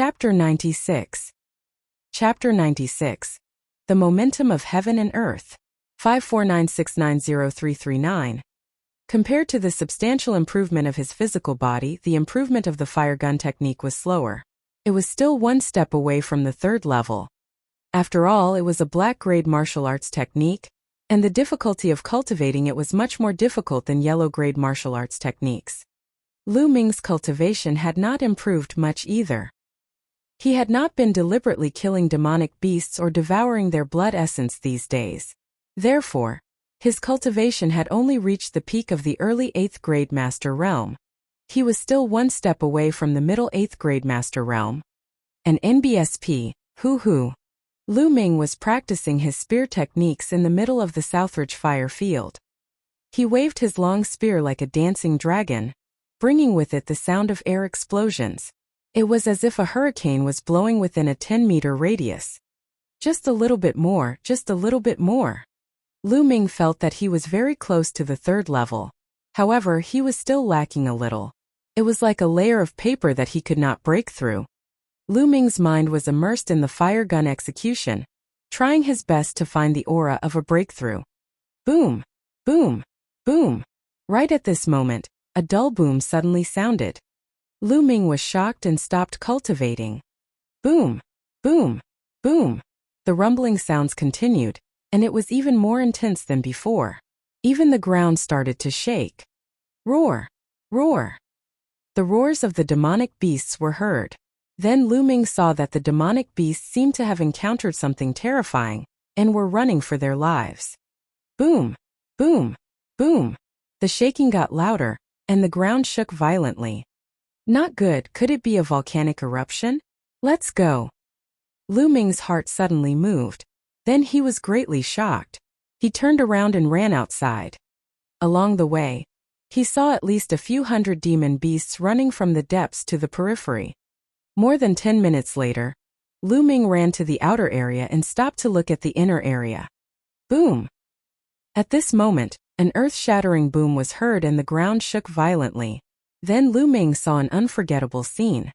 Chapter 96. Chapter 96. The Momentum of Heaven and Earth. 549690339. Compared to the substantial improvement of his physical body, the improvement of the fire gun technique was slower. It was still one step away from the third level. After all, it was a black-grade martial arts technique, and the difficulty of cultivating it was much more difficult than yellow-grade martial arts techniques. Lu Ming's cultivation had not improved much either. He had not been deliberately killing demonic beasts or devouring their blood essence these days. Therefore, his cultivation had only reached the peak of the early 8th grade master realm. He was still one step away from the middle 8th grade master realm. An NBSP, Lu Ming was practicing his spear techniques in the middle of the Southridge fire field. He waved his long spear like a dancing dragon, bringing with it the sound of air explosions. It was as if a hurricane was blowing within a 10-meter radius. Just a little bit more, just a little bit more. Lu Ming felt that he was very close to the third level. However, he was still lacking a little. It was like a layer of paper that he could not break through. Lu Ming's mind was immersed in the fire gun execution, trying his best to find the aura of a breakthrough. Boom! Boom! Boom! Right at this moment, a dull boom suddenly sounded. Lu Ming was shocked and stopped cultivating. Boom! Boom! Boom! The rumbling sounds continued, and it was even more intense than before. Even the ground started to shake. Roar! Roar! The roars of the demonic beasts were heard. Then Lu Ming saw that the demonic beasts seemed to have encountered something terrifying, and were running for their lives. Boom! Boom! Boom! The shaking got louder, and the ground shook violently. Not good. Could it be a volcanic eruption? Let's go. Lu Ming's heart suddenly moved. Then he was greatly shocked. He turned around and ran outside. Along the way, he saw at least a few hundred demon beasts running from the depths to the periphery. More than 10 minutes later, Lu Ming ran to the outer area and stopped to look at the inner area. Boom! At this moment, an earth-shattering boom was heard and the ground shook violently. Then Lu Ming saw an unforgettable scene.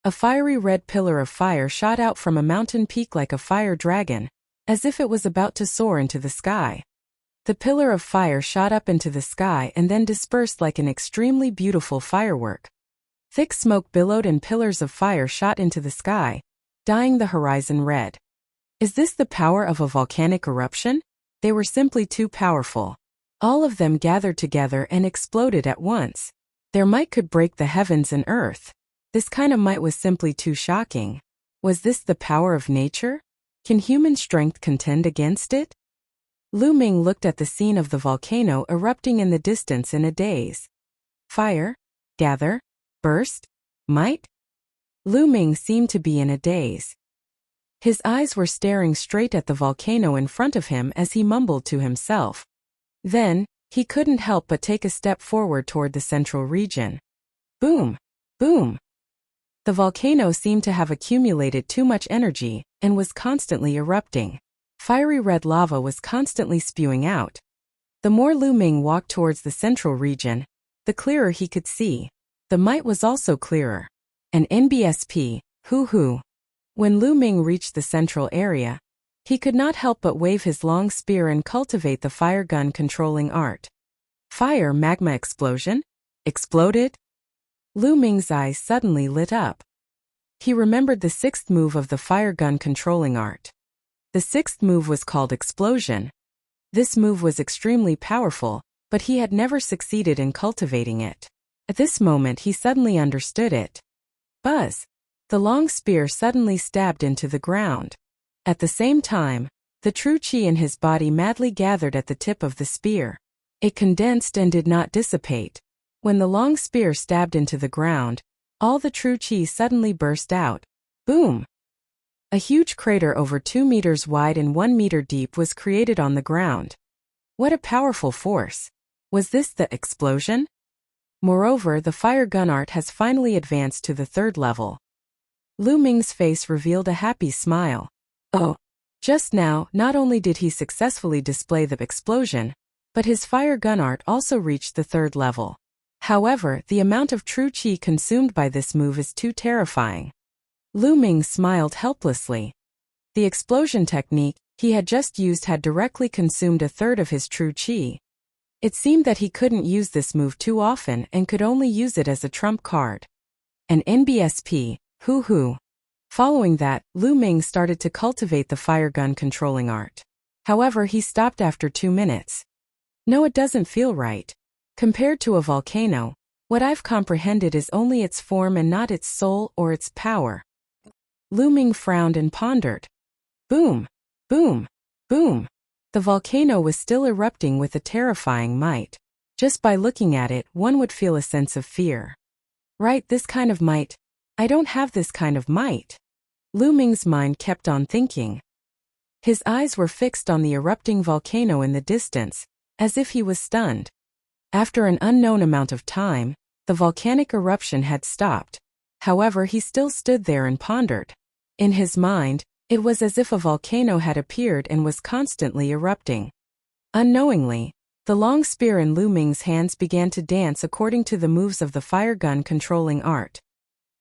A fiery red pillar of fire shot out from a mountain peak like a fire dragon, as if it was about to soar into the sky. The pillar of fire shot up into the sky and then dispersed like an extremely beautiful firework. Thick smoke billowed and pillars of fire shot into the sky, dyeing the horizon red. Is this the power of a volcanic eruption? They were simply too powerful. All of them gathered together and exploded at once. Their might could break the heavens and earth. This kind of might was simply too shocking. Was this the power of nature? Can human strength contend against it? Lu Ming looked at the scene of the volcano erupting in the distance in a daze. Fire? Gather? Burst? Might? Lu Ming seemed to be in a daze. His eyes were staring straight at the volcano in front of him as he mumbled to himself. Then, he couldn't help but take a step forward toward the central region. Boom! Boom! The volcano seemed to have accumulated too much energy and was constantly erupting. Fiery red lava was constantly spewing out. The more Lu Ming walked towards the central region, the clearer he could see. The might was also clearer. An NBSP, When Lu Ming reached the central area, he could not help but wave his long spear and cultivate the fire gun controlling art. Fire magma explosion? Exploded? Lu Ming's eyes suddenly lit up. He remembered the 6th move of the fire gun controlling art. The 6th move was called explosion. This move was extremely powerful, but he had never succeeded in cultivating it. At this moment he suddenly understood it. Buzz! The long spear suddenly stabbed into the ground. At the same time, the true chi in his body madly gathered at the tip of the spear. It condensed and did not dissipate. When the long spear stabbed into the ground, all the true chi suddenly burst out. Boom! A huge crater over 2 meters wide and 1 meter deep was created on the ground. What a powerful force! Was this the explosion? Moreover, the fire gun art has finally advanced to the 3rd level. Lu Ming's face revealed a happy smile. Oh! Just now, not only did he successfully display the explosion, but his fire gun art also reached the 3rd level. However, the amount of true chi consumed by this move is too terrifying. Lu Ming smiled helplessly. The explosion technique he had just used had directly consumed a third of his true qi. It seemed that he couldn't use this move too often and could only use it as a trump card. An NBSP, hoo. Following that, Lu Ming started to cultivate the fire gun controlling art. However, he stopped after 2 minutes. No, it doesn't feel right. Compared to a volcano, what I've comprehended is only its form and not its soul or its power. Lu Ming frowned and pondered. Boom! Boom! Boom! The volcano was still erupting with a terrifying might. Just by looking at it, one would feel a sense of fear. Right, this kind of might. I don't have this kind of might. Lu Ming's mind kept on thinking. His eyes were fixed on the erupting volcano in the distance, as if he was stunned. After an unknown amount of time, the volcanic eruption had stopped. However, he still stood there and pondered. In his mind, it was as if a volcano had appeared and was constantly erupting. Unknowingly, the long spear in Lu Ming's hands began to dance according to the moves of the fire gun controlling art.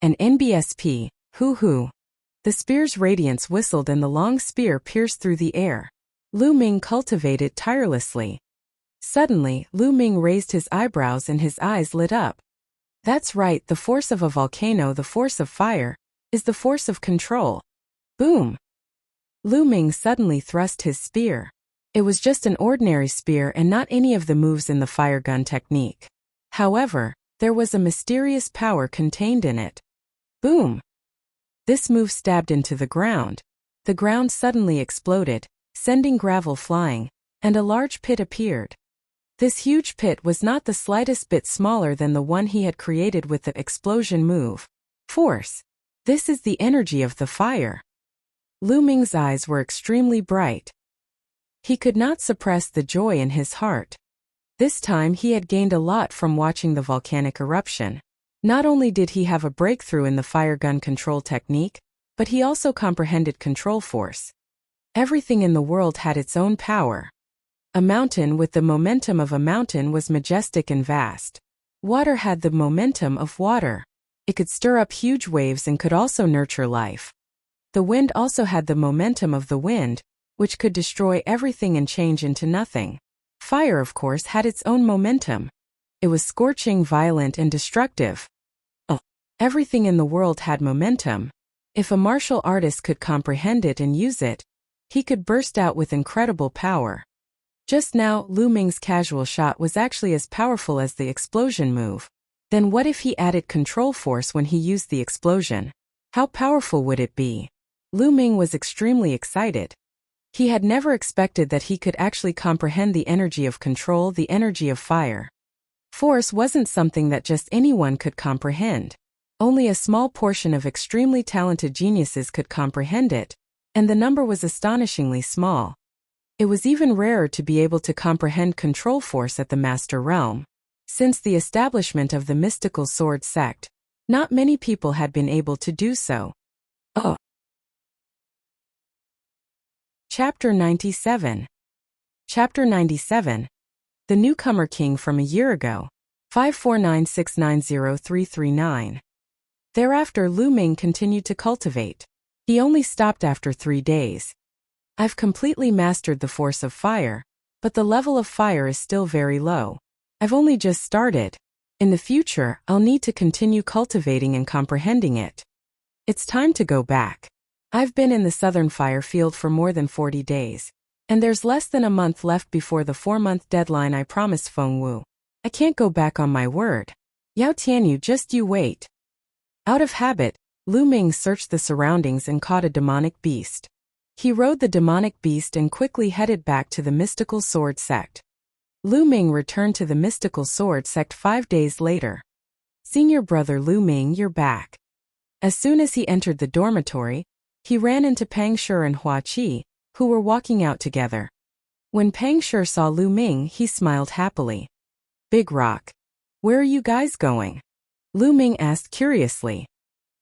An NBSP, hoo. The spear's radiance whistled and the long spear pierced through the air. Lu Ming cultivated tirelessly. Suddenly, Lu Ming raised his eyebrows and his eyes lit up. That's right, the force of a volcano, the force of fire, is the force of control. Boom! Lu Ming suddenly thrust his spear. It was just an ordinary spear and not any of the moves in the fire gun technique. However, there was a mysterious power contained in it. Boom! This move stabbed into the ground. The ground suddenly exploded, sending gravel flying, and a large pit appeared. This huge pit was not the slightest bit smaller than the one he had created with the explosion move. Force. This is the energy of the fire. Lu Ming's eyes were extremely bright. He could not suppress the joy in his heart. This time he had gained a lot from watching the volcanic eruption. Not only did he have a breakthrough in the fire gun control technique, but he also comprehended control force. Everything in the world had its own power. A mountain with the momentum of a mountain was majestic and vast. Water had the momentum of water. It could stir up huge waves and could also nurture life. The wind also had the momentum of the wind, which could destroy everything and change into nothing. Fire, of course, had its own momentum. It was scorching, violent, and destructive. Everything in the world had momentum. If a martial artist could comprehend it and use it, he could burst out with incredible power. Just now, Lu Ming's casual shot was actually as powerful as the explosion move. Then what if he added control force when he used the explosion? How powerful would it be? Lu Ming was extremely excited. He had never expected that he could actually comprehend the energy of control, the energy of fire. Force wasn't something that just anyone could comprehend. Only a small portion of extremely talented geniuses could comprehend it, and the number was astonishingly small. It was even rarer to be able to comprehend control force at the Master Realm. Since the establishment of the mystical sword sect, not many people had been able to do so. Chapter 97. Chapter 97. The Newcomer King from a Year Ago. 549690339. Thereafter, Lu Ming continued to cultivate. He only stopped after 3 days. I've completely mastered the force of fire, but the level of fire is still very low. I've only just started. In the future, I'll need to continue cultivating and comprehending it. It's time to go back. I've been in the southern fire field for more than 40 days, and there's less than a month left before the 4-month deadline I promised Feng Wu. I can't go back on my word. Yao Tianyu, just you wait. Out of habit, Lu Ming searched the surroundings and caught a demonic beast. He rode the demonic beast and quickly headed back to the mystical sword sect. Lu Ming returned to the mystical sword sect 5 days later. Senior brother Lu Ming, you're back. As soon as he entered the dormitory, he ran into Pang Shi and Hua Qi, who were walking out together. When Pang Shi saw Lu Ming, he smiled happily. Big Rock. Where are you guys going? Lu Ming asked curiously.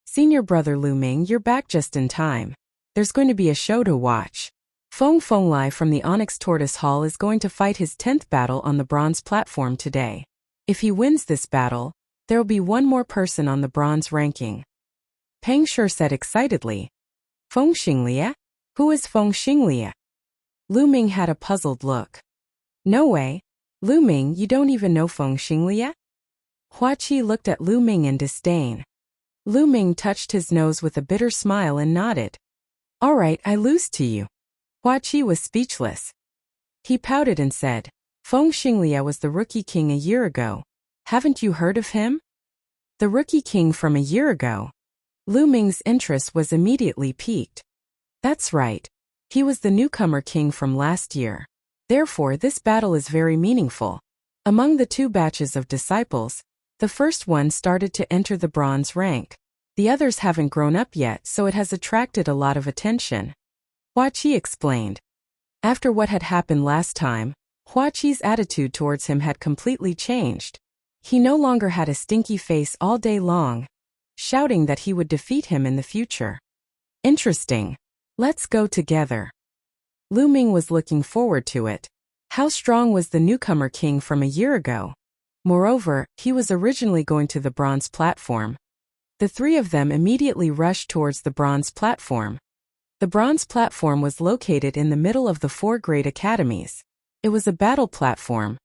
Senior brother Lu Ming, you're back just in time. There's going to be a show to watch. Feng Fenglai from the Onyx Tortoise Hall is going to fight his 10th battle on the bronze platform today. If he wins this battle, there'll be one more person on the bronze ranking. Peng Sure said excitedly. Feng Xinglia? Who is Feng Xinglia? Lu Ming had a puzzled look. No way. Lu Ming, you don't even know Feng Xinglia? Hua Qi looked at Lu Ming in disdain. Lu Ming touched his nose with a bitter smile and nodded. All right, I lose to you. Hua Qi was speechless. He pouted and said, Feng Xinglia was the Rookie King a year ago. Haven't you heard of him? The Rookie King from a year ago. Lu Ming's interest was immediately piqued. That's right. He was the newcomer king from last year. Therefore, this battle is very meaningful. Among the two batches of disciples, the first one started to enter the bronze rank. The others haven't grown up yet, so it has attracted a lot of attention. Hua Qi explained. After what had happened last time, Hua Qi's attitude towards him had completely changed. He no longer had a stinky face all day long, shouting that he would defeat him in the future. Interesting. Let's go together. Lu Ming was looking forward to it. How strong was the newcomer king from a year ago? Moreover, he was originally going to the bronze platform. The three of them immediately rushed towards the bronze platform. The bronze platform was located in the middle of the 4 great academies. It was a battle platform.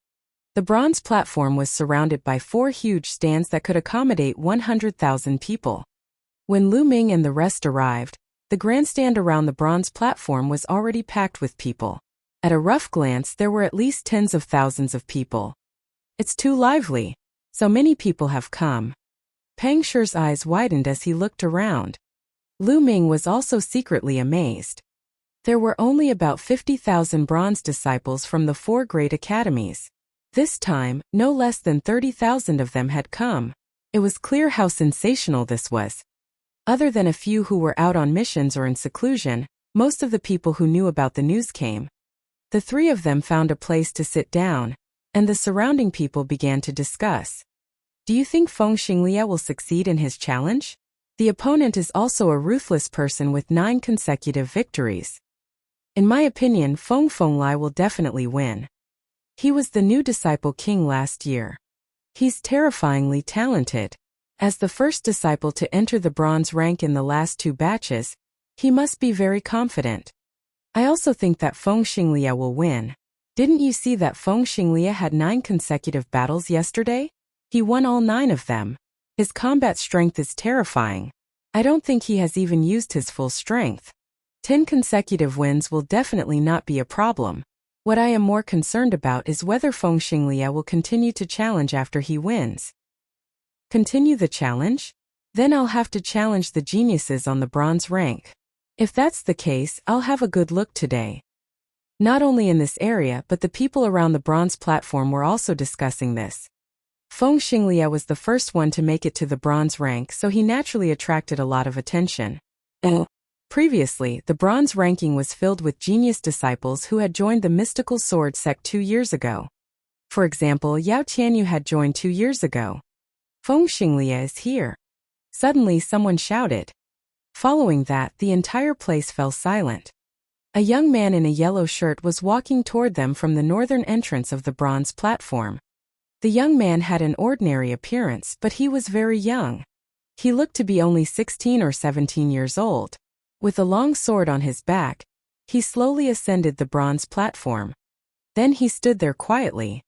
The bronze platform was surrounded by 4 huge stands that could accommodate 100,000 people. When Lu Ming and the rest arrived, the grandstand around the bronze platform was already packed with people. At a rough glance, there were at least tens of thousands of people. It's too lively. So many people have come. Peng Shure's eyes widened as he looked around. Lu Ming was also secretly amazed. There were only about 50,000 bronze disciples from the 4 great academies. This time, no less than 30,000 of them had come. It was clear how sensational this was. Other than a few who were out on missions or in seclusion, most of the people who knew about the news came. The 3 of them found a place to sit down, and the surrounding people began to discuss. Do you think Feng Xinglia will succeed in his challenge? The opponent is also a ruthless person with 9 consecutive victories. In my opinion, Feng Fenglai will definitely win. He was the new disciple king last year. He's terrifyingly talented. As the first disciple to enter the bronze rank in the last 2 batches, he must be very confident. I also think that Feng Xinglia will win. Didn't you see that Feng Xinglia had 9 consecutive battles yesterday? He won all 9 of them. His combat strength is terrifying. I don't think he has even used his full strength. 10 consecutive wins will definitely not be a problem. What I am more concerned about is whether Feng Xinglia will continue to challenge after he wins. Continue the challenge? Then I'll have to challenge the geniuses on the bronze rank. If that's the case, I'll have a good look today. Not only in this area, but the people around the bronze platform were also discussing this. Feng Xinglia was the first one to make it to the bronze rank, so he naturally attracted a lot of attention. Previously, the bronze ranking was filled with genius disciples who had joined the mystical sword sect 2 years ago. For example, Yao Tianyu had joined 2 years ago. Feng Xinglia is here. Suddenly someone shouted. Following that, the entire place fell silent. A young man in a yellow shirt was walking toward them from the northern entrance of the bronze platform. The young man had an ordinary appearance, but he was very young. He looked to be only 16 or 17 years old. With a long sword on his back, he slowly ascended the bronze platform. Then he stood there quietly.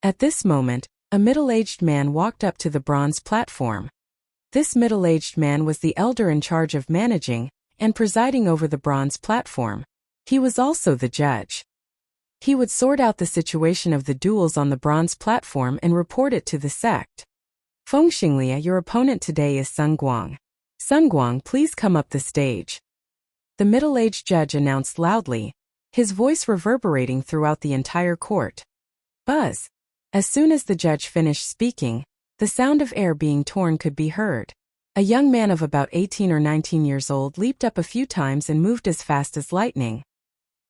At this moment, a middle-aged man walked up to the bronze platform. This middle-aged man was the elder in charge of managing and presiding over the bronze platform. He was also the judge. He would sort out the situation of the duels on the bronze platform and report it to the sect. Feng Xinglia, your opponent today is Sun Guang. Sun Guang, please come up the stage. The middle-aged judge announced loudly, his voice reverberating throughout the entire court. Buzz. As soon as the judge finished speaking, the sound of air being torn could be heard. A young man of about 18 or 19 years old leaped up a few times and moved as fast as lightning.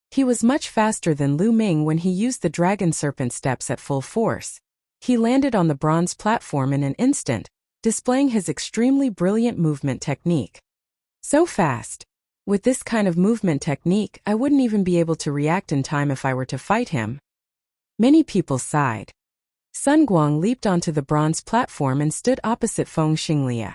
He was much faster than Lu Ming when he used the dragon serpent steps at full force. He landed on the bronze platform in an instant, displaying his extremely brilliant movement technique. So fast. With this kind of movement technique, I wouldn't even be able to react in time if I were to fight him. Many people sighed. Sun Guang leaped onto the bronze platform and stood opposite Feng Xinglia.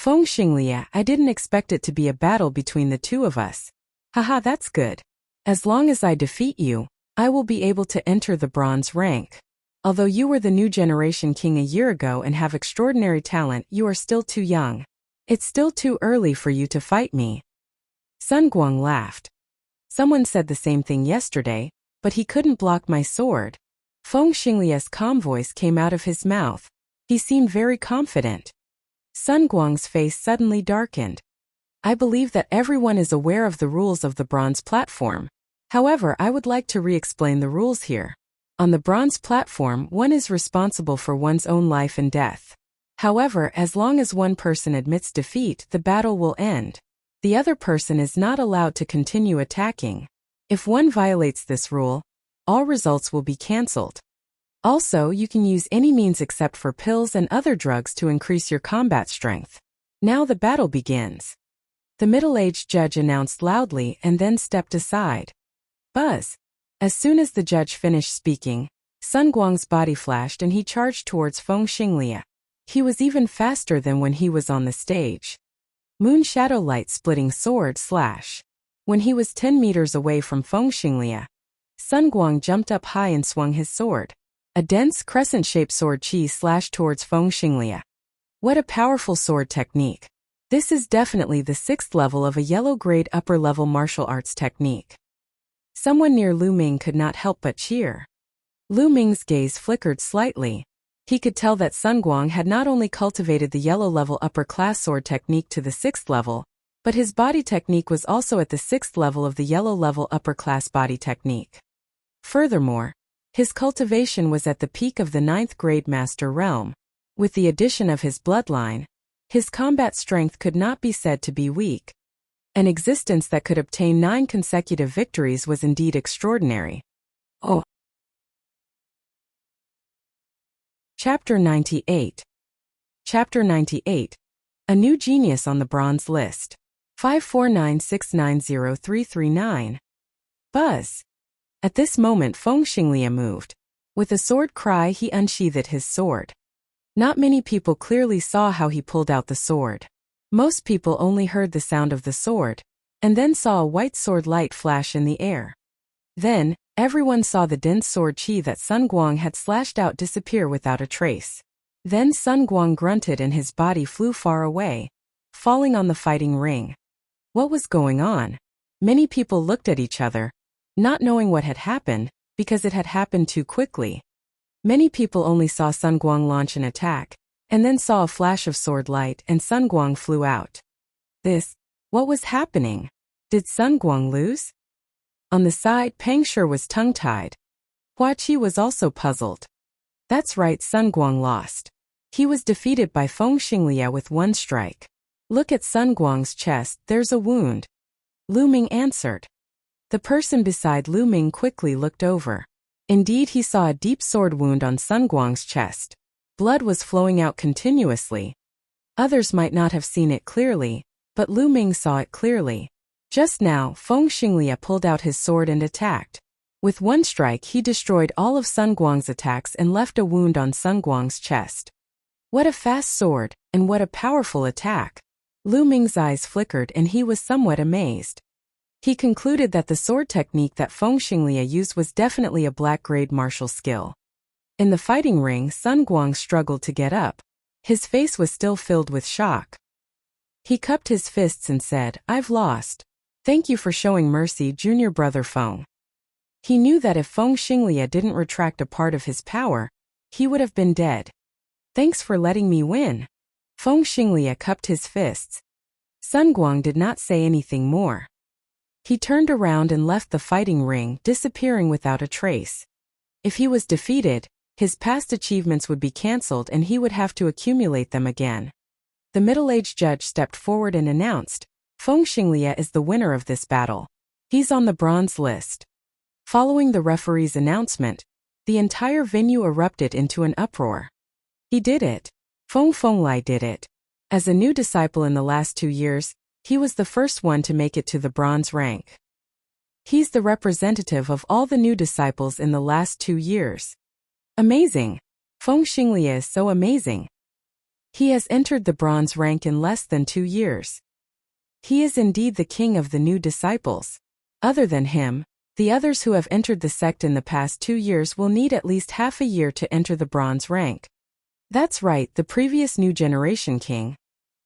Feng Xinglia, I didn't expect it to be a battle between the two of us. Haha, that's good. As long as I defeat you, I will be able to enter the bronze rank. Although you were the new generation king a year ago and have extraordinary talent, you are still too young. It's still too early for you to fight me. Sun Guang laughed. Someone said the same thing yesterday, but he couldn't block my sword. Feng Xinglia's calm voice came out of his mouth. He seemed very confident. Sun Guang's face suddenly darkened. I believe that everyone is aware of the rules of the bronze platform. However, I would like to re-explain the rules here. On the bronze platform, one is responsible for one's own life and death. However, as long as one person admits defeat, the battle will end. The other person is not allowed to continue attacking. If one violates this rule, all results will be cancelled. Also, you can use any means except for pills and other drugs to increase your combat strength. Now the battle begins. The middle-aged judge announced loudly and then stepped aside. Buzz. As soon as the judge finished speaking, Sun Guang's body flashed and he charged towards Feng Xinglia. He was even faster than when he was on the stage. Moon Shadow Light splitting sword slash. When he was 10 meters away from Feng Xinglia, Sun Guang jumped up high and swung his sword. A dense crescent-shaped sword chi slashed towards Feng Xinglia. What a powerful sword technique. This is definitely the 6th level of a yellow-grade upper-level martial arts technique. Someone near Lu Ming could not help but cheer. Lu Ming's gaze flickered slightly. He could tell that Sun Guang had not only cultivated the yellow-level upper-class sword technique to the 6th level, but his body technique was also at the 6th level of the yellow-level upper-class body technique. Furthermore, his cultivation was at the peak of the 9th grade master realm. With the addition of his bloodline, his combat strength could not be said to be weak. An existence that could obtain 9 consecutive victories was indeed extraordinary. Oh. Chapter 98. Chapter 98. A new genius on the bronze list. 549690339. Buzz. At this moment Feng Xinglia moved. With a sword cry he unsheathed his sword. Not many people clearly saw how he pulled out the sword. Most people only heard the sound of the sword, and then saw a white sword light flash in the air. Then, everyone saw the dense sword chi that Sun Guang had slashed out disappear without a trace. Then Sun Guang grunted and his body flew far away, falling on the fighting ring. What was going on? Many people looked at each other, not knowing what had happened, because it had happened too quickly. Many people only saw Sun Guang launch an attack, and then saw a flash of sword light and Sun Guang flew out. What was happening? Did Sun Guang lose? On the side, Pang Shi was tongue-tied. Hua Qi was also puzzled. That's right, Sun Guang lost. He was defeated by Feng Xinglia with one strike. Look at Sun Guang's chest, there's a wound. Lu Ming answered. The person beside Lu Ming quickly looked over. Indeed, he saw a deep sword wound on Sun Guang's chest. Blood was flowing out continuously. Others might not have seen it clearly, but Lu Ming saw it clearly. Just now, Feng Xinglia pulled out his sword and attacked. With one strike he destroyed all of Sun Guang's attacks and left a wound on Sun Guang's chest. What a fast sword, and what a powerful attack. Lu Ming's eyes flickered and he was somewhat amazed. He concluded that the sword technique that Feng Xinglia used was definitely a black-grade martial skill. In the fighting ring, Sun Guang struggled to get up. His face was still filled with shock. He cupped his fists and said, "I've lost. Thank you for showing mercy, junior brother Feng." He knew that if Feng Xinglia didn't retract a part of his power, he would have been dead. Thanks for letting me win. Feng Xinglia cupped his fists. Sun Guang did not say anything more. He turned around and left the fighting ring, disappearing without a trace. If he was defeated, his past achievements would be cancelled and he would have to accumulate them again. The middle-aged judge stepped forward and announced, Feng Xinglia is the winner of this battle. He's on the bronze list. Following the referee's announcement, the entire venue erupted into an uproar. He did it. Feng Fenglai did it. As a new disciple in the last 2 years, he was the first one to make it to the bronze rank. He's the representative of all the new disciples in the last 2 years. Amazing. Feng Xinglia is so amazing. He has entered the bronze rank in less than 2 years. He is indeed the king of the new disciples. Other than him, the others who have entered the sect in the past 2 years will need at least half a year to enter the bronze rank. That's right, the previous new generation king,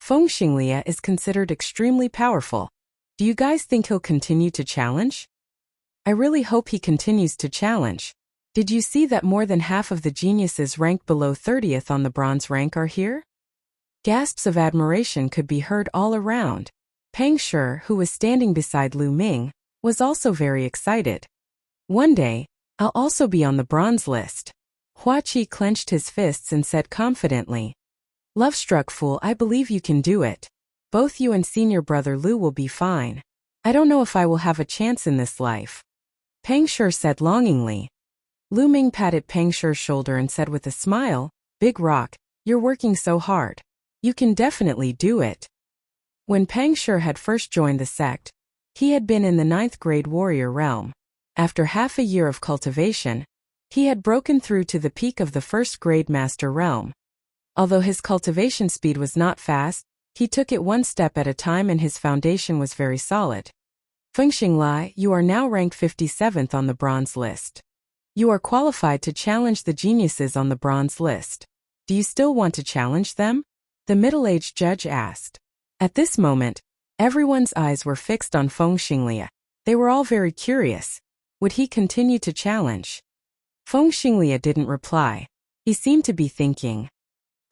Feng Xinglia, is considered extremely powerful. Do you guys think he'll continue to challenge? I really hope he continues to challenge. Did you see that more than half of the geniuses ranked below 30th on the bronze rank are here? Gasps of admiration could be heard all around. Pang Shi, who was standing beside Lu Ming, was also very excited. One day, I'll also be on the bronze list. Hua Qi clenched his fists and said confidently, "Love-struck fool, I believe you can do it. Both you and senior brother Lu will be fine. I don't know if I will have a chance in this life." Pang Shi said longingly. Lu Ming patted Pang Shi's shoulder and said with a smile, "Big Rock, you're working so hard. You can definitely do it." When Pang Shi had first joined the sect, he had been in the 9th grade warrior realm. After half a year of cultivation, he had broken through to the peak of the 1st grade master realm. Although his cultivation speed was not fast, he took it one step at a time and his foundation was very solid. Feng Xinglia, you are now ranked 57th on the bronze list. You are qualified to challenge the geniuses on the bronze list. Do you still want to challenge them? The middle-aged judge asked. At this moment, everyone's eyes were fixed on Feng Xinglia. They were all very curious. Would he continue to challenge? Feng Xinglia didn't reply. He seemed to be thinking.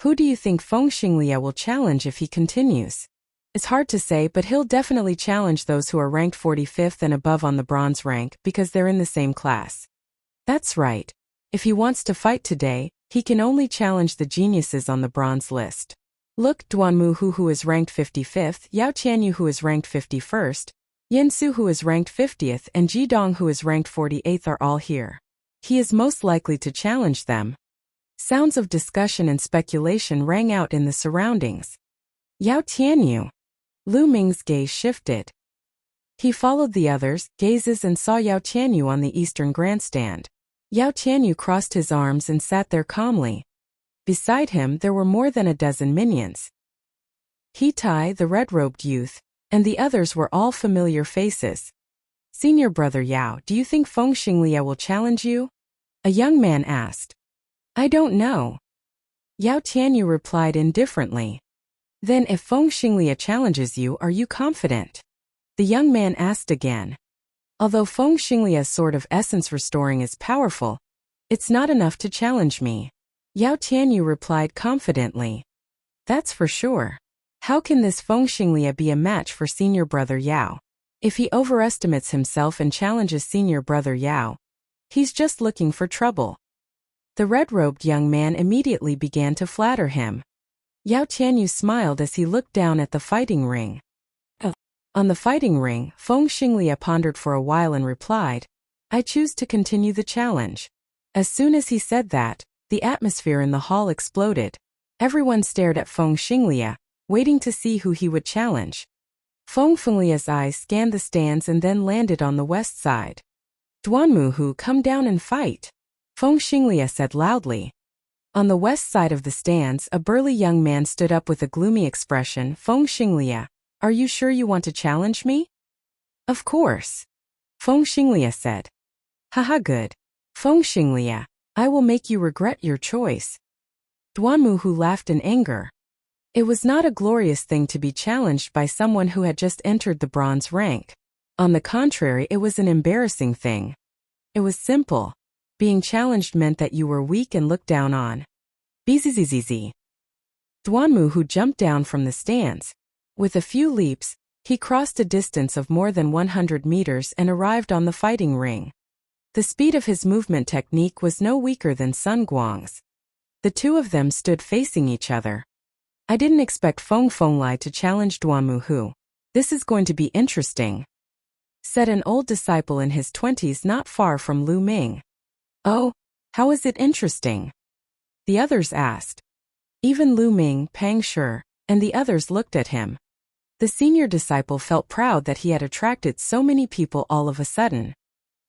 Who do you think Feng Xinglia will challenge if he continues? It's hard to say, but he'll definitely challenge those who are ranked 45th and above on the bronze rank because they're in the same class. That's right. If he wants to fight today, he can only challenge the geniuses on the bronze list. Look, Duanmu who is ranked 55th, Yao Tianyu who is ranked 51st, Yansu who is ranked 50th, and Jidong who is ranked 48th are all here. He is most likely to challenge them. Sounds of discussion and speculation rang out in the surroundings. Yao Tianyu. Lu Ming's gaze shifted. He followed the others' gazes and saw Yao Tianyu on the eastern grandstand. Yao Tianyu crossed his arms and sat there calmly. Beside him there were more than a dozen minions. He Tai, the red-robed youth, and the others were all familiar faces. Senior brother Yao, do you think Feng Xinglia will challenge you? A young man asked. I don't know. Yao Tianyu replied indifferently. Then if Feng Xinglia challenges you, are you confident? The young man asked again. Although Feng Xinglia's sort of essence restoring is powerful, it's not enough to challenge me. Yao Tianyu replied confidently. That's for sure. How can this Feng Xinglia be a match for senior brother Yao? If he overestimates himself and challenges senior brother Yao, he's just looking for trouble. The red-robed young man immediately began to flatter him. Yao Tianyu smiled as he looked down at the fighting ring. On the fighting ring, Feng Xinglia pondered for a while and replied, I choose to continue the challenge. As soon as he said that, the atmosphere in the hall exploded. Everyone stared at Feng Xinglia, waiting to see who he would challenge. Feng Xinglia's eyes scanned the stands and then landed on the west side. Duanmu, come down and fight, Feng Xinglia said loudly. On the west side of the stands, a burly young man stood up with a gloomy expression. Feng Xinglia, are you sure you want to challenge me? Of course, Feng Xinglia said. Haha, good. Feng Xinglia, I will make you regret your choice. Duanmu laughed in anger. It was not a glorious thing to be challenged by someone who had just entered the bronze rank. On the contrary, it was an embarrassing thing. It was simple. Being challenged meant that you were weak and looked down on. Bzzz. Duanmu jumped down from the stands. With a few leaps, he crossed a distance of more than 100 meters and arrived on the fighting ring. The speed of his movement technique was no weaker than Sun Guang's. The two of them stood facing each other. I didn't expect Feng Xinglia to challenge Duanmu. This is going to be interesting, said an old disciple in his 20s not far from Lu Ming. Oh, how is it interesting? The others asked. Even Lu Ming, Pang Shi, and the others looked at him. The senior disciple felt proud that he had attracted so many people all of a sudden.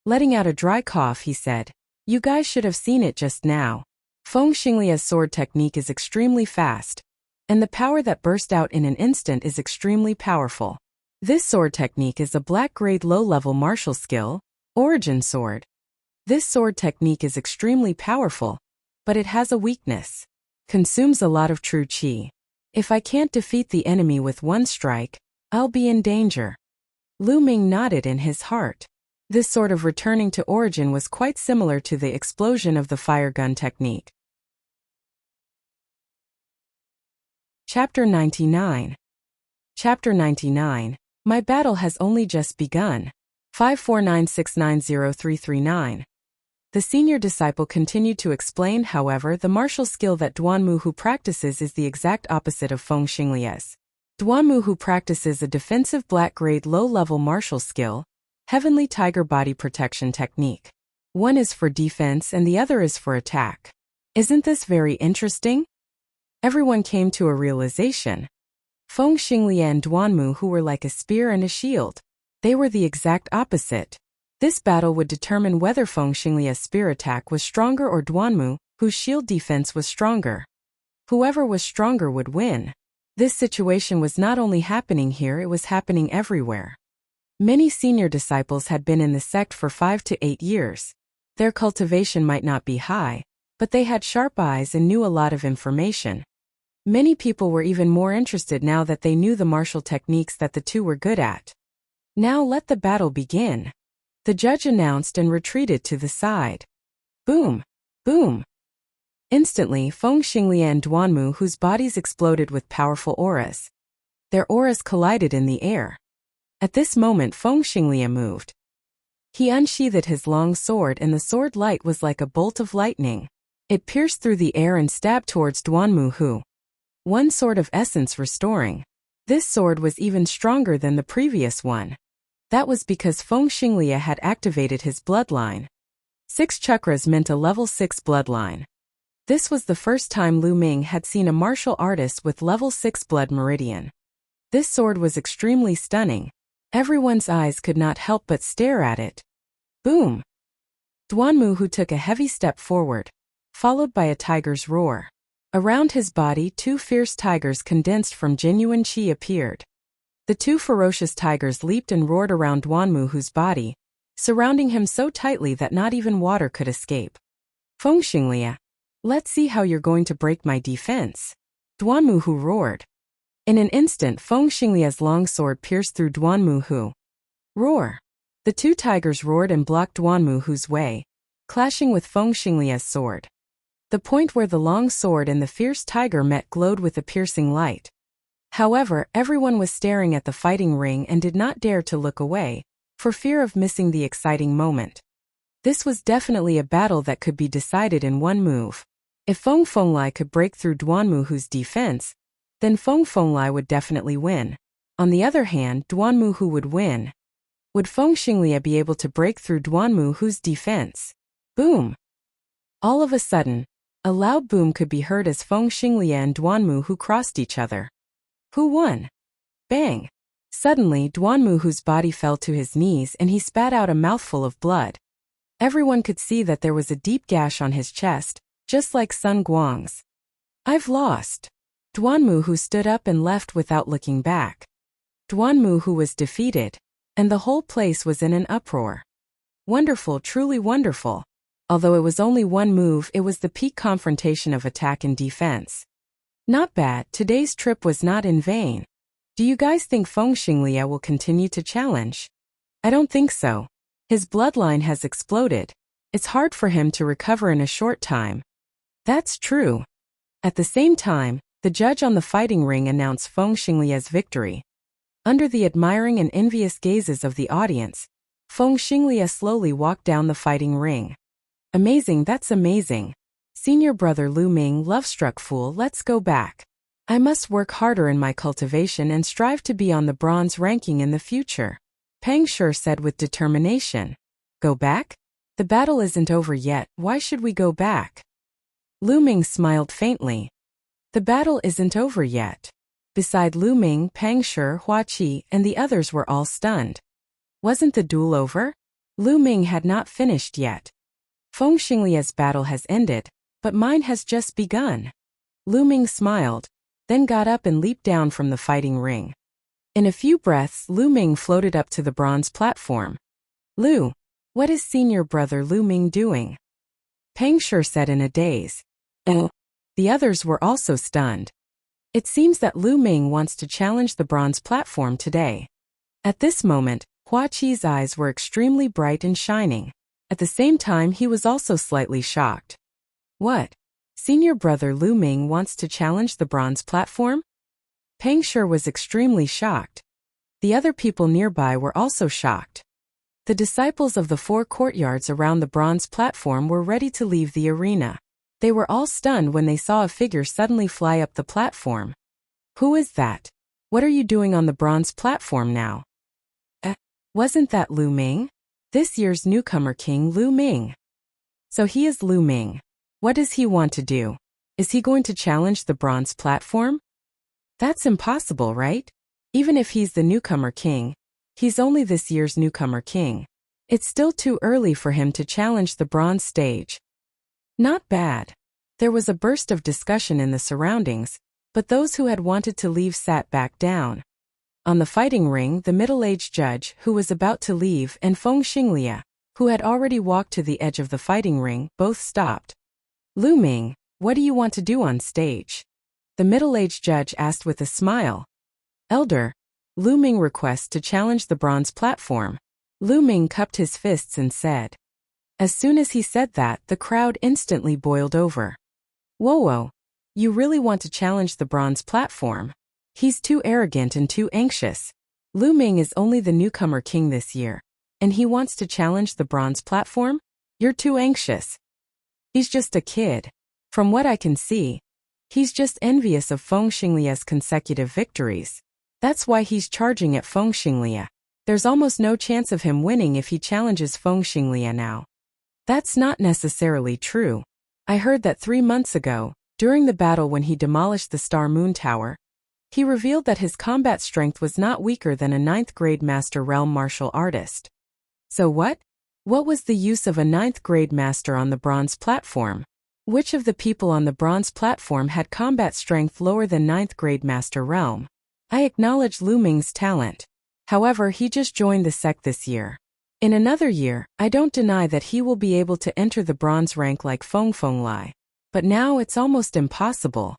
Letting out a dry cough, he said, You guys should have seen it just now. Feng Xinglia's sword technique is extremely fast. and the power that burst out in an instant is extremely powerful. This sword technique is a black-grade low-level martial skill, Origin Sword. This sword technique is extremely powerful, but it has a weakness. Consumes a lot of true chi. If I can't defeat the enemy with one strike, I'll be in danger. Lu Ming nodded in his heart. This sort of returning to origin was quite similar to the explosion of the fire gun technique. Chapter 99. Chapter 99. My battle has only just begun. 549690339. The senior disciple continued to explain, however, the martial skill that Duanmu Hu practices is the exact opposite of Feng Xinglia's. Duanmu Hu practices a defensive black-grade low-level martial skill, Heavenly Tiger Body Protection Technique. One is for defense and the other is for attack. Isn't this very interesting? Everyone came to a realization. Feng Xinglia and Duanmu Hu were like a spear and a shield. They were the exact opposite. This battle would determine whether Feng Xinglia's spear attack was stronger or Duanmu Hu's shield defense was stronger. Whoever was stronger would win. This situation was not only happening here, it was happening everywhere. Many senior disciples had been in the sect for 5 to 8 years. Their cultivation might not be high, but they had sharp eyes and knew a lot of information. Many people were even more interested now that they knew the martial techniques that the two were good at. Now let the battle begin. The judge announced and retreated to the side. Boom! Boom! Instantly, Feng Xinglia and Duanmu Hu's bodies exploded with powerful auras. Their auras collided in the air. At this moment, Feng Xinglia moved. He unsheathed his long sword and the sword light was like a bolt of lightning. It pierced through the air and stabbed towards Duanmu Hu. One sword of essence restoring. This sword was even stronger than the previous one. That was because Feng Xinglia had activated his bloodline. 6 chakras meant a level 6 bloodline. This was the first time Lu Ming had seen a martial artist with level 6 blood meridian. This sword was extremely stunning. Everyone's eyes could not help but stare at it. Boom! Duanmu Hu took a heavy step forward, followed by a tiger's roar. Around his body, 2 fierce tigers condensed from genuine qi appeared. The 2 ferocious tigers leaped and roared around Duanmu Hu's body, surrounding him so tightly that not even water could escape. Feng Xinglia, let's see how you're going to break my defense. Duanmu Hu roared. In an instant, Feng Xinglia's long sword pierced through Duanmu Hu. Roar! The 2 tigers roared and blocked Duanmu Hu's way, clashing with Feng Xinglia's sword. The point where the long sword and the fierce tiger met glowed with a piercing light. However, everyone was staring at the fighting ring and did not dare to look away, for fear of missing the exciting moment. This was definitely a battle that could be decided in one move. If Feng Fenglai could break through Duanmu Hu's defense, then Feng Fenglai would definitely win. On the other hand, Duanmu Hu would win. Would Feng Xinglia be able to break through Duanmu Hu's defense? Boom! All of a sudden, a loud boom could be heard as Feng Xinglia and Duanmu Hu crossed each other. Who won? Bang! Suddenly, Duanmu Hu's body fell to his knees and he spat out a mouthful of blood. Everyone could see that there was a deep gash on his chest, just like Sun Guang's. I've lost. Duanmu Hu stood up and left without looking back. Duanmu Hu was defeated, and the whole place was in an uproar. Wonderful, truly wonderful. Although it was only one move, it was the peak confrontation of attack and defense. Not bad, today's trip was not in vain. Do you guys think Feng Xinglia will continue to challenge? I don't think so. His bloodline has exploded. It's hard for him to recover in a short time. That's true. At the same time, the judge on the fighting ring announced Feng Xinglia's victory. Under the admiring and envious gazes of the audience, Feng Xinglia slowly walked down the fighting ring. Amazing, that's amazing. Senior brother Lu Ming, love-struck fool, let's go back. I must work harder in my cultivation and strive to be on the bronze ranking in the future. Pang Shi said with determination. Go back? The battle isn't over yet, why should we go back? Lu Ming smiled faintly. The battle isn't over yet. Beside Lu Ming, Pang Shi, Hua Qi, and the others were all stunned. Wasn't the duel over? Lu Ming had not finished yet. Feng Xinglia's battle has ended, but mine has just begun. Lu Ming smiled. then got up and leaped down from the fighting ring. In a few breaths, Lu Ming floated up to the bronze platform. Lu, what is senior brother Lu Ming doing? Peng Sure said in a daze. Oh. The others were also stunned. It seems that Lu Ming wants to challenge the bronze platform today. At this moment, Hua Qi's eyes were extremely bright and shining. At the same time, he was also slightly shocked. What? Senior brother Lu Ming wants to challenge the bronze platform? Peng Sure was extremely shocked. The other people nearby were also shocked. The disciples of the 4 courtyards around the bronze platform were ready to leave the arena. They were all stunned when they saw a figure suddenly fly up the platform. Who is that? What are you doing on the bronze platform now? Wasn't that Lu Ming? This year's newcomer king Lu Ming. So he is Lu Ming. What does he want to do? Is he going to challenge the bronze platform? That's impossible, right? Even if he's the newcomer king, he's only this year's newcomer king. It's still too early for him to challenge the bronze stage. Not bad. There was a burst of discussion in the surroundings, but those who had wanted to leave sat back down. On the fighting ring, the middle-aged judge, who was about to leave, and Feng Xinglia, who had already walked to the edge of the fighting ring, both stopped. Lu Ming, what do you want to do on stage? The middle-aged judge asked with a smile. Elder, Lu Ming requests to challenge the bronze platform. Lu Ming cupped his fists and said. As soon as he said that, the crowd instantly boiled over. Whoa, you really want to challenge the bronze platform? He's too arrogant and too anxious. Lu Ming is only the newcomer king this year, and he wants to challenge the bronze platform? You're too anxious. He's just a kid. From what I can see, he's just envious of Feng Xinglia's consecutive victories. That's why he's charging at Feng Xinglia. There's almost no chance of him winning if he challenges Feng Xinglia now. That's not necessarily true. I heard that 3 months ago, during the battle when he demolished the Star Moon Tower, he revealed that his combat strength was not weaker than a 9th grade Master Realm martial artist. So what? What was the use of a 9th grade master on the bronze platform? Which of the people on the bronze platform had combat strength lower than 9th grade Master Realm? I acknowledge Lu Ming's talent. However, he just joined the sect this year. In another year, I don't deny that he will be able to enter the bronze rank like Feng Lai. But now it's almost impossible.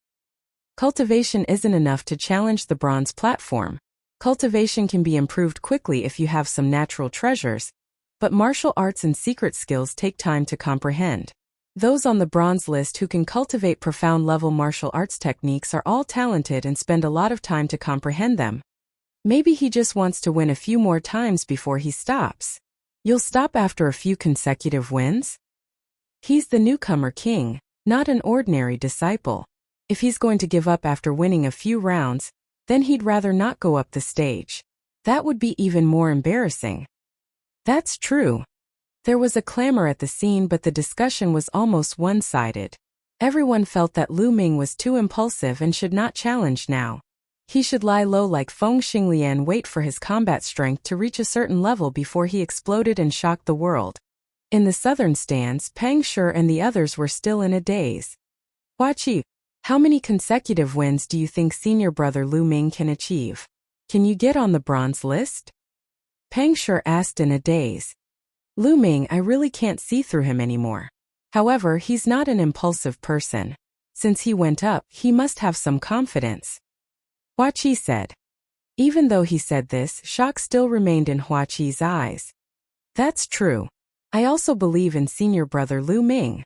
Cultivation isn't enough to challenge the bronze platform. Cultivation can be improved quickly if you have some natural treasures, but martial arts and secret skills take time to comprehend. Those on the bronze list who can cultivate profound level martial arts techniques are all talented and spend a lot of time to comprehend them. Maybe he just wants to win a few more times before he stops. You'll stop after a few consecutive wins? He's the newcomer king, not an ordinary disciple. If he's going to give up after winning a few rounds, then he'd rather not go up the stage. That would be even more embarrassing. That's true. There was a clamor at the scene, but the discussion was almost one-sided. Everyone felt that Lu Ming was too impulsive and should not challenge now. He should lie low like Feng Xinglia and wait for his combat strength to reach a certain level before he exploded and shocked the world. In the southern stands, Peng Sure and the others were still in a daze. Hua Qi, how many consecutive wins do you think senior brother Lu Ming can achieve? Can you get on the bronze list? Peng Sure asked in a daze. Lu Ming, I really can't see through him anymore. However, he's not an impulsive person. Since he went up, he must have some confidence. Hua Qi said. Even though he said this, shock still remained in Hua Qi's eyes. That's true. I also believe in senior brother Lu Ming.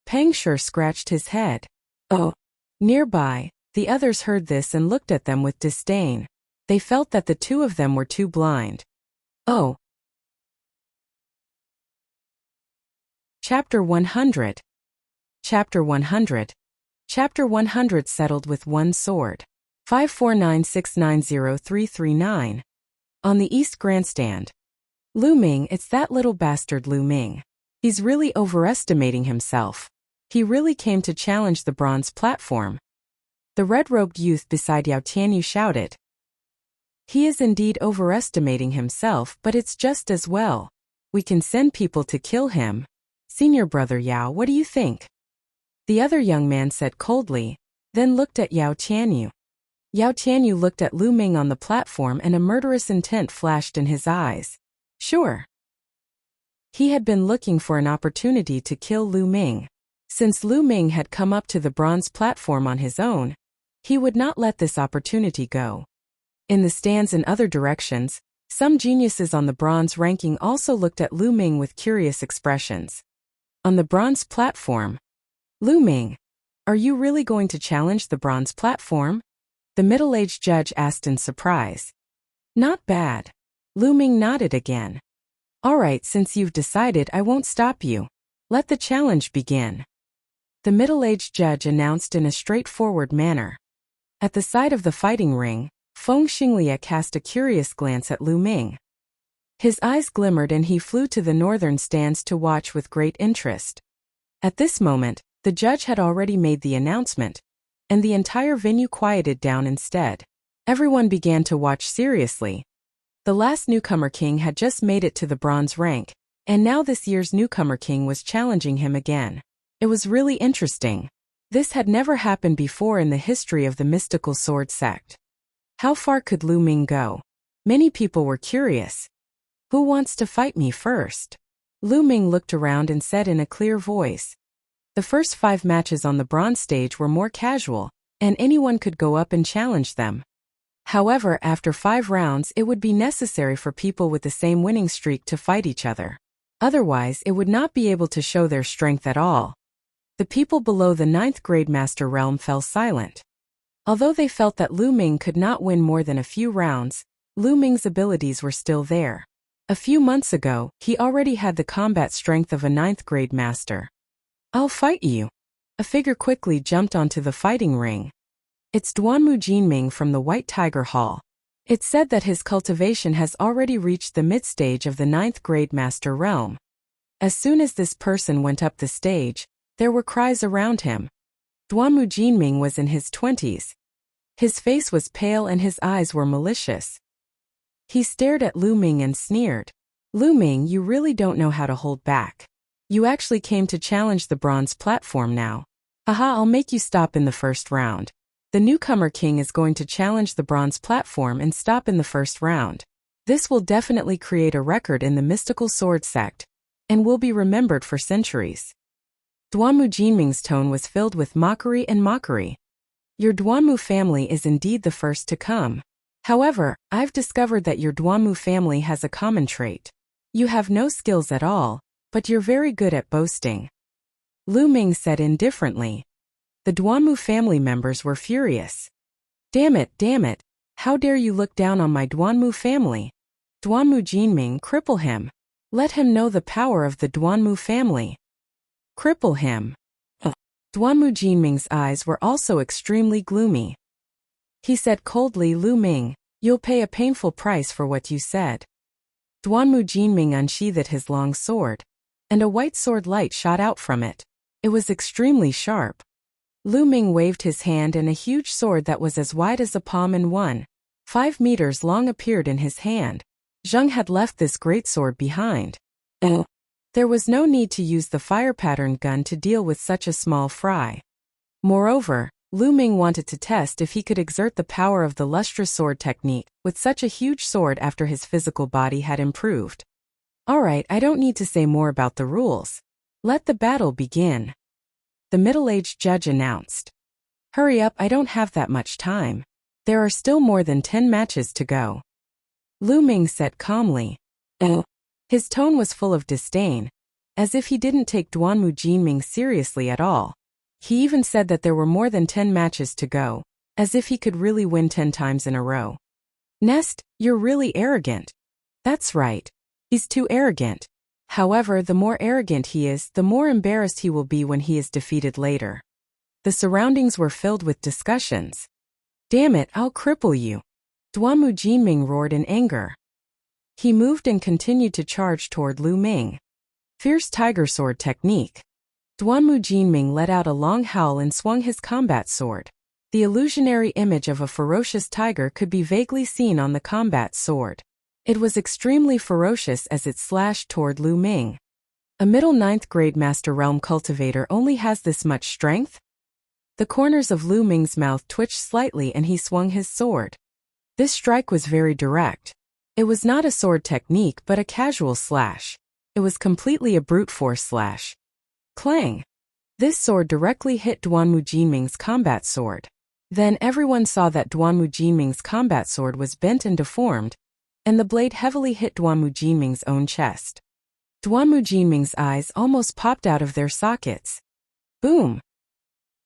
Peng Sure scratched his head. Oh. Nearby, the others heard this and looked at them with disdain. They felt that the two of them were too blind. Oh. Chapter 100. Chapter 100. Chapter 100 settled with one sword. 549690339. On the East Grandstand. Lu Ming, it's that little bastard Lu Ming. He's really overestimating himself. He really came to challenge the bronze platform. The red-robed youth beside Yao Tianyu shouted. He is indeed overestimating himself, but it's just as well. We can send people to kill him. Senior brother Yao, what do you think? The other young man said coldly, then looked at Yao Tianyu. Yao Tianyu looked at Lu Ming on the platform and a murderous intent flashed in his eyes. Sure. He had been looking for an opportunity to kill Lu Ming. Since Lu Ming had come up to the bronze platform on his own, he would not let this opportunity go. In the stands in other directions, some geniuses on the bronze ranking also looked at Lu Ming with curious expressions. On the bronze platform, Lu Ming, are you really going to challenge the bronze platform? The middle-aged judge asked in surprise. Not bad. Lu Ming nodded again. All right, since you've decided, I won't stop you. Let the challenge begin. The middle-aged judge announced in a straightforward manner. At the side of the fighting ring, Feng Xinglia cast a curious glance at Lu Ming. His eyes glimmered and he flew to the northern stands to watch with great interest. At this moment, the judge had already made the announcement, and the entire venue quieted down instead. Everyone began to watch seriously. The last newcomer king had just made it to the bronze rank, and now this year's newcomer king was challenging him again. It was really interesting. This had never happened before in the history of the mystical sword sect. How far could Lu Ming go? Many people were curious. Who wants to fight me first? Lu Ming looked around and said in a clear voice. The first 5 matches on the bronze stage were more casual, and anyone could go up and challenge them. However, after 5 rounds it would be necessary for people with the same winning streak to fight each other. Otherwise, it would not be able to show their strength at all. The people below the 9th grade master realm fell silent. Although they felt that Lu Ming could not win more than a few rounds, Lu Ming's abilities were still there. A few months ago, he already had the combat strength of a 9th grade master. I'll fight you. A figure quickly jumped onto the fighting ring. It's Duanmu Jinming from the White Tiger Hall. It's said that his cultivation has already reached the mid-stage of the 9th grade master realm. As soon as this person went up the stage, there were cries around him. Duanmu Jinming was in his 20s. His face was pale and his eyes were malicious. He stared at Lu Ming and sneered. Lu Ming, you really don't know how to hold back. You actually came to challenge the bronze platform now. Haha, I'll make you stop in the first round. The newcomer king is going to challenge the bronze platform and stop in the first round. This will definitely create a record in the mystical sword sect, and will be remembered for centuries. Duanmu Jinming's tone was filled with mockery and mockery. Your Duanmu family is indeed the first to come. However, I've discovered that your Duanmu family has a common trait. You have no skills at all, but you're very good at boasting. Lu Ming said indifferently. The Duanmu family members were furious. Damn it, how dare you look down on my Duanmu family? Duanmu Jinming, cripple him. Let him know the power of the Duanmu family. Cripple him. Duanmu Jinming's eyes were also extremely gloomy. He said coldly, Lu Ming, you'll pay a painful price for what you said. Duanmu Jinming unsheathed his long sword, and a white sword light shot out from it. It was extremely sharp. Lu Ming waved his hand and a huge sword that was as wide as a palm and 1.5 meters long appeared in his hand. Zheng had left this great sword behind. There was no need to use the fire-patterned gun to deal with such a small fry. Moreover, Lu Ming wanted to test if he could exert the power of the lustrous sword technique with such a huge sword after his physical body had improved. Alright, I don't need to say more about the rules. Let the battle begin. The middle-aged judge announced. Hurry up, I don't have that much time. There are still more than 10 matches to go. Lu Ming said calmly. His tone was full of disdain, as if he didn't take Duanmu Jinming seriously at all. He even said that there were more than 10 matches to go, as if he could really win 10 times in a row. Nest, you're really arrogant. That's right. He's too arrogant. However, the more arrogant he is, the more embarrassed he will be when he is defeated later. The surroundings were filled with discussions. Damn it, I'll cripple you. Duanmu Jinming roared in anger. He moved and continued to charge toward Lu Ming. Fierce tiger sword technique. Duanmu Jinming let out a long howl and swung his combat sword. The illusionary image of a ferocious tiger could be vaguely seen on the combat sword. It was extremely ferocious as it slashed toward Lu Ming. A middle 9th grade Master Realm cultivator only has this much strength? The corners of Lu Ming's mouth twitched slightly and he swung his sword. This strike was very direct. It was not a sword technique but a casual slash. It was completely a brute force slash. Clang! This sword directly hit Duanmu Jinming's combat sword. Then everyone saw that Duanmu Jinming's combat sword was bent and deformed, and the blade heavily hit Duanmu Jinming's own chest. Duanmu Jinming's eyes almost popped out of their sockets. Boom!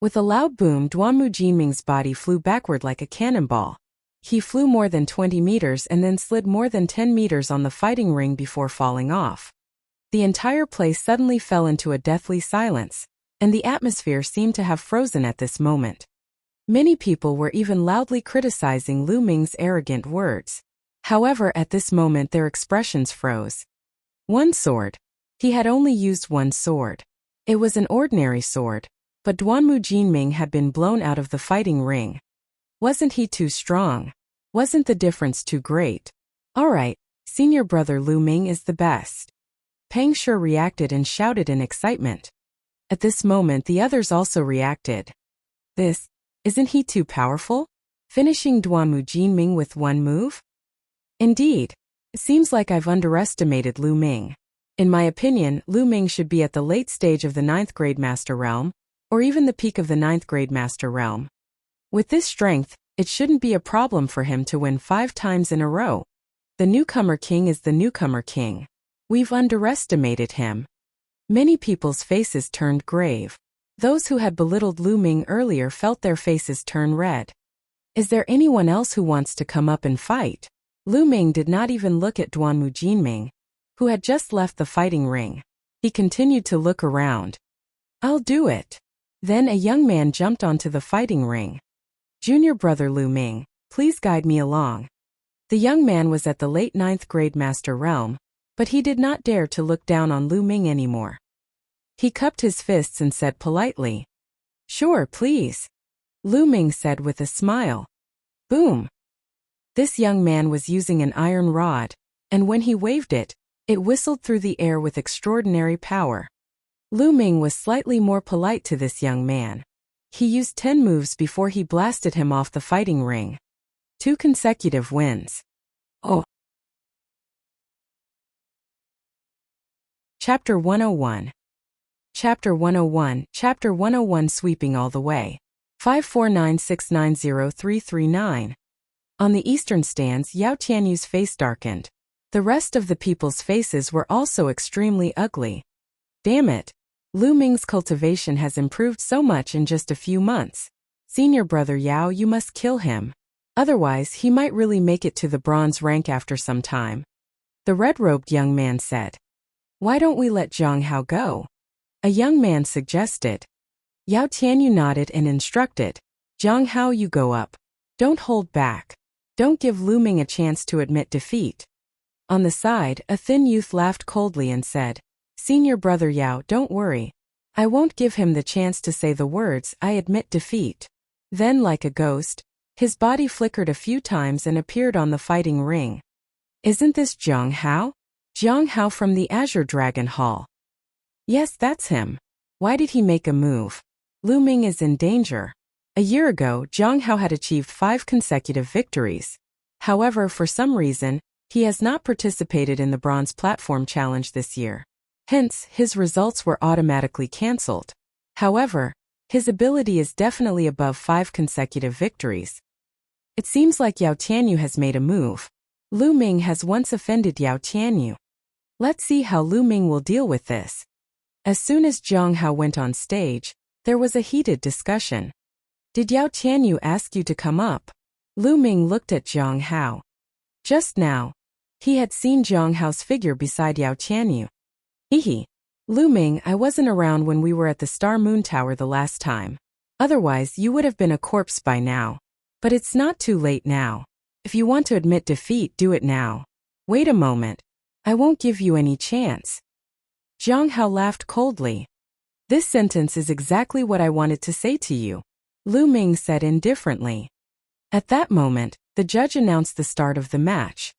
With a loud boom, Duanmu Jinming's body flew backward like a cannonball. He flew more than 20 meters and then slid more than 10 meters on the fighting ring before falling off. The entire place suddenly fell into a deathly silence, and the atmosphere seemed to have frozen at this moment. Many people were even loudly criticizing Lu Ming's arrogant words. However, at this moment their expressions froze. One sword. He had only used one sword. It was an ordinary sword, but Duanmu Jinming had been blown out of the fighting ring. Wasn't he too strong? Wasn't the difference too great? Alright, senior brother Lu Ming is the best. Peng Shi reacted and shouted in excitement. At this moment the others also reacted. Isn't he too powerful? Finishing Duanmu Jinming with one move? Indeed. It seems like I've underestimated Lu Ming. In my opinion, Lu Ming should be at the late stage of the 9th grade master realm, or even the peak of the 9th grade master realm. With this strength, it shouldn't be a problem for him to win 5 times in a row. The newcomer king is the newcomer king. We've underestimated him. Many people's faces turned grave. Those who had belittled Lu Ming earlier felt their faces turn red. Is there anyone else who wants to come up and fight? Lu Ming did not even look at Duanmu Jinming, who had just left the fighting ring. He continued to look around. I'll do it. Then a young man jumped onto the fighting ring. Junior brother Lu Ming, please guide me along. The young man was at the late 9th grade master realm, but he did not dare to look down on Lu Ming anymore. He cupped his fists and said politely, Sure, please. Lu Ming said with a smile. Boom! This young man was using an iron rod, and when he waved it, it whistled through the air with extraordinary power. Lu Ming was slightly more polite to this young man. He used 10 moves before he blasted him off the fighting ring. 2 consecutive wins. Oh! Chapter 101. Chapter 101, Chapter 101 Sweeping all the way. 549690339. On the eastern stands, Yao Tianyu's face darkened. The rest of the people's faces were also extremely ugly. Damn it! Lu Ming's cultivation has improved so much in just a few months. Senior brother Yao, you must kill him. Otherwise, he might really make it to the bronze rank after some time. The red-robed young man said. Why don't we let Zhang Hao go? A young man suggested. Yao Tianyu nodded and instructed. Zhang Hao, you go up. Don't hold back. Don't give Lu Ming a chance to admit defeat. On the side, a thin youth laughed coldly and said, Senior brother Yao, don't worry. I won't give him the chance to say the words, I admit defeat. Then, like a ghost, his body flickered a few times and appeared on the fighting ring. Isn't this Zhang Hao? Zhang Hao from the Azure Dragon Hall. Yes, that's him. Why did he make a move? Lu Ming is in danger. A year ago, Zhang Hao had achieved 5 consecutive victories. However, for some reason, he has not participated in the Bronze Platform Challenge this year. Hence, his results were automatically cancelled. However, his ability is definitely above 5 consecutive victories. It seems like Yao Tianyu has made a move. Lu Ming has once offended Yao Tianyu. Let's see how Lu Ming will deal with this. As soon as Zhang Hao went on stage, there was a heated discussion. Did Yao Tianyu ask you to come up? Lu Ming looked at Zhang Hao. Just now, he had seen Zhang Hao's figure beside Yao Tianyu. Hehe. Lu Ming, I wasn't around when we were at the Star Moon Tower the last time. Otherwise, you would have been a corpse by now. But it's not too late now. If you want to admit defeat, do it now. Wait a moment. I won't give you any chance. Zhang Hao laughed coldly. This sentence is exactly what I wanted to say to you. Lu Ming said indifferently. At that moment, the judge announced the start of the match.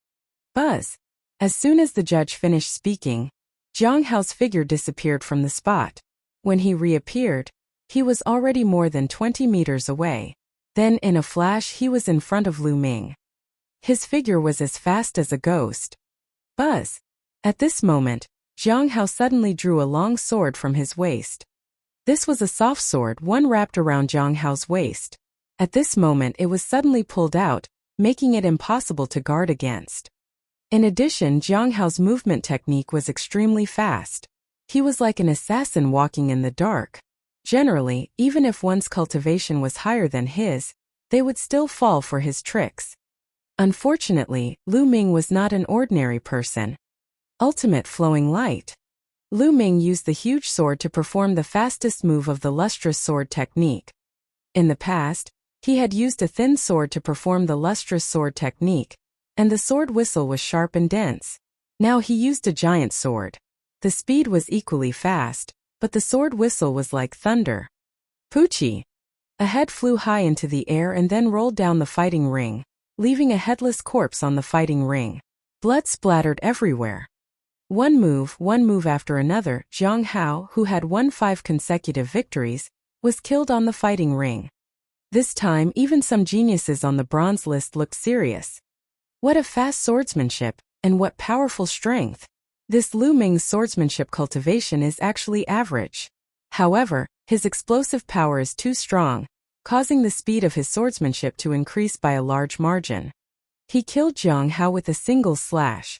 Buzz. As soon as the judge finished speaking, Zhang Hao's figure disappeared from the spot. When he reappeared, He was already more than 20 meters away. Then, in a flash, he was in front of Lu Ming. His figure was as fast as a ghost. Buzz! At this moment, Jiang Hao suddenly drew a long sword from his waist. This was a soft sword, one wrapped around Jiang Hao's waist. At this moment it was suddenly pulled out, making it impossible to guard against. In addition, Jiang Hao's movement technique was extremely fast. He was like an assassin walking in the dark. Generally, even if one's cultivation was higher than his, they would still fall for his tricks. Unfortunately, Lu Ming was not an ordinary person. Ultimate flowing light. Lu Ming used the huge sword to perform the fastest move of the lustrous sword technique. In the past, he had used a thin sword to perform the lustrous sword technique, and the sword whistle was sharp and dense. Now he used a giant sword. The speed was equally fast, but the sword whistle was like thunder. Poochie! A head flew high into the air and then rolled down the fighting ring, leaving a headless corpse on the fighting ring. Blood splattered everywhere. One move after another, Jiang Hao, who had won 5 consecutive victories, was killed on the fighting ring. This time even some geniuses on the bronze list looked serious. What a fast swordsmanship, and what powerful strength! This Lu Ming's swordsmanship cultivation is actually average. However, his explosive power is too strong, causing the speed of his swordsmanship to increase by a large margin. He killed Jiang Hao with a single slash.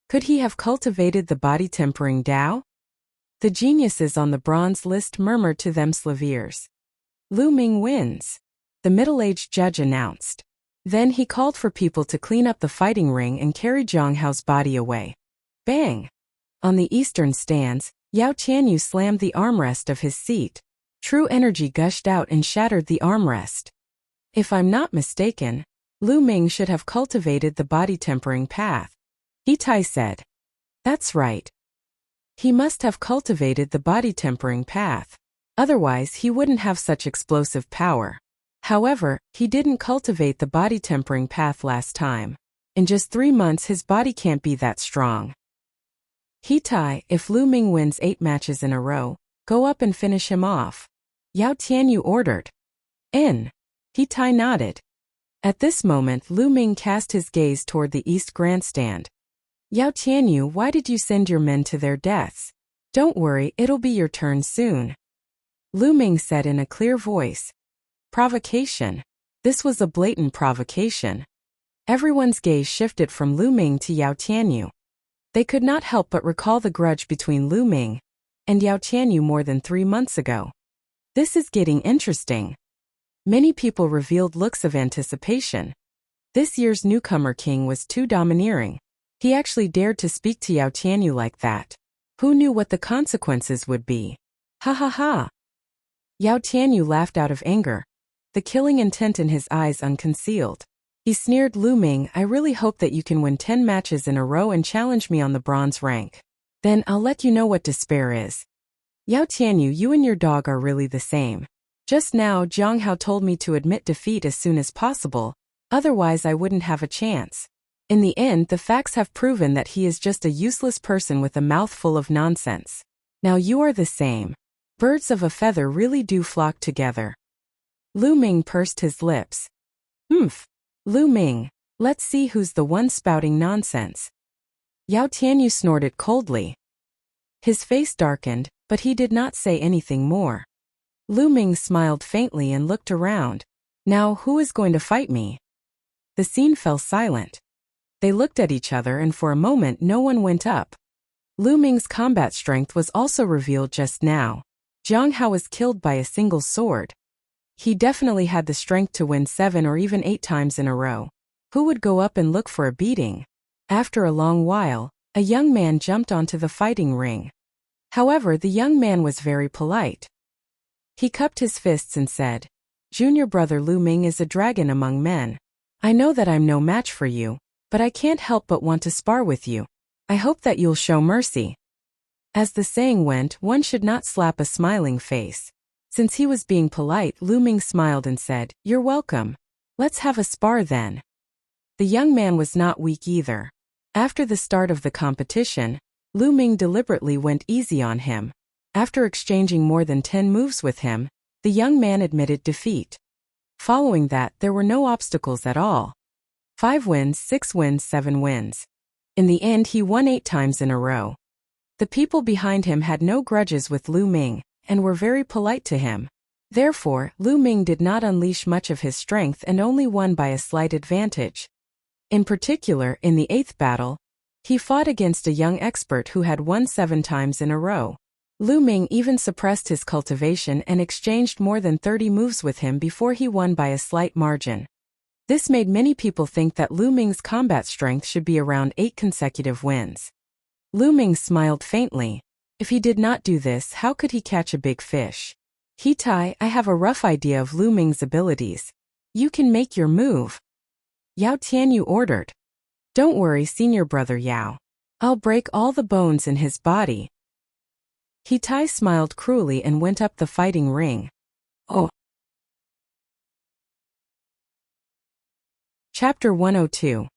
Could he have cultivated the body-tempering Tao? The geniuses on the bronze list murmured to themselves. Lu Ming wins, the middle-aged judge announced. Then he called for people to clean up the fighting ring and carry Jiang Hao's body away. Bang! On the eastern stands, Yao Tianyu slammed the armrest of his seat. True energy gushed out and shattered the armrest. If I'm not mistaken, Lu Ming should have cultivated the body-tempering path. He Tai said. That's right. He must have cultivated the body-tempering path. Otherwise he wouldn't have such explosive power. However, he didn't cultivate the body-tempering path last time. In just 3 months his body can't be that strong. He Tai, if Lu Ming wins 8 matches in a row, go up and finish him off. Yao Tianyu ordered. In. He Tai nodded. At this moment Lu Ming cast his gaze toward the east grandstand. Yao Tianyu, why did you send your men to their deaths? Don't worry, it'll be your turn soon. Lu Ming said in a clear voice. Provocation. This was a blatant provocation. Everyone's gaze shifted from Lu Ming to Yao Tianyu. They could not help but recall the grudge between Lu Ming and Yao Tianyu more than 3 months ago. This is getting interesting. Many people revealed looks of anticipation. This year's newcomer king was too domineering. He actually dared to speak to Yao Tianyu like that. Who knew what the consequences would be? Ha ha ha! Yao Tianyu laughed out of anger, the killing intent in his eyes unconcealed. He sneered, Lu Ming, I really hope that you can win 10 matches in a row and challenge me on the bronze rank. Then I'll let you know what despair is. Yao Tianyu, you and your dog are really the same. Just now Jiang Hao told me to admit defeat as soon as possible, otherwise I wouldn't have a chance. In the end, the facts have proven that he is just a useless person with a mouth full of nonsense. Now you are the same. Birds of a feather really do flock together. Lu Ming pursed his lips. Lu Ming, let's see who's the one spouting nonsense. Yao Tianyu snorted coldly. His face darkened, but he did not say anything more. Lu Ming smiled faintly and looked around. Now who is going to fight me? The scene fell silent. They looked at each other and for a moment no one went up. Lu Ming's combat strength was also revealed just now. Jiang Hao was killed by a single sword. He definitely had the strength to win 7 or even 8 times in a row. Who would go up and look for a beating? After a long while, a young man jumped onto the fighting ring. However, the young man was very polite. He cupped his fists and said, Junior brother Lu Ming is a dragon among men. I know that I'm no match for you, but I can't help but want to spar with you. I hope that you'll show mercy. As the saying went, one should not slap a smiling face. Since he was being polite, Lu Ming smiled and said, You're welcome. Let's have a spar then. The young man was not weak either. After the start of the competition, Lu Ming deliberately went easy on him. After exchanging more than 10 moves with him, the young man admitted defeat. Following that, there were no obstacles at all. 5 wins, 6 wins, 7 wins. In the end, he won 8 times in a row. The people behind him had no grudges with Lu Ming, and were very polite to him. Therefore, Lu Ming did not unleash much of his strength and only won by a slight advantage. In particular, in the 8th battle, he fought against a young expert who had won 7 times in a row. Lu Ming even suppressed his cultivation and exchanged more than 30 moves with him before he won by a slight margin. This made many people think that Lu Ming's combat strength should be around 8 consecutive wins. Lu Ming smiled faintly. If he did not do this, how could he catch a big fish? He Tai, I have a rough idea of Lu Ming's abilities. You can make your move. Yao Tianyu ordered. Don't worry, senior brother Yao. I'll break all the bones in his body. He Tai smiled cruelly and went up the fighting ring. Oh. Chapter 102.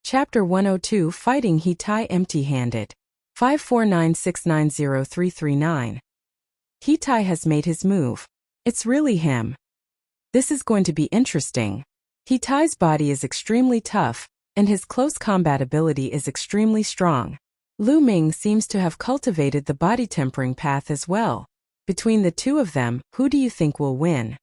Chapter 102 Fighting He Tai empty-handed. 549690339. He Tai has made his move. It's really him. This is going to be interesting. He Tai's body is extremely tough, and his close combat ability is extremely strong. Lu Ming seems to have cultivated the body tempering path as well. Between the two of them, who do you think will win?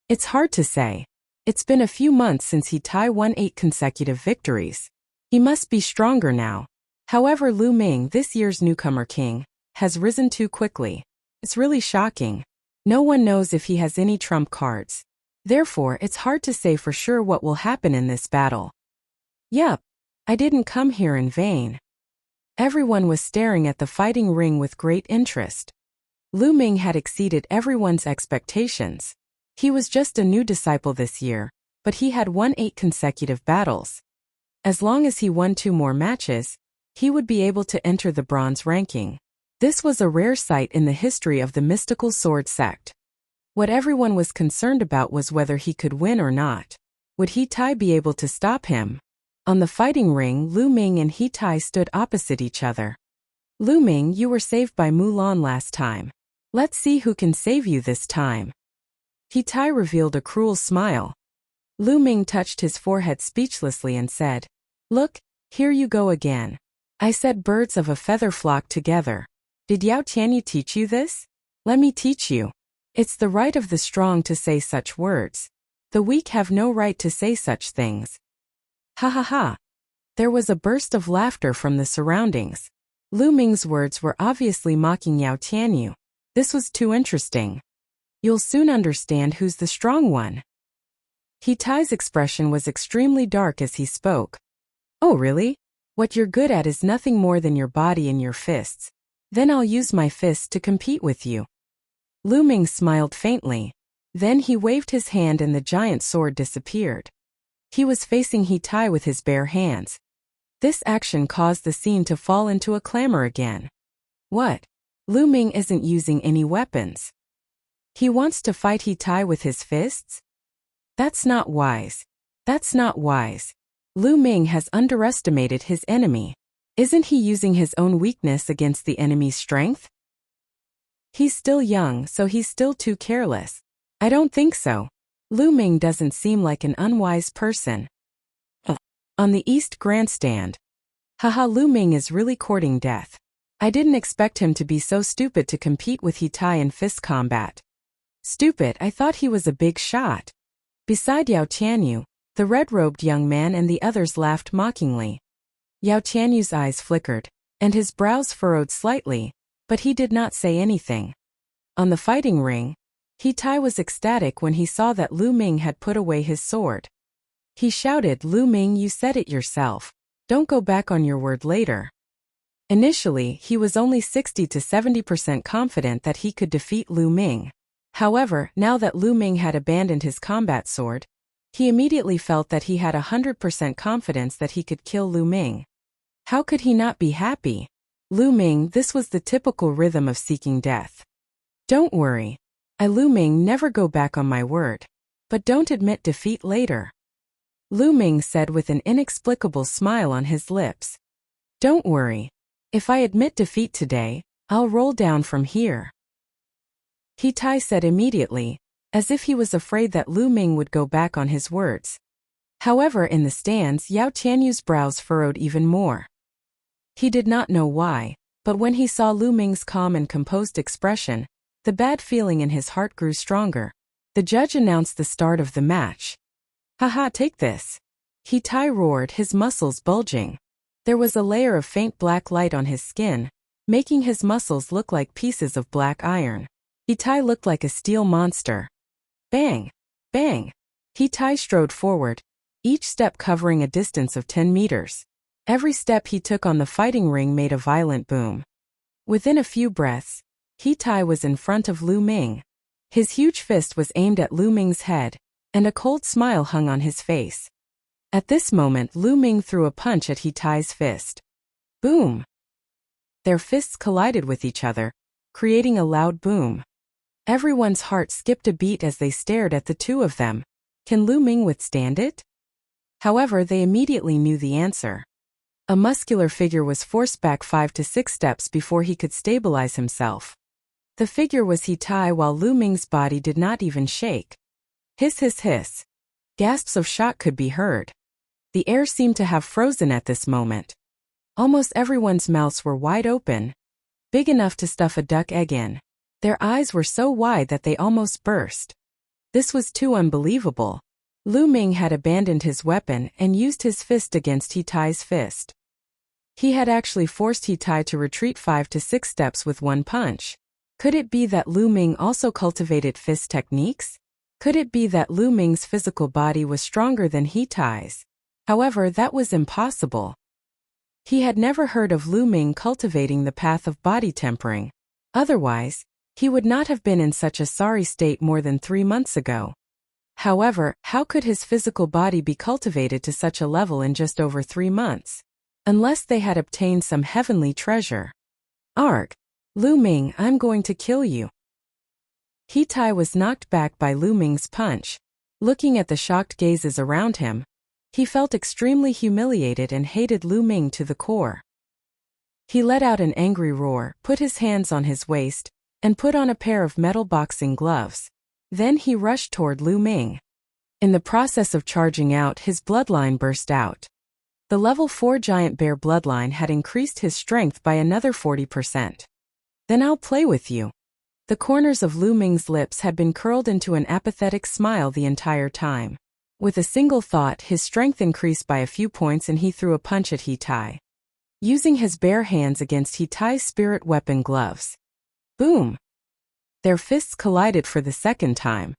It's hard to say. It's been a few months since He Tai won 8 consecutive victories. He must be stronger now. However, Lu Ming, this year's newcomer king, has risen too quickly. It's really shocking. No one knows if he has any trump cards. Therefore, it's hard to say for sure what will happen in this battle. Yup. I didn't come here in vain. Everyone was staring at the fighting ring with great interest. Lu Ming had exceeded everyone's expectations. He was just a new disciple this year, but he had won 8 consecutive battles. As long as he won 2 more matches, he would be able to enter the bronze ranking. This was a rare sight in the history of the mystical sword sect. What everyone was concerned about was whether he could win or not. Would He Tai be able to stop him? On the fighting ring, Lu Ming and He Tai stood opposite each other. Lu Ming, you were saved by Mulan last time. Let's see who can save you this time. He Tai revealed a cruel smile. Lu Ming touched his forehead speechlessly and said, Look, here you go again. I said birds of a feather flock together. Did Yao Tianyu teach you this? Let me teach you. It's the right of the strong to say such words. The weak have no right to say such things. Ha ha ha. There was a burst of laughter from the surroundings. Lu Ming's words were obviously mocking Yao Tianyu. This was too interesting. You'll soon understand who's the strong one. He Tai's expression was extremely dark as he spoke. Oh really? What you're good at is nothing more than your body and your fists. Then I'll use my fists to compete with you. Lu Ming smiled faintly. Then he waved his hand and the giant sword disappeared. He was facing He Tai with his bare hands. This action caused the scene to fall into a clamor again. What? Lu Ming isn't using any weapons. He wants to fight He Tai with his fists? That's not wise. That's not wise. Lu Ming has underestimated his enemy. Isn't he using his own weakness against the enemy's strength? He's still young, so he's still too careless. I don't think so. Lu Ming doesn't seem like an unwise person. On the East Grandstand. Haha, Lu Ming is really courting death. I didn't expect him to be so stupid to compete with He Tai in fist combat. Stupid, I thought he was a big shot. Beside Yao Tianyu, the red-robed young man and the others laughed mockingly. Yao Tianyu's eyes flickered, and his brows furrowed slightly, but he did not say anything. On the fighting ring, He Tai was ecstatic when he saw that Lu Ming had put away his sword. He shouted, Lu Ming, you said it yourself. Don't go back on your word later. Initially, he was only 60 to 70% confident that he could defeat Lu Ming. However, now that Lu Ming had abandoned his combat sword, he immediately felt that he had 100% confidence that he could kill Lu Ming. How could he not be happy? Lu Ming, this was the typical rhythm of seeking death. Don't worry. Lu Ming, never go back on my word. But don't admit defeat later. Lu Ming said with an inexplicable smile on his lips. Don't worry. If I admit defeat today, I'll roll down from here, He Tai said immediately, as if he was afraid that Lu Ming would go back on his words. However, in the stands, Yao Tianyu's brows furrowed even more. He did not know why, but when he saw Lu Ming's calm and composed expression, the bad feeling in his heart grew stronger. The judge announced the start of the match. Haha, take this. He Tai roared, his muscles bulging. There was a layer of faint black light on his skin, making his muscles look like pieces of black iron. He Tai looked like a steel monster. Bang! Bang! He Tai strode forward, each step covering a distance of 10 meters. Every step he took on the fighting ring made a violent boom. Within a few breaths, He Tai was in front of Lu Ming. His huge fist was aimed at Lu Ming's head, and a cold smile hung on his face. At this moment, Lu Ming threw a punch at He Tai's fist. Boom! Their fists collided with each other, creating a loud boom. Everyone's heart skipped a beat as they stared at the two of them. Can Lu Ming withstand it? However, they immediately knew the answer. A muscular figure was forced back 5 to 6 steps before he could stabilize himself. The figure was He Tai, while Lu Ming's body did not even shake. Hiss hiss hiss. Gasps of shock could be heard. The air seemed to have frozen at this moment. Almost everyone's mouths were wide open, big enough to stuff a duck egg in. Their eyes were so wide that they almost burst. This was too unbelievable. Lu Ming had abandoned his weapon and used his fist against He Tai's fist. He had actually forced He Tai to retreat 5 to 6 steps with one punch. Could it be that Lu Ming also cultivated fist techniques? Could it be that Lu Ming's physical body was stronger than He Tai's? However, that was impossible. He had never heard of Lu Ming cultivating the path of body tempering. Otherwise, he would not have been in such a sorry state more than 3 months ago. However, how could his physical body be cultivated to such a level in just over 3 months? Unless they had obtained some heavenly treasure. Arg! Lu Ming, I'm going to kill you. He Tai was knocked back by Lu Ming's punch. Looking at the shocked gazes around him, he felt extremely humiliated and hated Lu Ming to the core. He let out an angry roar, put his hands on his waist, and put on a pair of metal boxing gloves. Then he rushed toward Lu Ming. In the process of charging out, his bloodline burst out. The level 4 giant bear bloodline had increased his strength by another 40%. Then I'll play with you. The corners of Lu Ming's lips had been curled into an apathetic smile the entire time. With a single thought, his strength increased by a few points and he threw a punch at He Tai, using his bare hands against He Tai's spirit weapon gloves. Boom! Their fists collided for the second time.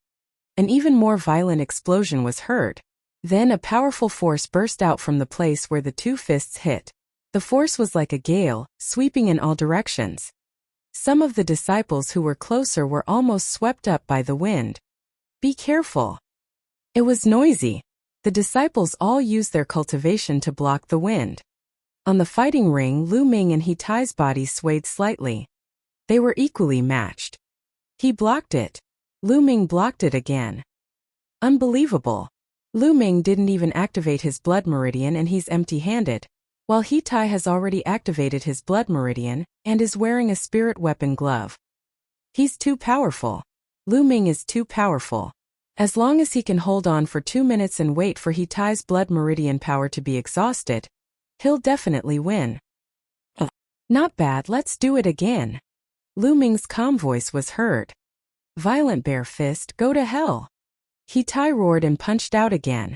An even more violent explosion was heard. Then a powerful force burst out from the place where the two fists hit. The force was like a gale, sweeping in all directions. Some of the disciples who were closer were almost swept up by the wind. Be careful. It was noisy. The disciples all used their cultivation to block the wind. On the fighting ring, Lu Ming and He Tai's bodies swayed slightly. They were equally matched. He blocked it. Lu Ming blocked it again. Unbelievable. Lu Ming didn't even activate his blood meridian and he's empty-handed, while He Tai has already activated his blood meridian and is wearing a spirit weapon glove. He's too powerful. Lu Ming is too powerful. As long as he can hold on for 2 minutes and wait for He Tai's blood meridian power to be exhausted, he'll definitely win. Not bad, let's do it again. Lu Ming's calm voice was heard. Violent bear fist, go to hell. He Tai roared and punched out again.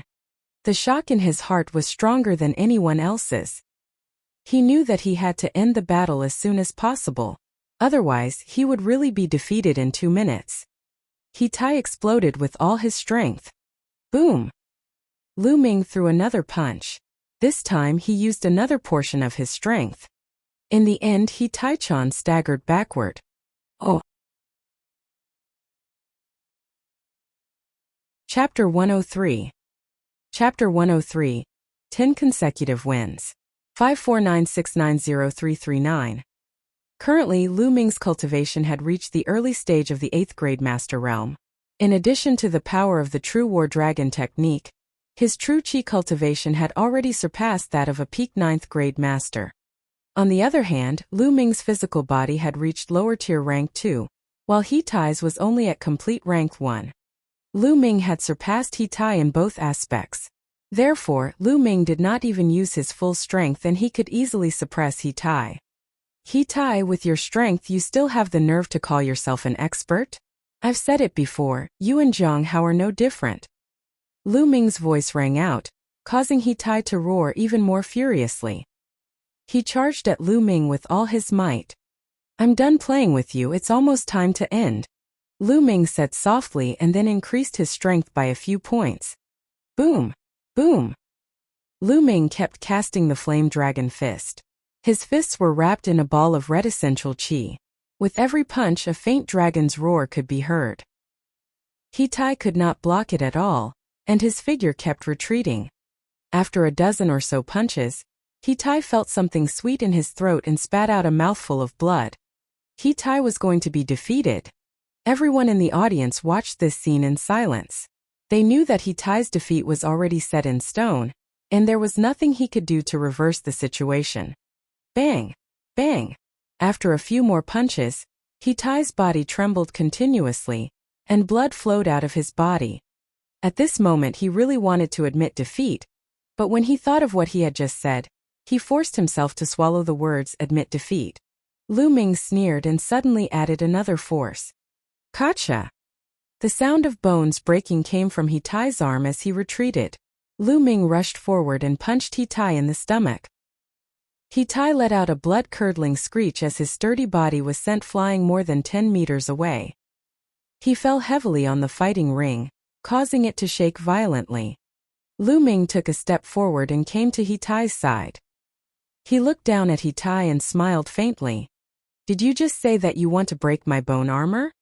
The shock in his heart was stronger than anyone else's. He knew that he had to end the battle as soon as possible. Otherwise, he would really be defeated in 2 minutes. He Tai exploded with all his strength. Boom! Lu Ming threw another punch. This time he used another portion of his strength. In the end, He Tai-chan staggered backward. Oh! Chapter 103. Chapter 103. 10 consecutive wins. 549690339. Currently, Lu Ming's cultivation had reached the early stage of the 8th grade master realm. In addition to the power of the true war dragon technique, his true chi cultivation had already surpassed that of a peak 9th grade master. On the other hand, Lu Ming's physical body had reached lower tier rank 2, while He Tai's was only at complete rank 1. Lu Ming had surpassed He Tai in both aspects. Therefore, Lu Ming did not even use his full strength and he could easily suppress He Tai. He Tai, with your strength you still have the nerve to call yourself an expert? I've said it before, you and Zhang Hao are no different. Lu Ming's voice rang out, causing He Tai to roar even more furiously. He charged at Lu Ming with all his might. I'm done playing with you, it's almost time to end. Lu Ming said softly and then increased his strength by a few points. Boom! Boom! Lu Ming kept casting the flame dragon fist. His fists were wrapped in a ball of red essential qi. With every punch a faint dragon's roar could be heard. He Tai could not block it at all, and his figure kept retreating. After a dozen or so punches, He Tai felt something sweet in his throat and spat out a mouthful of blood. He Tai was going to be defeated. Everyone in the audience watched this scene in silence. They knew that He Tai's defeat was already set in stone, and there was nothing he could do to reverse the situation. Bang! Bang! After a few more punches, He Tai's body trembled continuously, and blood flowed out of his body. At this moment he really wanted to admit defeat, but when he thought of what he had just said, he forced himself to swallow the words admit defeat. Lu Ming sneered and suddenly added another force. Gotcha! The sound of bones breaking came from He Tai's arm as he retreated. Lu Ming rushed forward and punched He Tai in the stomach. He Tai let out a blood-curdling screech as his sturdy body was sent flying more than 10 meters away. He fell heavily on the fighting ring, causing it to shake violently. Lu Ming took a step forward and came to He Tai's side. He looked down at He Tai and smiled faintly. Did you just say that you want to break my bone armor?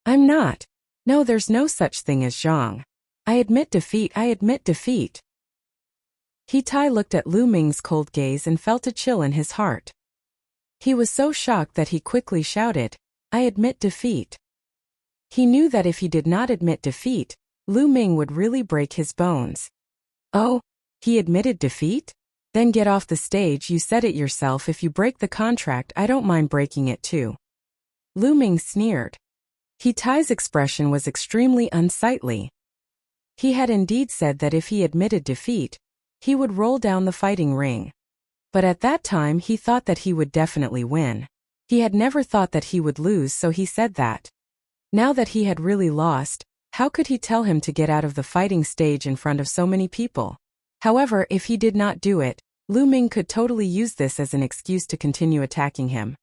I'm not. No, there's no such thing as Zhang. I admit defeat, I admit defeat. He Tai looked at Lu Ming's cold gaze and felt a chill in his heart. He was so shocked that he quickly shouted, I admit defeat. He knew that if he did not admit defeat, Lu Ming would really break his bones. Oh, he admitted defeat? Then get off the stage, you said it yourself, if you break the contract I don't mind breaking it too. Lu Ming sneered. He Tai's expression was extremely unsightly. He had indeed said that if he admitted defeat, he would roll down the fighting ring. But at that time he thought that he would definitely win. He had never thought that he would lose, so he said that. Now that he had really lost, how could he tell him to get out of the fighting stage in front of so many people? However, if he did not do it, Lu Ming could totally use this as an excuse to continue attacking him.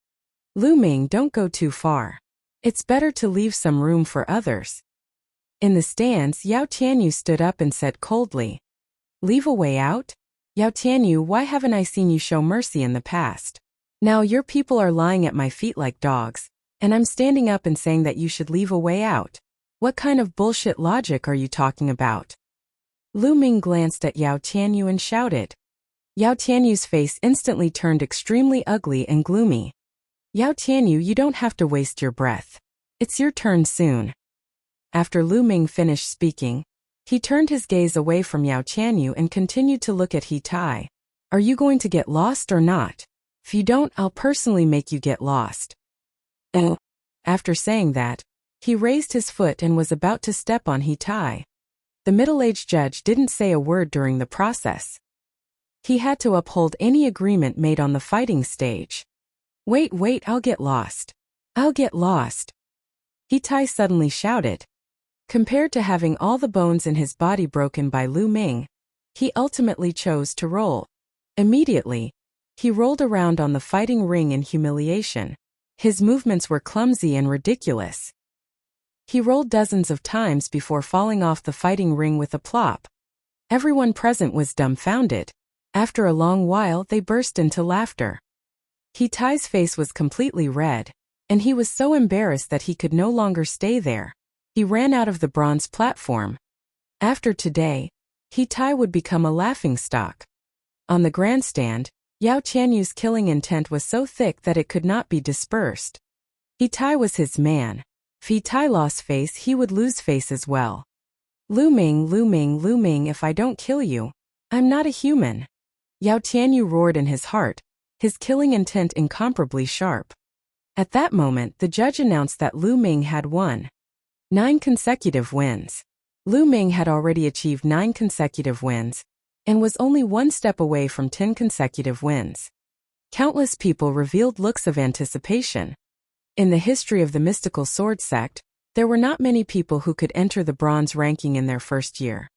Lu Ming, don't go too far. It's better to leave some room for others. In the stands, Yao Tianyu stood up and said coldly, Leave a way out? Yao Tianyu, why haven't I seen you show mercy in the past? Now your people are lying at my feet like dogs, and I'm standing up and saying that you should leave a way out. What kind of bullshit logic are you talking about? Lu Ming glanced at Yao Tianyu and shouted. Yao Tianyu's face instantly turned extremely ugly and gloomy. Yao Tianyu, you don't have to waste your breath. It's your turn soon. After Lu Ming finished speaking, he turned his gaze away from Yao Tianyu and continued to look at He Tai. Are you going to get lost or not? If you don't, I'll personally make you get lost. After saying that, he raised his foot and was about to step on He Tai. The middle-aged judge didn't say a word during the process. He had to uphold any agreement made on the fighting stage. Wait, I'll get lost. I'll get lost. He Tai suddenly shouted. Compared to having all the bones in his body broken by Lu Ming, he ultimately chose to roll. Immediately, he rolled around on the fighting ring in humiliation. His movements were clumsy and ridiculous. He rolled dozens of times before falling off the fighting ring with a plop. Everyone present was dumbfounded. After a long while, they burst into laughter. He Tai's face was completely red, and he was so embarrassed that he could no longer stay there. He ran out of the bronze platform. After today, He Tai would become a laughingstock. On the grandstand, Yao Tianyu's killing intent was so thick that it could not be dispersed. He Tai was his man. If He Tai lost face, he would lose face as well. Lu Ming, if I don't kill you, I'm not a human. Yao Tianyu roared in his heart, his killing intent incomparably sharp. At that moment, the judge announced that Lu Ming had won 9 consecutive wins. Lu Ming had already achieved 9 consecutive wins and was only one step away from 10 consecutive wins. Countless people revealed looks of anticipation. In the history of the mystical sword sect, there were not many people who could enter the bronze ranking in their first year.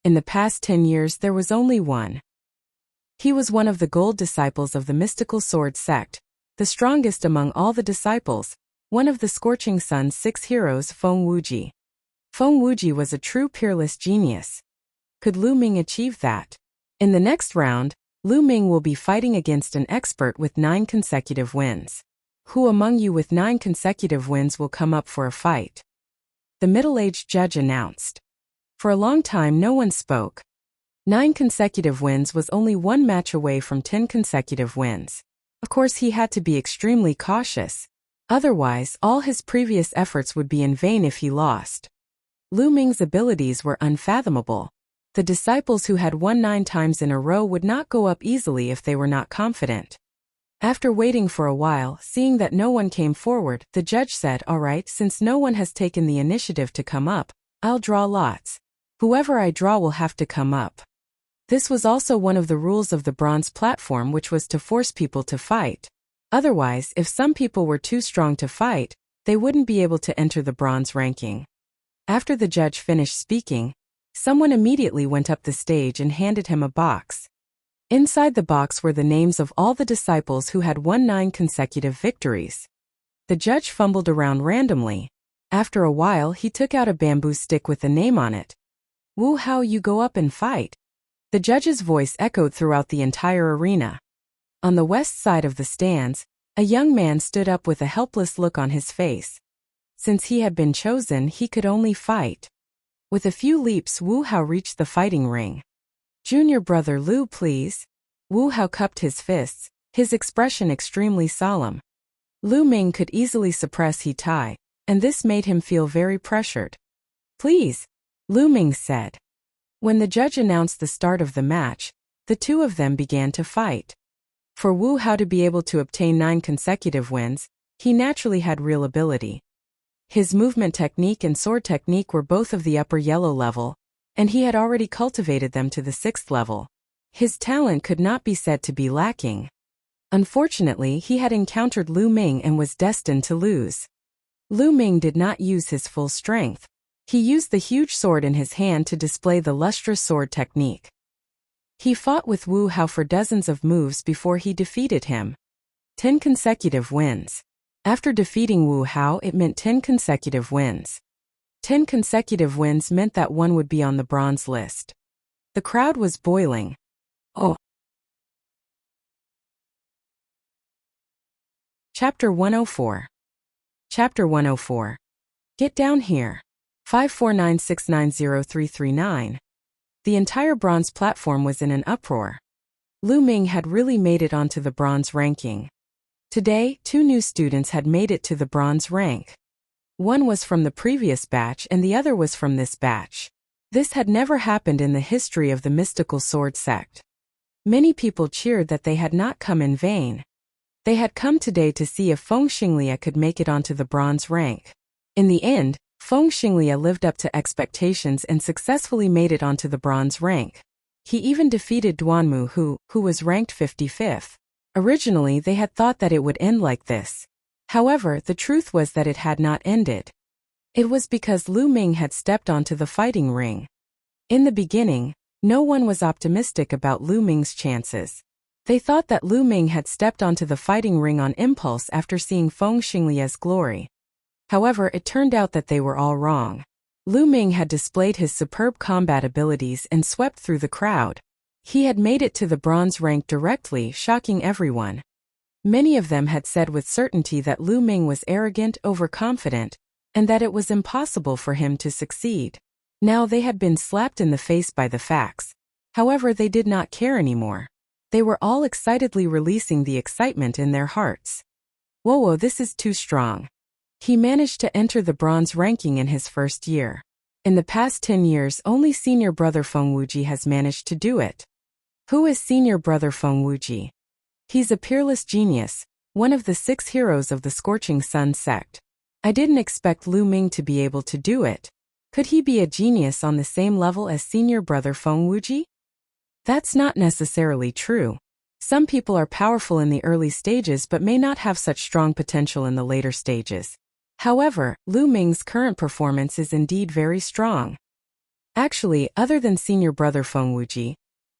In the past 10 years there was only one. He was one of the gold disciples of the mystical sword sect, the strongest among all the disciples, one of the Scorching Sun's 6 heroes, Feng Wuji. Feng Wuji was a true peerless genius. Could Lu Ming achieve that? In the next round, Lu Ming will be fighting against an expert with 9 consecutive wins. Who among you with 9 consecutive wins will come up for a fight? The middle-aged judge announced. For a long time no one spoke. 9 consecutive wins was only one match away from 10 consecutive wins. Of course he had to be extremely cautious. Otherwise, all his previous efforts would be in vain if he lost. Lu Ming's abilities were unfathomable. The disciples who had won 9 times in a row would not go up easily if they were not confident. After waiting for a while, seeing that no one came forward, the judge said, "All right, since no one has taken the initiative to come up, I'll draw lots. Whoever I draw will have to come up." This was also one of the rules of the bronze platform, which was to force people to fight. Otherwise, if some people were too strong to fight, they wouldn't be able to enter the bronze ranking. After the judge finished speaking, someone immediately went up the stage and handed him a box. Inside the box were the names of all the disciples who had won 9 consecutive victories. The judge fumbled around randomly. After a while he took out a bamboo stick with a name on it. "Wu Hao, you go up and fight." The judge's voice echoed throughout the entire arena. On the west side of the stands, a young man stood up with a helpless look on his face. Since he had been chosen, he could only fight. With a few leaps, Wu Hao reached the fighting ring. "Junior brother Lu, please." Wu Hao cupped his fists, his expression extremely solemn. Lu Ming could easily suppress He Tai, and this made him feel very pressured. "Please," Lu Ming said. When the judge announced the start of the match, the two of them began to fight. For Wu Hao to be able to obtain 9 consecutive wins, he naturally had real ability. His movement technique and sword technique were both of the upper yellow level, and he had already cultivated them to the 6th level. His talent could not be said to be lacking. Unfortunately, he had encountered Lu Ming and was destined to lose. Lu Ming did not use his full strength. He used the huge sword in his hand to display the lustrous sword technique. He fought with Wu Hao for dozens of moves before he defeated him. 10 consecutive wins. After defeating Wu Hao, it meant 10 consecutive wins. 10 consecutive wins meant that one would be on the bronze list. The crowd was boiling. Oh. Chapter 104. Chapter 104. Get down here. 549690339. The entire bronze platform was in an uproar. Lu Ming had really made it onto the bronze ranking. Today, 2 new students had made it to the bronze rank. One was from the previous batch and the other was from this batch. This had never happened in the history of the mystical sword sect. Many people cheered that they had not come in vain. They had come today to see if Feng Xinglia could make it onto the bronze rank. In the end, Feng Xinglia lived up to expectations and successfully made it onto the bronze rank. He even defeated Duanmu who was ranked 55th. Originally they had thought that it would end like this. However, the truth was that it had not ended. It was because Lu Ming had stepped onto the fighting ring. In the beginning, no one was optimistic about Lu Ming's chances. They thought that Lu Ming had stepped onto the fighting ring on impulse after seeing Feng Xinglia's glory. However, it turned out that they were all wrong. Lu Ming had displayed his superb combat abilities and swept through the crowd. He had made it to the bronze rank directly, shocking everyone. Many of them had said with certainty that Lu Ming was arrogant, overconfident, and that it was impossible for him to succeed. Now they had been slapped in the face by the facts. However, they did not care anymore. They were all excitedly releasing the excitement in their hearts. Whoa, this is too strong. He managed to enter the bronze ranking in his first year. In the past 10 years, only senior brother Feng Wuji has managed to do it. Who is senior brother Feng Wuji? He's a peerless genius, one of the 6 heroes of the Scorching Sun sect. I didn't expect Lu Ming to be able to do it. Could he be a genius on the same level as senior brother Feng Wuji? That's not necessarily true. Some people are powerful in the early stages but may not have such strong potential in the later stages. However, Lu Ming's current performance is indeed very strong. Actually, other than senior brother Feng Wuji,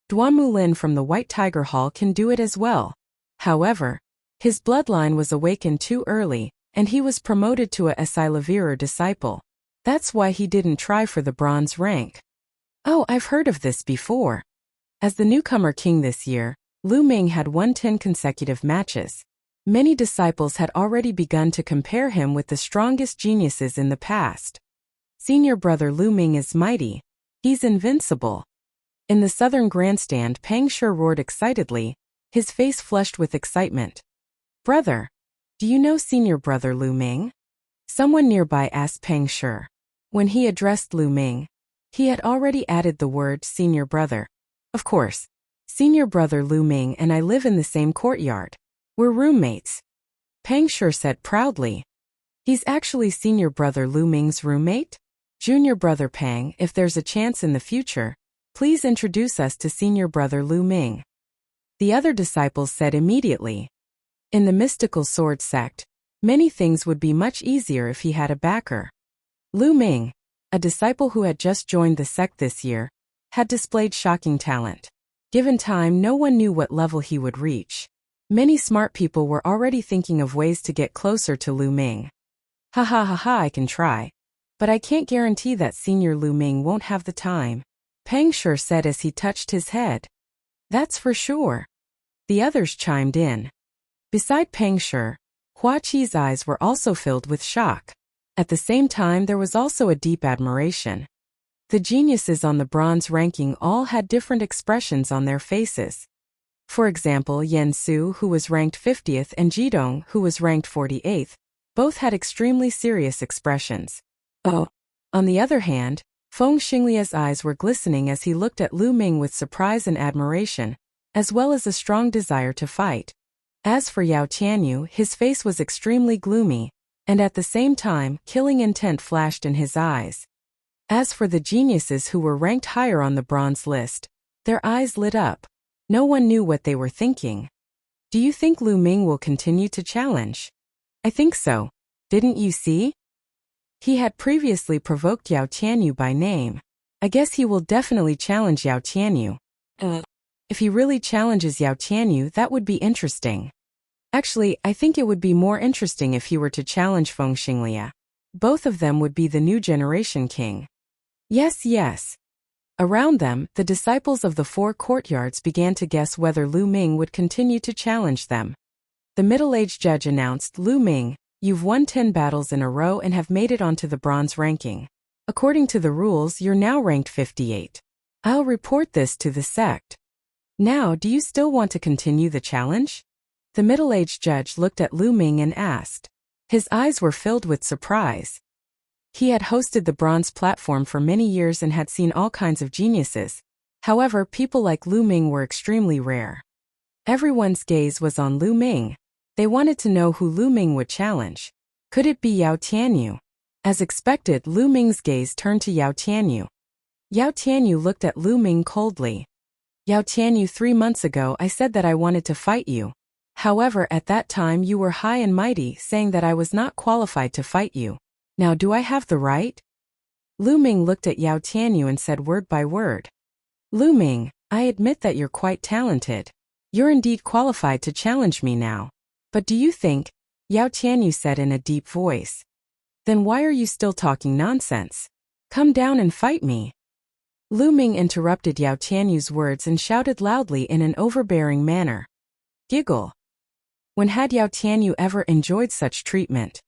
Duan Mulin from the White Tiger Hall can do it as well. However, his bloodline was awakened too early, and he was promoted to a Silavirer disciple. That's why he didn't try for the bronze rank. Oh, I've heard of this before. As the newcomer king this year, Lu Ming had won 10 consecutive matches. Many disciples had already begun to compare him with the strongest geniuses in the past. Senior brother Lu Ming is mighty. He's invincible. In the southern grandstand, Pang Shi roared excitedly, his face flushed with excitement. Brother, do you know senior brother Lu Ming? Someone nearby asked Pang Shi. When he addressed Lu Ming, he had already added the word senior brother. Of course, senior brother Lu Ming and I live in the same courtyard. We're roommates. Pang Shi said proudly. He's actually senior brother Lu Ming's roommate? Junior brother Pang, if there's a chance in the future, please introduce us to senior brother Lu Ming. The other disciples said immediately. In the mystical sword sect, many things would be much easier if he had a backer. Lu Ming, a disciple who had just joined the sect this year, had displayed shocking talent. Given time, no one knew what level he would reach. Many smart people were already thinking of ways to get closer to Lu Ming. Ha ha ha ha, I can try. But I can't guarantee that senior Lu Ming won't have the time. Pang Shi said as he touched his head. That's for sure. The others chimed in. Beside Pang Shi, Hua Qi's eyes were also filled with shock. At the same time, there was also a deep admiration. The geniuses on the bronze ranking all had different expressions on their faces. For example, Yen Su, who was ranked 50th, and Jidong, who was ranked 48th, both had extremely serious expressions. Oh. On the other hand, Feng Xinglia's eyes were glistening as he looked at Lu Ming with surprise and admiration, as well as a strong desire to fight. As for Yao Tianyu, his face was extremely gloomy, and at the same time, killing intent flashed in his eyes. As for the geniuses who were ranked higher on the bronze list, their eyes lit up. No one knew what they were thinking. Do you think Lu Ming will continue to challenge? I think so. Didn't you see? He had previously provoked Yao Tianyu by name. I guess he will definitely challenge Yao Tianyu. If he really challenges Yao Tianyu, that would be interesting. Actually, I think it would be more interesting if he were to challenge Feng Xinglia. Both of them would be the new generation king. Yes, yes. Around them, the disciples of the 4 courtyards began to guess whether Lu Ming would continue to challenge them. The middle-aged judge announced, Lu Ming, you've won 10 battles in a row and have made it onto the bronze ranking. According to the rules, you're now ranked 58. I'll report this to the sect. Now, do you still want to continue the challenge? The middle-aged judge looked at Lu Ming and asked. His eyes were filled with surprise. He had hosted the bronze platform for many years and had seen all kinds of geniuses. However, people like Lu Ming were extremely rare. Everyone's gaze was on Lu Ming. They wanted to know who Lu Ming would challenge. Could it be Yao Tianyu? As expected, Lu Ming's gaze turned to Yao Tianyu. Yao Tianyu looked at Lu Ming coldly. Yao Tianyu, 3 months ago I said that I wanted to fight you. However, at that time you were high and mighty, saying that I was not qualified to fight you. Now do I have the right? Lu Ming looked at Yao Tianyu and said word by word. Lu Ming, I admit that you're quite talented. You're indeed qualified to challenge me now. But do you think? Yao Tianyu said in a deep voice. Then why are you still talking nonsense? Come down and fight me. Lu Ming interrupted Yao Tianyu's words and shouted loudly in an overbearing manner. Giggle. When had Yao Tianyu ever enjoyed such treatment?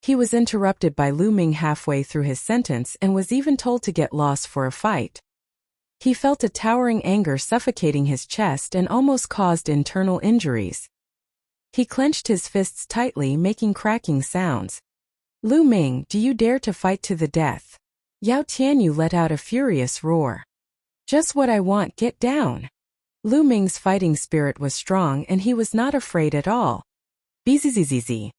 He was interrupted by Lu Ming halfway through his sentence and was even told to get lost for a fight. He felt a towering anger suffocating his chest and almost caused internal injuries. He clenched his fists tightly, making cracking sounds. Lu Ming, do you dare to fight to the death? Yao Tianyu let out a furious roar. Just what I want, get down. Lu Ming's fighting spirit was strong and he was not afraid at all. Bzzz.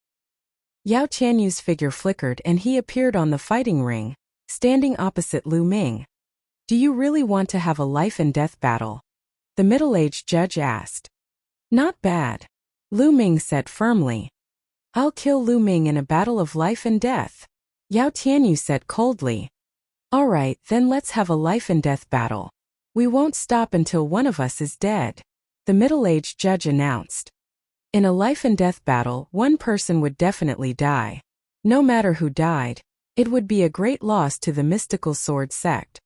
Yao Tianyu's figure flickered and he appeared on the fighting ring, standing opposite Lu Ming. Do you really want to have a life-and-death battle? The middle-aged judge asked. Not bad, Lu Ming said firmly. I'll kill Lu Ming in a battle of life and death, Yao Tianyu said coldly. All right, then let's have a life-and-death battle. We won't stop until one of us is dead, the middle-aged judge announced. In a life-and-death battle, one person would definitely die. No matter who died, it would be a great loss to the mystical sword sect.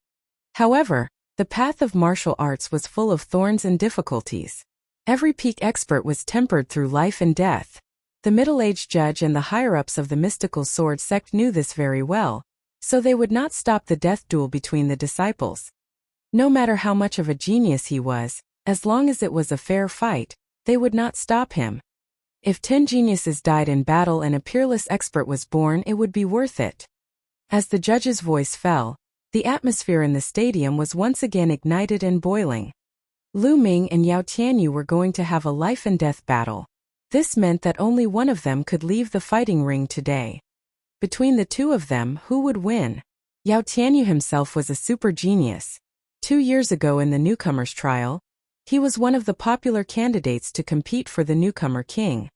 However, the path of martial arts was full of thorns and difficulties. Every peak expert was tempered through life and death. The middle-aged judge and the higher-ups of the mystical sword sect knew this very well, so they would not stop the death duel between the disciples. No matter how much of a genius he was, as long as it was a fair fight, they would not stop him. If 10 geniuses died in battle and a peerless expert was born, it would be worth it. As the judge's voice fell, the atmosphere in the stadium was once again ignited and boiling. Lu Ming and Yao Tianyu were going to have a life-and-death battle. This meant that only one of them could leave the fighting ring today. Between the two of them, who would win? Yao Tianyu himself was a super genius. 2 years ago in the newcomers trial, he was one of the popular candidates to compete for the newcomer king.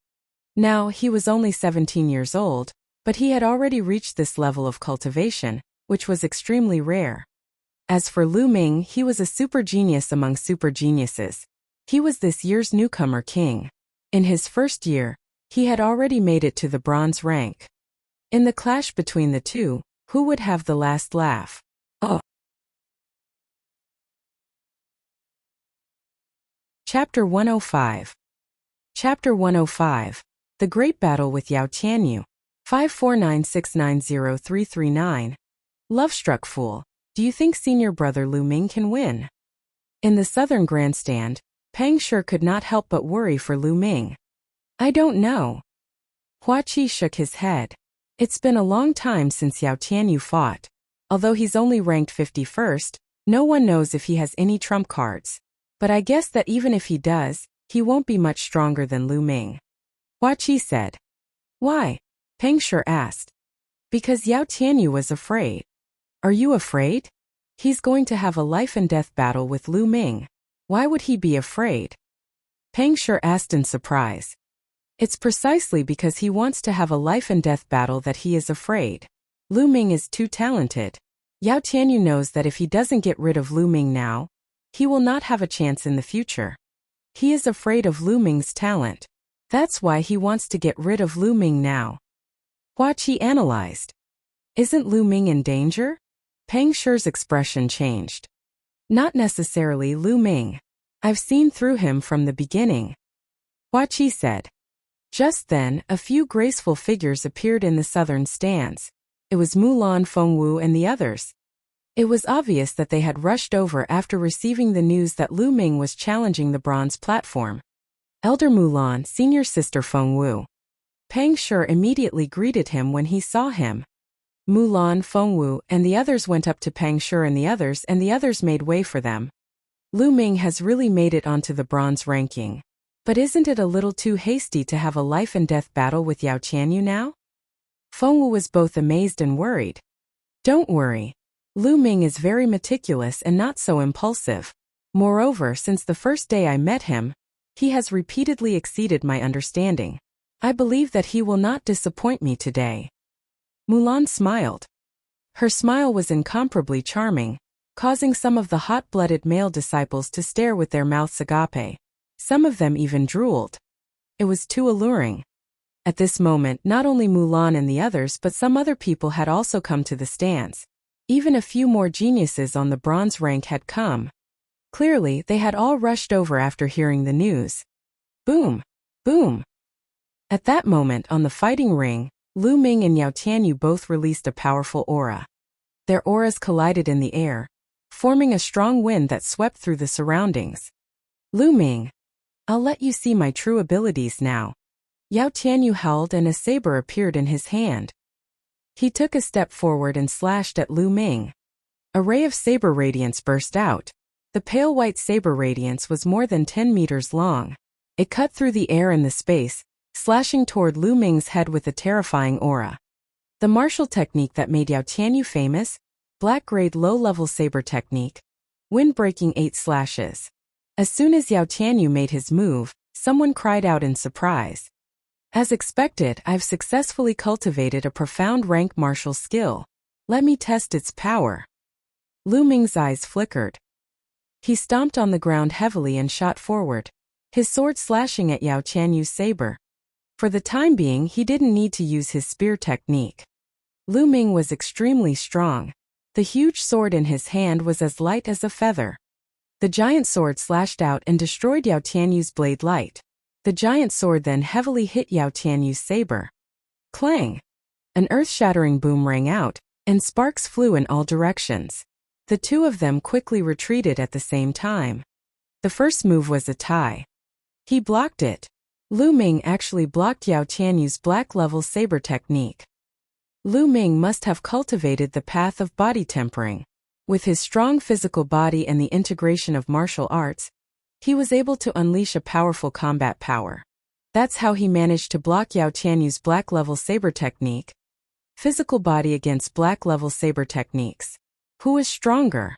Now, he was only 17 years old, but he had already reached this level of cultivation, which was extremely rare. As for Lu Ming, he was a super genius among super geniuses. He was this year's newcomer king. In his first year, he had already made it to the bronze rank. In the clash between the two, who would have the last laugh? Oh. Chapter 105. Chapter 105. The Great Battle with Yao Tianyu. 549690339. Love-struck fool, do you think senior brother Lu Ming can win? In the southern grandstand, Pang Shi could not help but worry for Lu Ming. I don't know. Hua Qi shook his head. It's been a long time since Yao Tianyu fought. Although he's only ranked 51st, no one knows if he has any trump cards. But I guess that even if he does, he won't be much stronger than Lu Ming. Hua Qi said. Why? Pang Shi asked. Because Yao Tianyu was afraid. Are you afraid? He's going to have a life-and-death battle with Lu Ming. Why would he be afraid? Pang Shi asked in surprise. It's precisely because he wants to have a life-and-death battle that he is afraid. Lu Ming is too talented. Yao Tianyu knows that if he doesn't get rid of Lu Ming now, he will not have a chance in the future. He is afraid of Lu Ming's talent. That's why he wants to get rid of Lu Ming now. Hua Qi analyzed. Isn't Lu Ming in danger? Pang Shi's expression changed. Not necessarily Lu Ming. I've seen through him from the beginning. Hua Qi said. Just then, a few graceful figures appeared in the southern stands. It was Mulan, Fengwu and the others. It was obvious that they had rushed over after receiving the news that Lu Ming was challenging the bronze platform. Elder Mulan, senior sister Fengwu. Pang Shi immediately greeted him when he saw him. Mulan, Fengwu, and the others went up to Pang Shi and the others made way for them. Lu Ming has really made it onto the bronze ranking. But isn't it a little too hasty to have a life-and-death battle with Yao Tianyu now? Fengwu was both amazed and worried. Don't worry. Lu Ming is very meticulous and not so impulsive. Moreover, since the first day I met him, he has repeatedly exceeded my understanding. I believe that he will not disappoint me today. Mulan smiled. Her smile was incomparably charming, causing some of the hot-blooded male disciples to stare with their mouths agape. Some of them even drooled. It was too alluring. At this moment, not only Mulan and the others but some other people had also come to the stands. Even a few more geniuses on the bronze rank had come. Clearly, they had all rushed over after hearing the news. Boom! Boom! At that moment on the fighting ring, Lu Ming and Yao Tianyu both released a powerful aura. Their auras collided in the air, forming a strong wind that swept through the surroundings. Lu Ming, I'll let you see my true abilities now. Yao Tianyu howled and a saber appeared in his hand. He took a step forward and slashed at Lu Ming. A ray of saber radiance burst out. The pale white saber radiance was more than 10 meters long. It cut through the air and the space, slashing toward Lu Ming's head with a terrifying aura. The martial technique that made Yao Tianyu famous, black-grade low-level saber technique, wind-breaking 8 slashes. As soon as Yao Tianyu made his move, someone cried out in surprise. As expected, I've successfully cultivated a profound rank martial skill. Let me test its power. Lu Ming's eyes flickered. He stomped on the ground heavily and shot forward, his sword slashing at Yao Tianyu's saber. For the time being, he didn't need to use his spear technique. Lu Ming was extremely strong. The huge sword in his hand was as light as a feather. The giant sword slashed out and destroyed Yao Tianyu's blade light. The giant sword then heavily hit Yao Tianyu's saber. Clang! An earth-shattering boom rang out, and sparks flew in all directions. The two of them quickly retreated at the same time. The first move was a tie. He blocked it. Lu Ming actually blocked Yao Tianyu's black-level saber technique. Lu Ming must have cultivated the path of body tempering. With his strong physical body and the integration of martial arts, he was able to unleash a powerful combat power. That's how he managed to block Yao Tianyu's black-level saber technique. Physical body against black-level saber techniques. Who is stronger?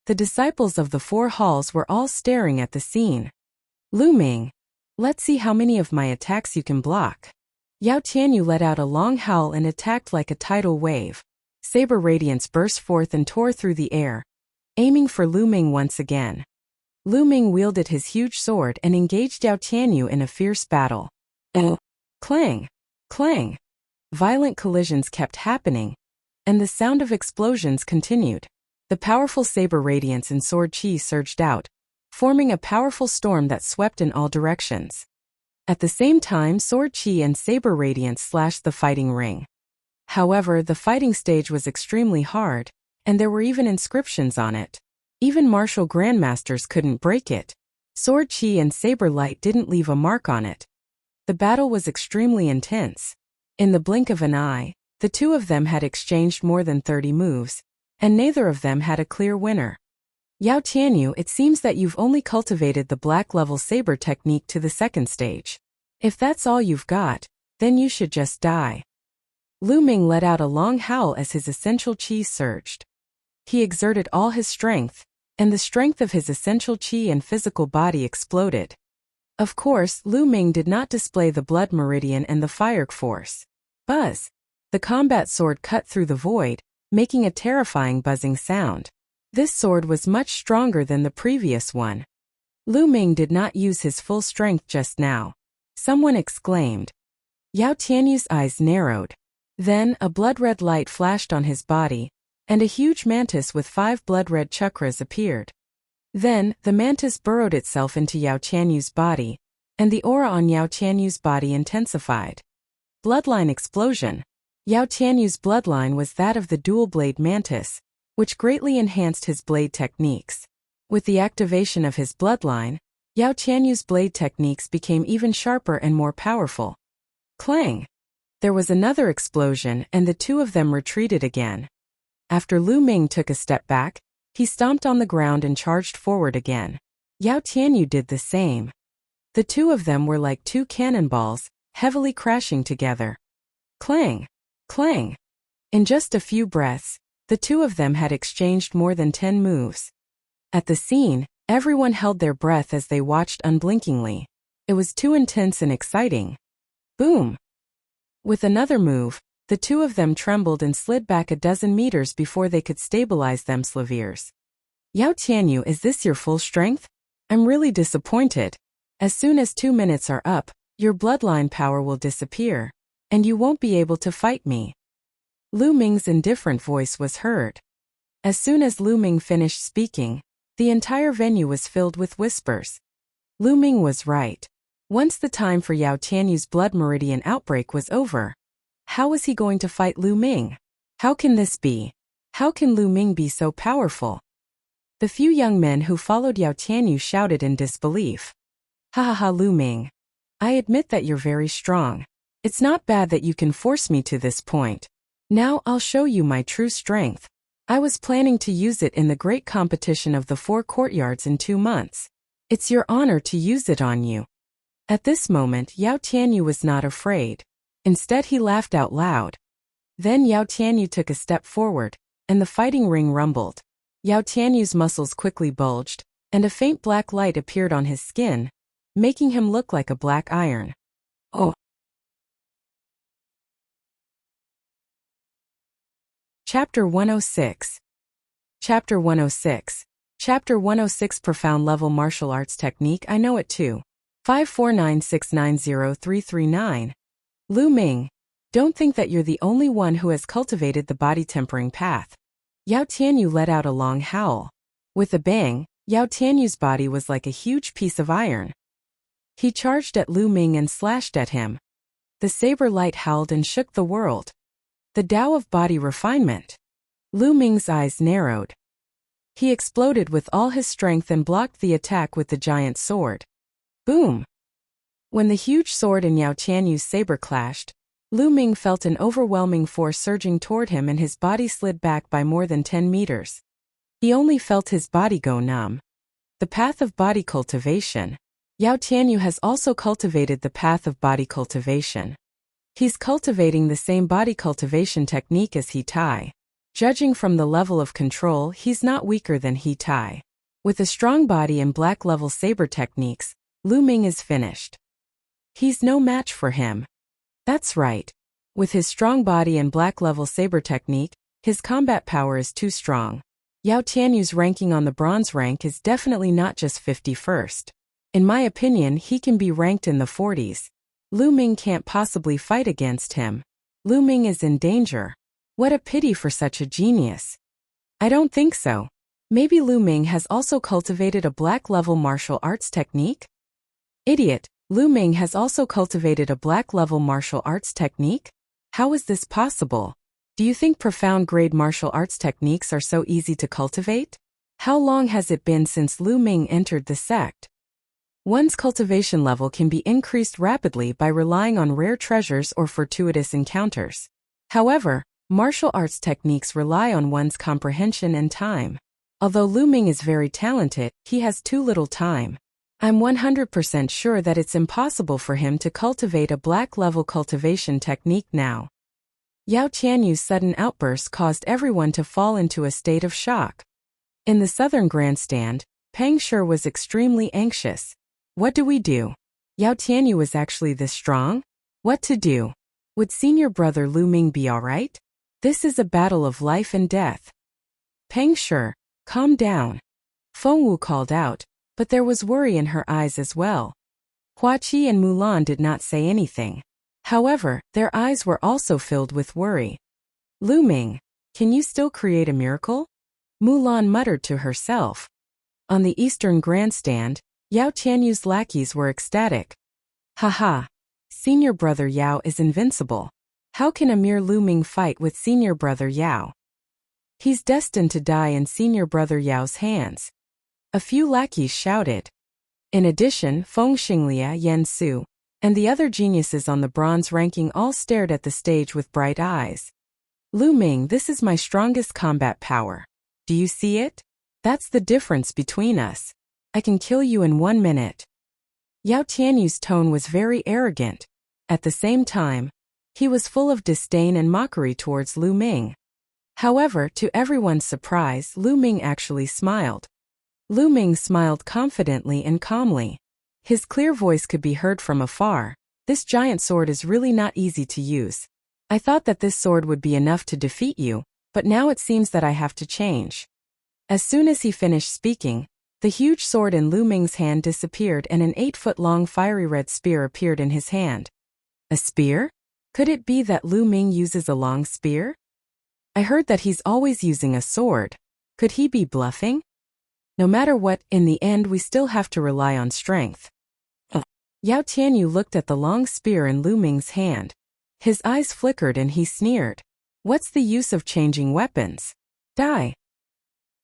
The disciples of the 4 halls were all staring at the scene. Lu Ming, let's see how many of my attacks you can block. Yao Tianyu let out a long howl and attacked like a tidal wave. Saber radiance burst forth and tore through the air, aiming for Lu Ming once again. Lu Ming wielded his huge sword and engaged Yao Tianyu in a fierce battle. Clang! Clang! Violent collisions kept happening, and the sound of explosions continued. The powerful saber radiance and sword chi surged out, forming a powerful storm that swept in all directions. At the same time, sword chi and saber radiance slashed the fighting ring. However, the fighting stage was extremely hard, and there were even inscriptions on it. Even martial grandmasters couldn't break it. Sword chi and saber light didn't leave a mark on it. The battle was extremely intense. In the blink of an eye, the two of them had exchanged more than 30 moves, and neither of them had a clear winner. Yao Tianyu, it seems that you've only cultivated the black-level saber technique to the second stage. If that's all you've got, then you should just die. Lu Ming let out a long howl as his essential chi surged. He exerted all his strength, and the strength of his essential chi and physical body exploded. Of course, Lu Ming did not display the blood meridian and the fire force. Buzz! The combat sword cut through the void, making a terrifying buzzing sound. This sword was much stronger than the previous one. Lu Ming did not use his full strength just now. Someone exclaimed. Yao Tianyu's eyes narrowed. Then, a blood-red light flashed on his body, and a huge mantis with 5 blood-red chakras appeared. Then, the mantis burrowed itself into Yao Tianyu's body, and the aura on Yao Tianyu's body intensified. Bloodline explosion. Yao Tianyu's bloodline was that of the dual-blade mantis, which greatly enhanced his blade techniques. With the activation of his bloodline, Yao Tianyu's blade techniques became even sharper and more powerful. Clang! There was another explosion, and the two of them retreated again. After Lu Ming took a step back, he stomped on the ground and charged forward again. Yao Tianyu did the same. The two of them were like 2 cannonballs, heavily crashing together. Clang! Clang! In just a few breaths, the two of them had exchanged more than 10 moves. At the scene, everyone held their breath as they watched unblinkingly. It was too intense and exciting. Boom! With another move, the two of them trembled and slid back a dozen meters before they could stabilize themselves. Yao Tianyu, is this your full strength? I'm really disappointed. As soon as 2 minutes are up, your bloodline power will disappear, and you won't be able to fight me. Lu Ming's indifferent voice was heard. As soon as Lu Ming finished speaking, the entire venue was filled with whispers. Lu Ming was right. Once the time for Yao Tianyu's blood meridian outbreak was over, how was he going to fight Lu Ming? How can this be? How can Lu Ming be so powerful? The few young men who followed Yao Tianyu shouted in disbelief. Ha ha ha, Lu Ming. I admit that you're very strong. It's not bad that you can force me to this point. Now I'll show you my true strength. I was planning to use it in the great competition of the 4 courtyards in 2 months. It's your honor to use it on you. At this moment, Yao Tianyu was not afraid. Instead, he laughed out loud. Then Yao Tianyu took a step forward, and the fighting ring rumbled. Yao Tianyu's muscles quickly bulged, and a faint black light appeared on his skin, making him look like a black iron. Oh! Chapter 106. Chapter 106. Chapter 106 Profound Level Martial Arts Technique. I know it too. 549690339. Lu Ming. Don't think that you're the only one who has cultivated the body tempering path. Yao Tianyu let out a long howl. With a bang, Yao Tianyu's body was like a huge piece of iron. He charged at Lu Ming and slashed at him. The saber light howled and shook the world. The Tao of body refinement. Lu Ming's eyes narrowed. He exploded with all his strength and blocked the attack with the giant sword. Boom! When the huge sword and Yao Tianyu's saber clashed, Lu Ming felt an overwhelming force surging toward him and his body slid back by more than 10 meters. He only felt his body go numb. The path of body cultivation. Yao Tianyu has also cultivated the path of body cultivation. He's cultivating the same body cultivation technique as He Tai. Judging from the level of control, he's not weaker than He Tai. With a strong body and black level saber techniques, Lu Ming is finished. He's no match for him. That's right. With his strong body and black level saber technique, his combat power is too strong. Yao Tianyu's ranking on the bronze rank is definitely not just 51st. In my opinion, he can be ranked in the 40s. Lu Ming can't possibly fight against him. Lu Ming is in danger. What a pity for such a genius. I don't think so. Maybe Lu Ming has also cultivated a black level martial arts technique? Idiot. Lu Ming has also cultivated a black level martial arts technique? How is this possible? Do you think profound grade martial arts techniques are so easy to cultivate? How long has it been since Lu Ming entered the sect? One's cultivation level can be increased rapidly by relying on rare treasures or fortuitous encounters. However, martial arts techniques rely on one's comprehension and time. Although Lu Ming is very talented, he has too little time. I'm 100% sure that it's impossible for him to cultivate a black-level cultivation technique now. Yao Tianyu's sudden outburst caused everyone to fall into a state of shock. In the southern grandstand, Peng Shi was extremely anxious. What do we do? Yao Tianyu was actually this strong? What to do? Would senior brother Lu Ming be alright? This is a battle of life and death. Peng Shi, calm down. Feng Wu called out, but there was worry in her eyes as well. Hua Qi and Mulan did not say anything. However, their eyes were also filled with worry. Lu Ming, can you still create a miracle? Mulan muttered to herself. On the eastern grandstand, Yao Tianyu's lackeys were ecstatic. Haha! Senior brother Yao is invincible. How can a mere Lu Ming fight with senior brother Yao? He's destined to die in senior brother Yao's hands. A few lackeys shouted. In addition, Feng Xinglia, Yen Su, and the other geniuses on the bronze ranking all stared at the stage with bright eyes. Lu Ming, this is my strongest combat power. Do you see it? That's the difference between us. I can kill you in 1 minute. Yao Tianyu's tone was very arrogant. At the same time, he was full of disdain and mockery towards Lu Ming. However, to everyone's surprise, Lu Ming actually smiled. Lu Ming smiled confidently and calmly. His clear voice could be heard from afar. This giant sword is really not easy to use. I thought that this sword would be enough to defeat you, but now it seems that I have to change. As soon as he finished speaking, the huge sword in Lu Ming's hand disappeared and an 8-foot-long fiery red spear appeared in his hand. A spear? Could it be that Lu Ming uses a long spear? I heard that he's always using a sword. Could he be bluffing? No matter what, in the end we still have to rely on strength. Yao Tianyu looked at the long spear in Lu Ming's hand. His eyes flickered and he sneered. What's the use of changing weapons? Die!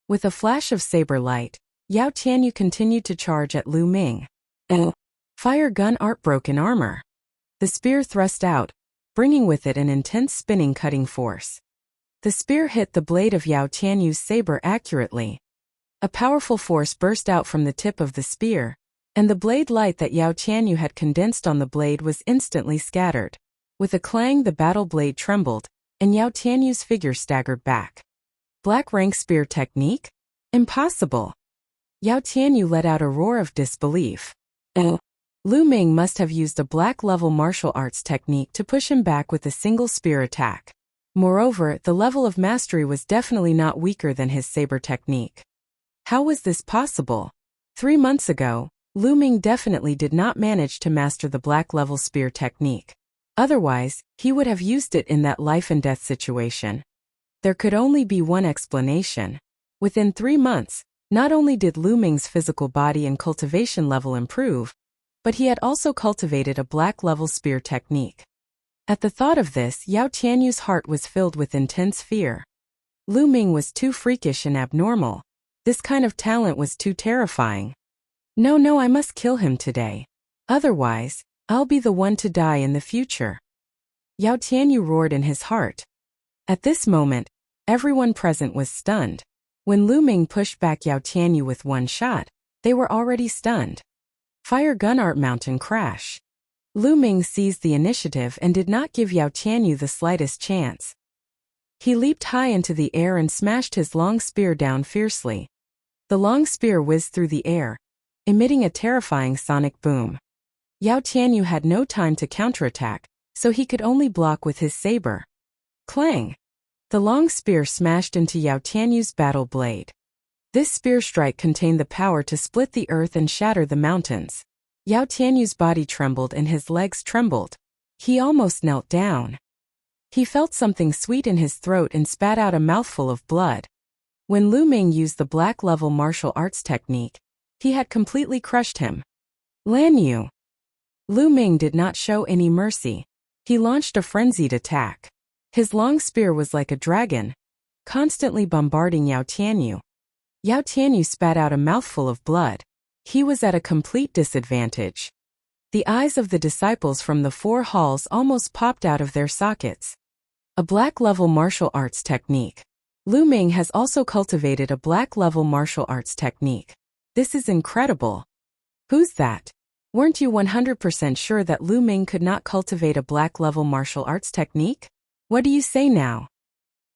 With a flash of saber light, Yao Tianyu continued to charge at Lu Ming. Fire gun art broken armor. The spear thrust out, bringing with it an intense spinning cutting force. The spear hit the blade of Yao Tianyu's saber accurately. A powerful force burst out from the tip of the spear, and the blade light that Yao Tianyu had condensed on the blade was instantly scattered. With a clang, the battle blade trembled, and Yao Tianyu's figure staggered back. Black rank spear technique? Impossible! Yao Tianyu let out a roar of disbelief. Lu Ming must have used a black-level martial arts technique to push him back with a single spear attack. Moreover, the level of mastery was definitely not weaker than his saber technique. How was this possible? 3 months ago, Lu Ming definitely did not manage to master the black-level spear technique. Otherwise, he would have used it in that life-and-death situation. There could only be one explanation. Within 3 months, not only did Lu Ming's physical body and cultivation level improve, but he had also cultivated a black-level spear technique. At the thought of this, Yao Tianyu's heart was filled with intense fear. Lu Ming was too freakish and abnormal. This kind of talent was too terrifying. No, I must kill him today. Otherwise, I'll be the one to die in the future. Yao Tianyu roared in his heart. At this moment, everyone present was stunned. When Lu Ming pushed back Yao Tianyu with one shot, they were already stunned. Fire gun art mountain crash. Lu Ming seized the initiative and did not give Yao Tianyu the slightest chance. He leaped high into the air and smashed his long spear down fiercely. The long spear whizzed through the air, emitting a terrifying sonic boom. Yao Tianyu had no time to counterattack, so he could only block with his saber. Clang! The long spear smashed into Yao Tianyu's battle blade. This spear strike contained the power to split the earth and shatter the mountains. Yao Tianyu's body trembled and his legs trembled. He almost knelt down. He felt something sweet in his throat and spat out a mouthful of blood. When Lu Ming used the black-level martial arts technique, he had completely crushed him. Lan Yu! Lu Ming did not show any mercy. He launched a frenzied attack. His long spear was like a dragon, constantly bombarding Yao Tianyu. Yao Tianyu spat out a mouthful of blood. He was at a complete disadvantage. The eyes of the disciples from the 4 halls almost popped out of their sockets. A black-level martial arts technique. Lu Ming has also cultivated a black-level martial arts technique. This is incredible. Who's that? Weren't you 100% sure that Lu Ming could not cultivate a black-level martial arts technique? What do you say now?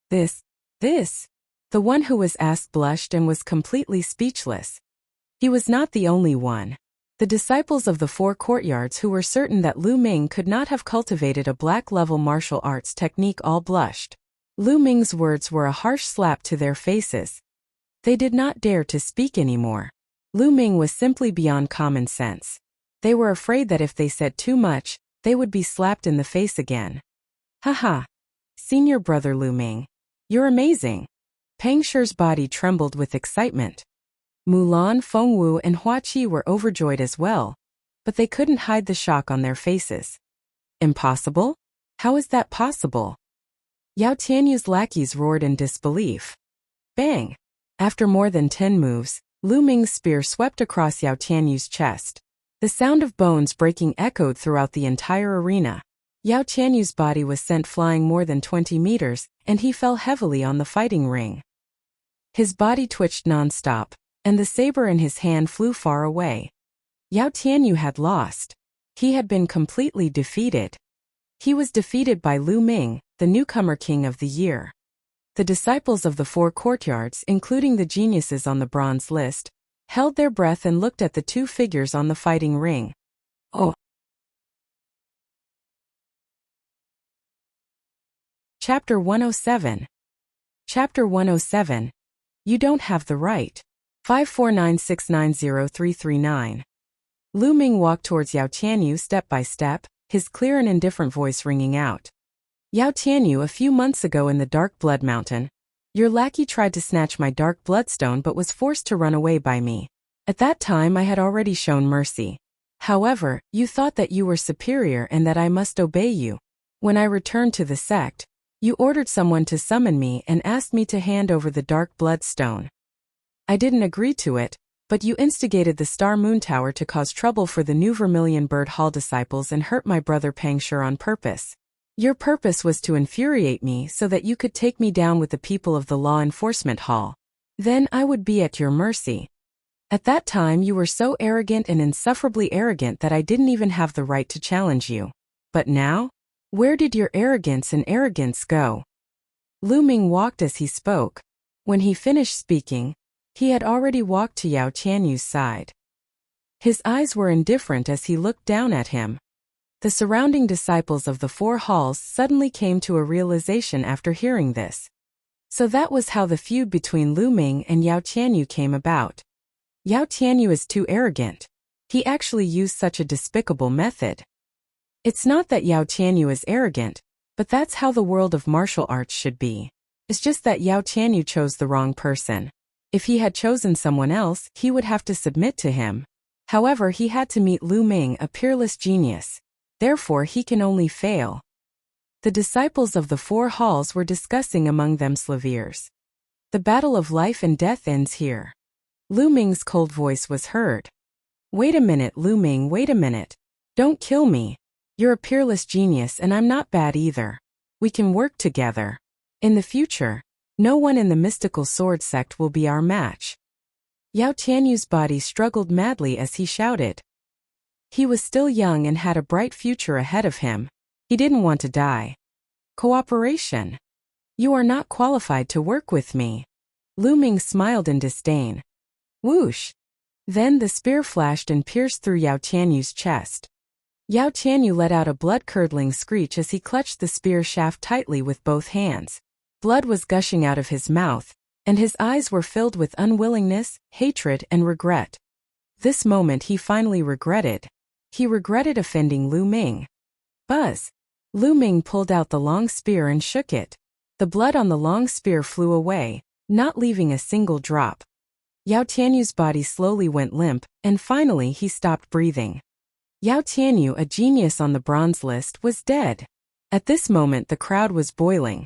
This. The one who was asked blushed and was completely speechless. He was not the only one. The disciples of the 4 courtyards who were certain that Lu Ming could not have cultivated a black-level martial arts technique all blushed. Lu Ming's words were a harsh slap to their faces. They did not dare to speak anymore. Lu Ming was simply beyond common sense. They were afraid that if they said too much, they would be slapped in the face again. Haha. Senior brother Lu Ming. You're amazing. Peng Shi's body trembled with excitement. Mulan, Fengwu, and Hua Qi were overjoyed as well, but they couldn't hide the shock on their faces. Impossible? How is that possible? Yao Tianyu's lackeys roared in disbelief. Bang! After more than 10 moves, Lu Ming's spear swept across Yao Tianyu's chest. The sound of bones breaking echoed throughout the entire arena. Yao Tianyu's body was sent flying more than 20 meters, and he fell heavily on the fighting ring. His body twitched non-stop, and the saber in his hand flew far away. Yao Tianyu had lost. He had been completely defeated. He was defeated by Lu Ming, the newcomer king of the year. The disciples of the 4 courtyards, including the geniuses on the bronze list, held their breath and looked at the 2 figures on the fighting ring. Oh! Chapter 107. Chapter 107. You don't have the right. 549690339. Lu Ming walked towards Yao Tianyu step by step, his clear and indifferent voice ringing out. Yao Tianyu, a few months ago in the Dark Blood Mountain, your lackey tried to snatch my dark bloodstone but was forced to run away by me. At that time I had already shown mercy. However, you thought that you were superior and that I must obey you. When I returned to the sect, you ordered someone to summon me and asked me to hand over the dark bloodstone. I didn't agree to it, but you instigated the Star Moon Tower to cause trouble for the new Vermilion Bird Hall disciples and hurt my brother Peng Shi on purpose. Your purpose was to infuriate me so that you could take me down with the people of the law enforcement hall. Then I would be at your mercy. At that time you were so arrogant and insufferably arrogant that I didn't even have the right to challenge you. But now? Where did your arrogance go? Lu Ming walked as he spoke. When he finished speaking, he had already walked to Yao Qianyu's side. His eyes were indifferent as he looked down at him. The surrounding disciples of the four halls suddenly came to a realization after hearing this. So that was how the feud between Lu Ming and Yao Qianyu came about. Yao Qianyu is too arrogant. He actually used such a despicable method. It's not that Yao Qianyu is arrogant, but that's how the world of martial arts should be. It's just that Yao Qianyu chose the wrong person. If he had chosen someone else, he would have to submit to him. However, he had to meet Lu Ming, a peerless genius. Therefore, he can only fail. The disciples of the four halls were discussing among themselves. The battle of life and death ends here. Lu Ming's cold voice was heard. Wait a minute, Lu Ming, wait a minute. Don't kill me. You're a peerless genius and I'm not bad either. We can work together. In the future, no one in the mystical sword sect will be our match. Yao Qianyu's body struggled madly as he shouted. He was still young and had a bright future ahead of him. He didn't want to die. Cooperation. You are not qualified to work with me. Lu Ming smiled in disdain. Whoosh. Then the spear flashed and pierced through Yao Qianyu's chest. Yao Qianyu let out a blood-curdling screech as he clutched the spear shaft tightly with both hands. Blood was gushing out of his mouth, and his eyes were filled with unwillingness, hatred, and regret. This moment he finally regretted. He regretted offending Lu Ming. Buzz! Lu Ming pulled out the long spear and shook it. The blood on the long spear flew away, not leaving a single drop. Yao Qianyu's body slowly went limp, and finally he stopped breathing. Yao Qianyu, a genius on the bronze list, was dead. At this moment the crowd was boiling.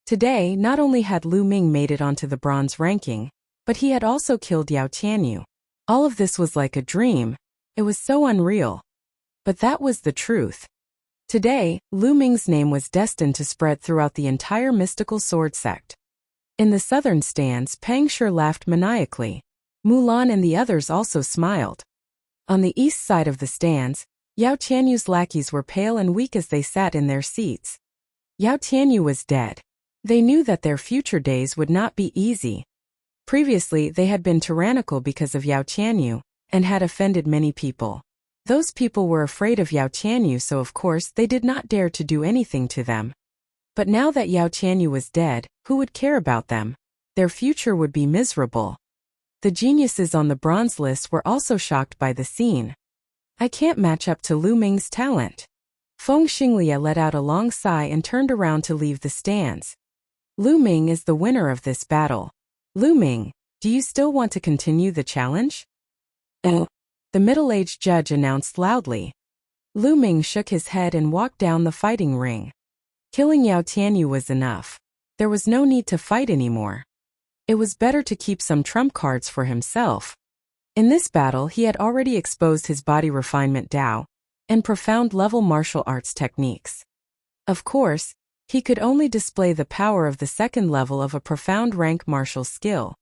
Today, not only had Lu Ming made it onto the bronze ranking, but he had also killed Yao Qianyu. All of this was like a dream. It was so unreal. But that was the truth. Today, Lu Ming's name was destined to spread throughout the entire mystical sword sect. In the southern stands, Pang Shi laughed maniacally. Mulan and the others also smiled. On the east side of the stands, Yao Qianyu's lackeys were pale and weak as they sat in their seats. Yao Qianyu was dead. They knew that their future days would not be easy. Previously, they had been tyrannical because of Yao Qianyu, and had offended many people. Those people were afraid of Yao Qianyu, so of course they did not dare to do anything to them. But now that Yao Qianyu was dead, who would care about them? Their future would be miserable. The geniuses on the bronze list were also shocked by the scene. I can't match up to Lu Ming's talent. Feng Xinglia let out a long sigh and turned around to leave the stands. Lu Ming is the winner of this battle. Lu Ming, do you still want to continue the challenge? The middle-aged judge announced loudly. Lu Ming shook his head and walked down the fighting ring. Killing Yao Qianyu was enough. There was no need to fight anymore. It was better to keep some trump cards for himself. In this battle he had already exposed his body refinement Dao and profound level martial arts techniques. Of course, he could only display the power of the second level of a profound rank martial skill.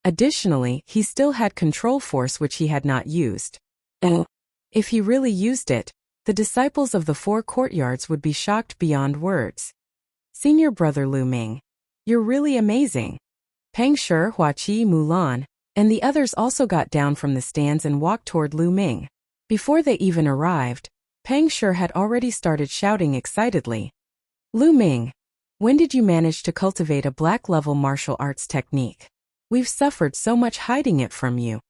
Additionally, he still had control force which he had not used. If he really used it, the disciples of the four courtyards would be shocked beyond words. Senior brother Lu Ming, you're really amazing. Pang Shi, Hua Qi, Mulan, and the others also got down from the stands and walked toward Lu Ming. Before they even arrived, Pang Shi had already started shouting excitedly. Lu Ming, when did you manage to cultivate a black-level martial arts technique? We've suffered so much hiding it from you.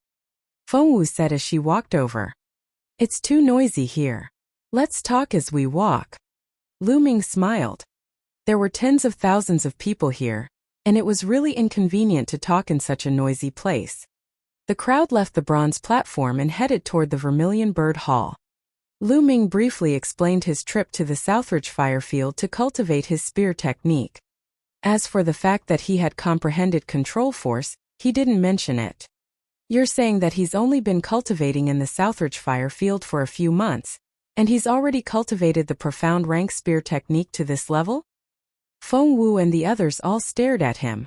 Feng Wu said as she walked over. It's too noisy here. Let's talk as we walk. Lu Ming smiled. There were tens of thousands of people here, and it was really inconvenient to talk in such a noisy place. The crowd left the bronze platform and headed toward the Vermilion Bird Hall. Lu Ming briefly explained his trip to the Southridge Firefield to cultivate his spear technique. As for the fact that he had comprehended control force, he didn't mention it. You're saying that he's only been cultivating in the Southridge Firefield for a few months, And he's already cultivated the profound rank spear technique to this level? Feng Wu and the others all stared at him.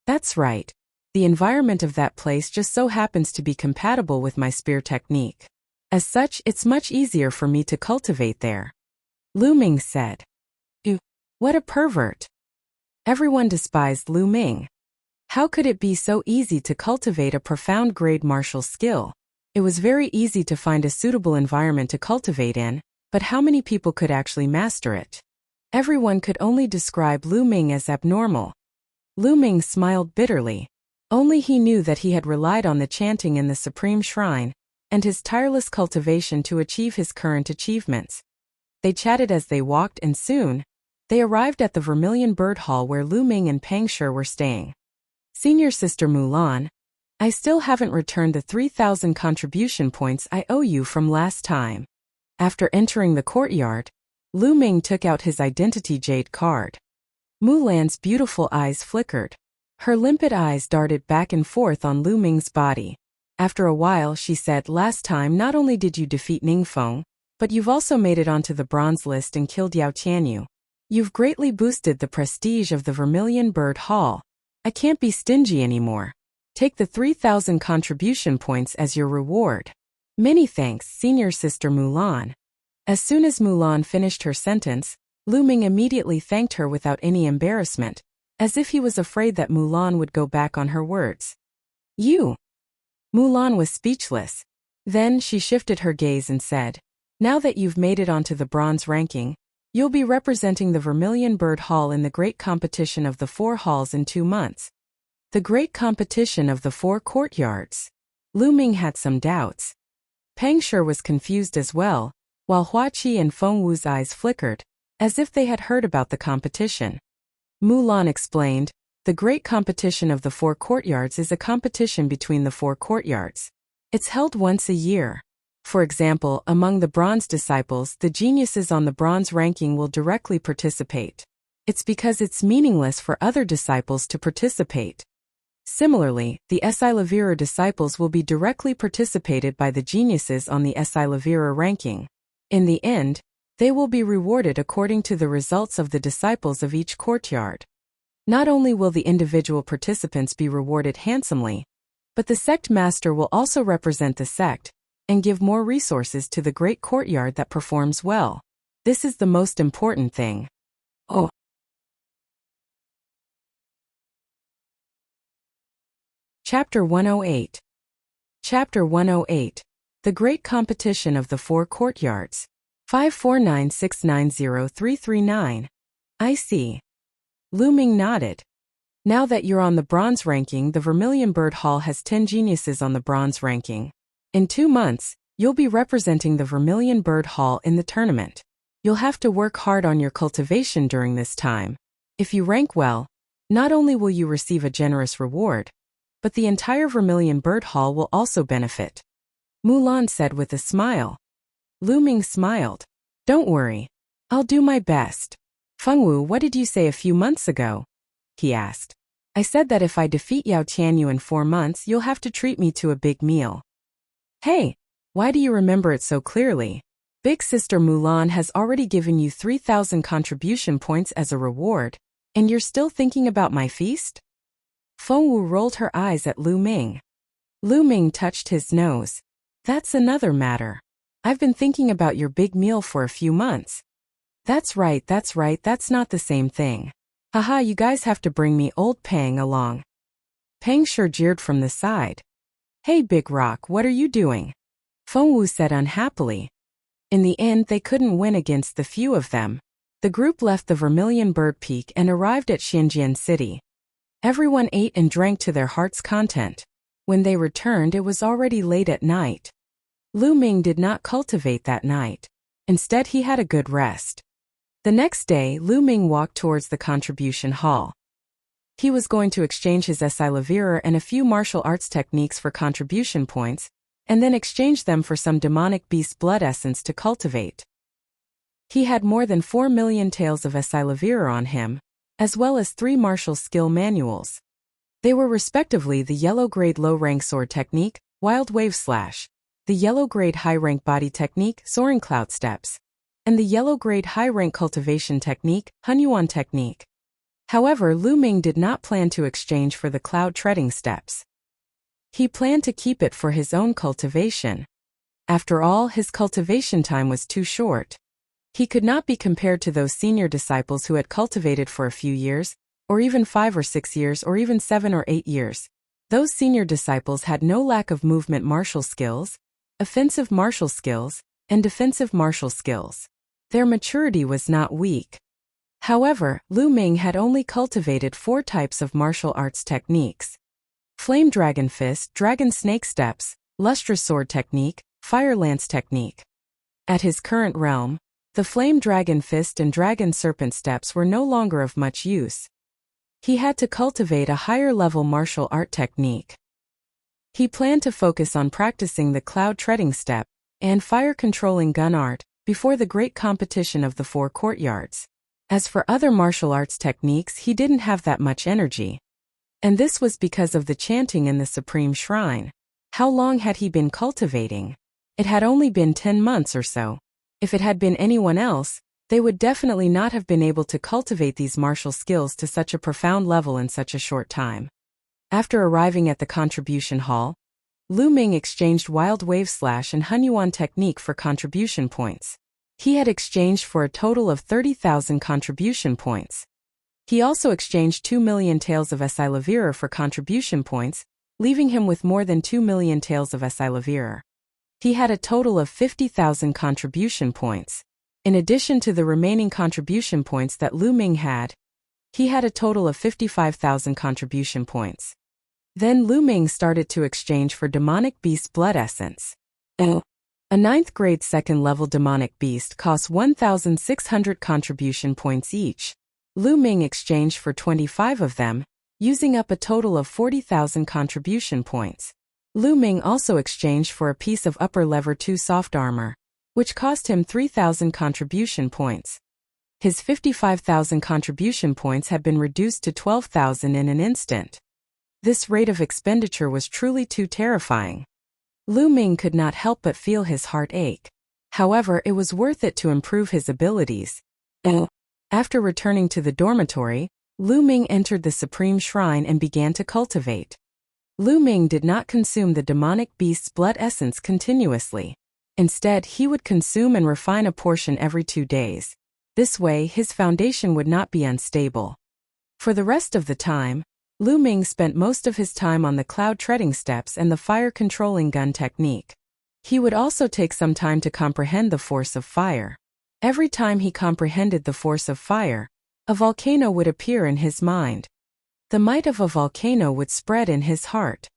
That's right. The environment of that place just so happens to be compatible with my spear technique. As such, it's much easier for me to cultivate there. Lu Ming said. Ew, what a pervert. Everyone despised Lu Ming. How could it be so easy to cultivate a profound grade martial skill? It was very easy to find a suitable environment to cultivate in, but how many people could actually master it? Everyone could only describe Lu Ming as abnormal. Lu Ming smiled bitterly. Only he knew that he had relied on the chanting in the Supreme Shrine, and his tireless cultivation to achieve his current achievements. They chatted as they walked and soon, they arrived at the Vermilion Bird Hall where Lu Ming and Pang Shi were staying. Senior Sister Mulan, I still haven't returned the 3,000 contribution points I owe you from last time. After entering the courtyard, Lu Ming took out his identity jade card. Mulan's beautiful eyes flickered. Her limpid eyes darted back and forth on Lu Ming's body. After a while she said, last time not only did you defeat Ningfeng, but you've also made it onto the bronze list and killed Yao Tianyu. You've greatly boosted the prestige of the Vermilion Bird Hall. I can't be stingy anymore. Take the 3,000 contribution points as your reward. Many thanks, Senior Sister Mulan. As soon as Mulan finished her sentence, Lu Ming immediately thanked her without any embarrassment, as if he was afraid that Mulan would go back on her words. You. Mulan was speechless. Then she shifted her gaze and said, now that you've made it onto the bronze ranking, you'll be representing the Vermilion Bird Hall in the great competition of the 4 halls in 2 months. The great competition of the 4 courtyards. Lu Ming had some doubts. Pang Shi was confused as well, while Hua Qi and Feng Wu's eyes flickered, as if they had heard about the competition. Mulan explained, the great competition of the 4 courtyards is a competition between the 4 courtyards. It's held once a year. For example, among the bronze disciples, the geniuses on the bronze ranking will directly participate. It's because it's meaningless for other disciples to participate. Similarly, the Esilavira disciples will be directly participated by the geniuses on the Esilavira ranking. In the end, they will be rewarded according to the results of the disciples of each courtyard. Not only will the individual participants be rewarded handsomely, but the sect master will also represent the sect and give more resources to the great courtyard that performs well. This is the most important thing. Oh. Chapter 108. Chapter 108. The Great Competition of the 4 Courtyards. 549690339. I see. Lu Ming nodded. Now that you're on the bronze ranking, the Vermilion Bird Hall has 10 geniuses on the bronze ranking. In 2 months, you'll be representing the Vermilion Bird Hall in the tournament. You'll have to work hard on your cultivation during this time. If you rank well, not only will you receive a generous reward, but the entire Vermilion Bird Hall will also benefit. Mulan said with a smile. Lu Ming smiled. Don't worry. I'll do my best. Feng Wu, what did you say a few months ago? He asked. I said that if I defeat Yao Tianyu in 4 months, you'll have to treat me to a big meal. Hey, why do you remember it so clearly? Big Sister Mulan has already given you 3,000 contribution points as a reward, and you're still thinking about my feast? Feng Wu rolled her eyes at Lu Ming. Lu Ming touched his nose. That's another matter. I've been thinking about your big meal for a few months. That's right, that's not the same thing. Haha, you guys have to bring me old Pang along. Pang Shi jeered from the side. Hey Big Rock, what are you doing? Feng Wu said unhappily. In the end, they couldn't win against the few of them. The group left the Vermilion Bird Peak and arrived at Xinjiang City. Everyone ate and drank to their heart's content. When they returned, it was already late at night. Lu Ming did not cultivate that night. Instead, he had a good rest. The next day, Lu Ming walked towards the contribution hall. He was going to exchange his Esilavira and a few martial arts techniques for contribution points, and then exchange them for some demonic beast blood essence to cultivate. He had more than 4 million taels of Esilavira on him, as well as 3 martial skill manuals. They were respectively the yellow grade low rank sword technique, Wild Wave Slash, the yellow-grade high-rank body technique, soaring cloud steps, and the yellow-grade high-rank cultivation technique, Hunyuan technique. However, Lu Ming did not plan to exchange for the cloud treading steps. He planned to keep it for his own cultivation. After all, his cultivation time was too short. He could not be compared to those senior disciples who had cultivated for a few years, or even 5 or 6 years, or even 7 or 8 years. Those senior disciples had no lack of movement martial skills, offensive martial skills, and defensive martial skills. Their maturity was not weak. However, Lu Ming had only cultivated 4 types of martial arts techniques: Flame Dragon Fist, Dragon Snake Steps, Lustrous Sword Technique, Fire Lance Technique. At his current realm, the Flame Dragon Fist and Dragon Serpent Steps were no longer of much use. He had to cultivate a higher-level martial art technique. He planned to focus on practicing the Cloud Treading Step and fire-controlling gun art before the great competition of the 4 courtyards. As for other martial arts techniques, he didn't have that much energy. And this was because of the chanting in the Supreme Shrine. How long had he been cultivating? It had only been 10 months or so. If it had been anyone else, they would definitely not have been able to cultivate these martial skills to such a profound level in such a short time. After arriving at the contribution hall, Lu Ming exchanged Wild Wave Slash and Hunyuan technique for contribution points. He had exchanged for a total of 30,000 contribution points. He also exchanged 2 million taels of Esilavira for contribution points, leaving him with more than 2 million taels of Esilavira. He had a total of 50,000 contribution points. In addition to the remaining contribution points that Lu Ming had, he had a total of 55,000 contribution points. Then Lu Ming started to exchange for Demonic Beast Blood Essence. A 9th grade 2nd level Demonic Beast costs 1,600 contribution points each. Lu Ming exchanged for 25 of them, using up a total of 40,000 contribution points. Lu Ming also exchanged for a piece of Upper Lever 2 soft armor, which cost him 3,000 contribution points. His 55,000 contribution points had been reduced to 12,000 in an instant. This rate of expenditure was truly too terrifying. Lu Ming could not help but feel his heart ache. However, it was worth it to improve his abilities. After returning to the dormitory, Lu Ming entered the Supreme Shrine and began to cultivate. Lu Ming did not consume the Demonic Beast's blood essence continuously. Instead, he would consume and refine a portion every 2 days. This way, his foundation would not be unstable. For the rest of the time, Lu Ming spent most of his time on the cloud treading steps and the fire-controlling gun technique. He would also take some time to comprehend the force of fire. Every time he comprehended the force of fire, a volcano would appear in his mind. The might of a volcano would spread in his heart.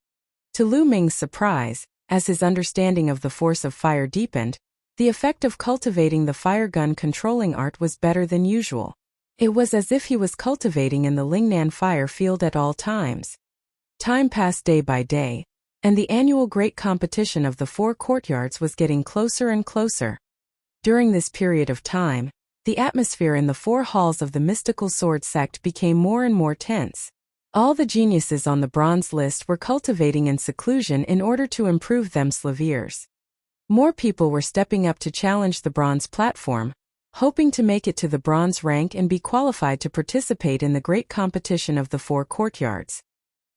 To Lu Ming's surprise, as his understanding of the force of fire deepened, the effect of cultivating the fire gun controlling art was better than usual. It was as if he was cultivating in the Lingnan fire field at all times. Time passed day by day, and the annual great competition of the 4 courtyards was getting closer and closer. During this period of time, the atmosphere in the 4 halls of the mystical sword sect became more and more tense. All the geniuses on the bronze list were cultivating in seclusion in order to improve themselves. More people were stepping up to challenge the bronze platform, hoping to make it to the bronze rank and be qualified to participate in the great competition of the 4 courtyards.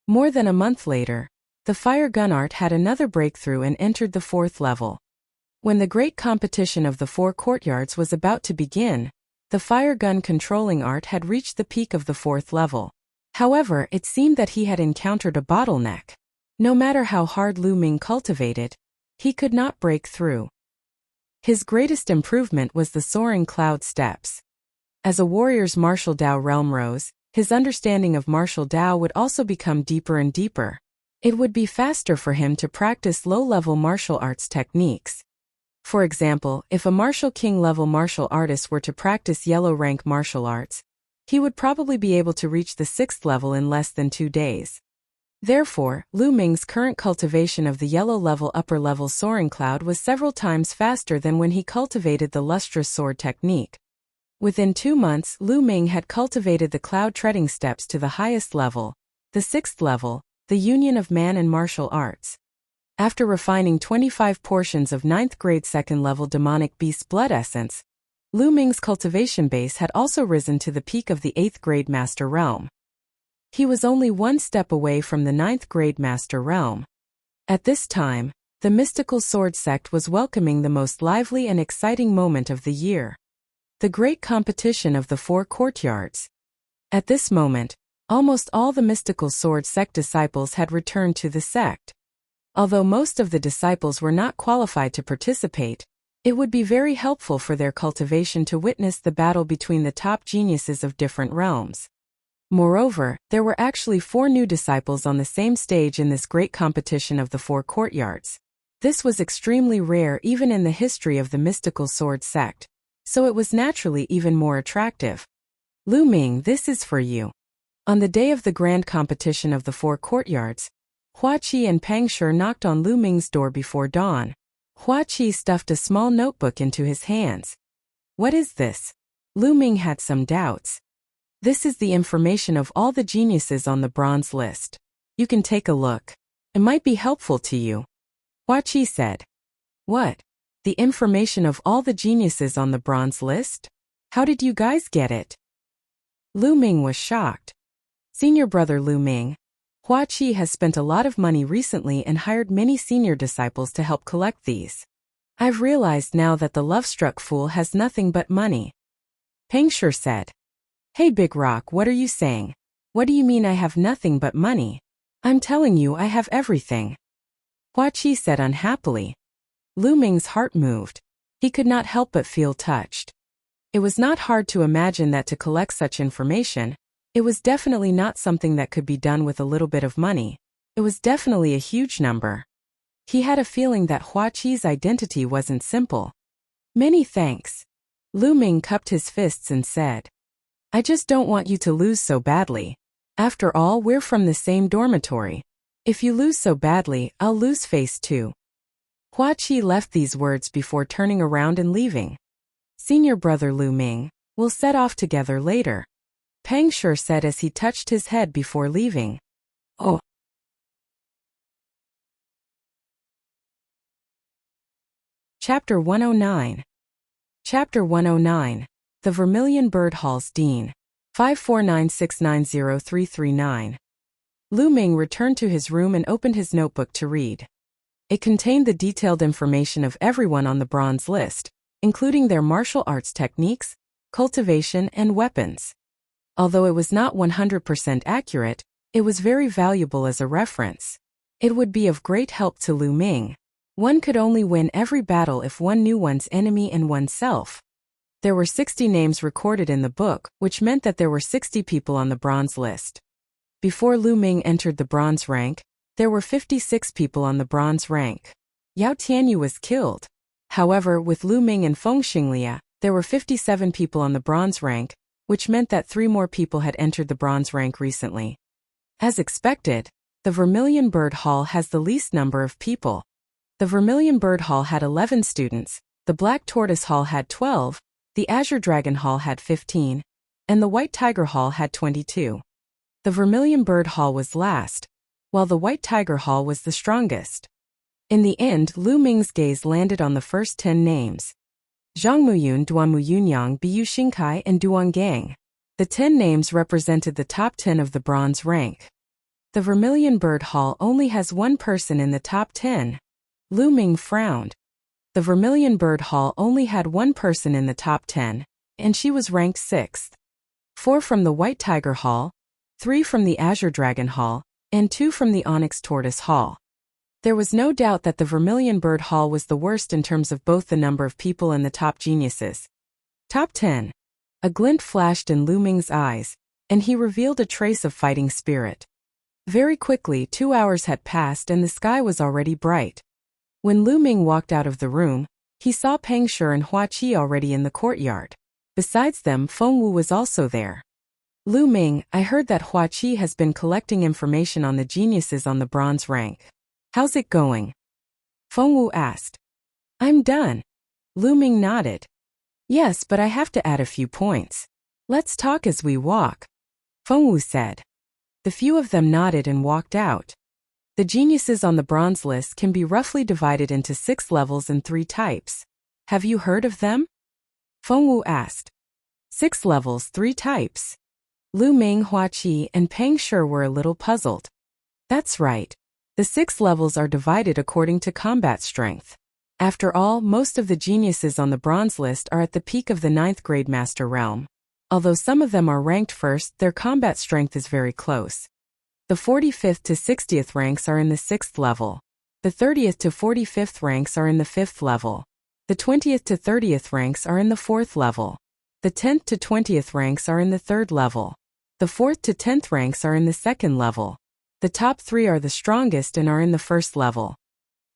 More than a month later, the fire gun art had another breakthrough and entered the 4th level. When the great competition of the 4 courtyards was about to begin, the fire gun controlling art had reached the peak of the 4th level. However, it seemed that he had encountered a bottleneck. No matter how hard Lu Ming cultivated, he could not break through. His greatest improvement was the soaring cloud steps. As a warrior's martial Dao realm rose, his understanding of martial Dao would also become deeper and deeper. It would be faster for him to practice low-level martial arts techniques. For example, if a martial king-level martial artist were to practice yellow-rank martial arts, he would probably be able to reach the 6th level in less than 2 days. Therefore, Lu Ming's current cultivation of the yellow-level upper-level soaring cloud was several times faster than when he cultivated the lustrous sword technique. Within 2 months, Lu Ming had cultivated the cloud treading steps to the highest level, the 6th level, the union of man and martial arts. After refining 25 portions of 9th grade 2nd level demonic beast blood essence, Lu Ming's cultivation base had also risen to the peak of the 8th grade master realm. He was only one step away from the 9th grade master realm. At this time, the mystical sword sect was welcoming the most lively and exciting moment of the year. The great competition of the 4 courtyards. At this moment, almost all the mystical sword sect disciples had returned to the sect. Although most of the disciples were not qualified to participate, it would be very helpful for their cultivation to witness the battle between the top geniuses of different realms. Moreover, there were actually 4 new disciples on the same stage in this great competition of the 4 courtyards. This was extremely rare even in the history of the mystical sword sect, so it was naturally even more attractive. Lu Ming, this is for you. On the day of the grand competition of the 4 courtyards, Hua Qi and Pang Shi knocked on Lu Ming's door before dawn. Hua Qi stuffed a small notebook into his hands. What is this? Lu Ming had some doubts. This is the information of all the geniuses on the bronze list. You can take a look. It might be helpful to you. Hua Qi said. What? The information of all the geniuses on the bronze list? How did you guys get it? Lu Ming was shocked. Senior brother Lu Ming, Hua Qi has spent a lot of money recently and hired many senior disciples to help collect these. I've realized now that the love-struck fool has nothing but money. Pang Shi said. Hey Big Rock, what are you saying? What do you mean I have nothing but money? I'm telling you I have everything. Hua Qi said unhappily. Lu Ming's heart moved. He could not help but feel touched. It was not hard to imagine that to collect such information, it was definitely not something that could be done with a little bit of money. It was definitely a huge number. He had a feeling that Hua Qi's identity wasn't simple. Many thanks. Lu Ming cupped his fists and said. I just don't want you to lose so badly. After all, we're from the same dormitory. If you lose so badly, I'll lose face too. Hua Qi left these words before turning around and leaving. Senior brother Lu Ming, we'll set off together later. Pang Shi said as he touched his head before leaving. Oh. Chapter 109. Chapter 109. The Vermilion Bird Hall's Dean. 549690339. Lu Ming returned to his room and opened his notebook to read. It contained the detailed information of everyone on the bronze list, including their martial arts techniques, cultivation, and weapons. Although it was not 100% accurate, it was very valuable as a reference. It would be of great help to Lu Ming. One could only win every battle if one knew one's enemy and oneself. There were 60 names recorded in the book, which meant that there were 60 people on the bronze list. Before Lu Ming entered the bronze rank, there were 56 people on the bronze rank. Yao Tianyu was killed. However, with Lu Ming and Feng Xinglia, there were 57 people on the bronze rank, which meant that 3 more people had entered the bronze rank recently. As expected, the Vermilion Bird Hall has the least number of people. The Vermilion Bird Hall had 11 students, the Black Tortoise Hall had 12, the Azure Dragon Hall had 15, and the White Tiger Hall had 22. The Vermilion Bird Hall was last, while the White Tiger Hall was the strongest. In the end, Lu Ming's gaze landed on the first 10 names. Zhang Muyun, Duan Muyunyang, Biyu Xingkai, and Duan Gang. The 10 names represented the top 10 of the bronze rank. The Vermilion Bird Hall only has one person in the top 10. Lu Ming frowned. The Vermilion Bird Hall only had one person in the top 10, and she was ranked 6th. 4 from the White Tiger Hall, 3 from the Azure Dragon Hall, and 2 from the Onyx Tortoise Hall. There was no doubt that the Vermilion Bird Hall was the worst in terms of both the number of people and the top geniuses. Top 10. A glint flashed in Lu Ming's eyes, and he revealed a trace of fighting spirit. Very quickly, 2 hours had passed and the sky was already bright. When Lu Ming walked out of the room, he saw Pang Shi and Hua Qi already in the courtyard. Besides them, Feng Wu was also there. Lu Ming, I heard that Hua Qi has been collecting information on the geniuses on the bronze rank. How's it going? Feng Wu asked. I'm done. Lu Ming nodded. Yes, but I have to add a few points. Let's talk as we walk. Feng Wu said. The few of them nodded and walked out. The geniuses on the bronze list can be roughly divided into 6 levels and 3 types. Have you heard of them? Fengwu asked. 6 levels, 3 types. Lu Ming, Huaqi, and Peng Shi were a little puzzled. That's right. The 6 levels are divided according to combat strength. After all, most of the geniuses on the bronze list are at the peak of the 9th grade master realm. Although some of them are ranked first, their combat strength is very close. The 45th to 60th ranks are in the 6th level. The 30th to 45th ranks are in the 5th level. The 20th to 30th ranks are in the 4th level. The 10th to 20th ranks are in the 3rd level. The 4th to 10th ranks are in the 2nd level. The top 3 are the strongest and are in the 1st level.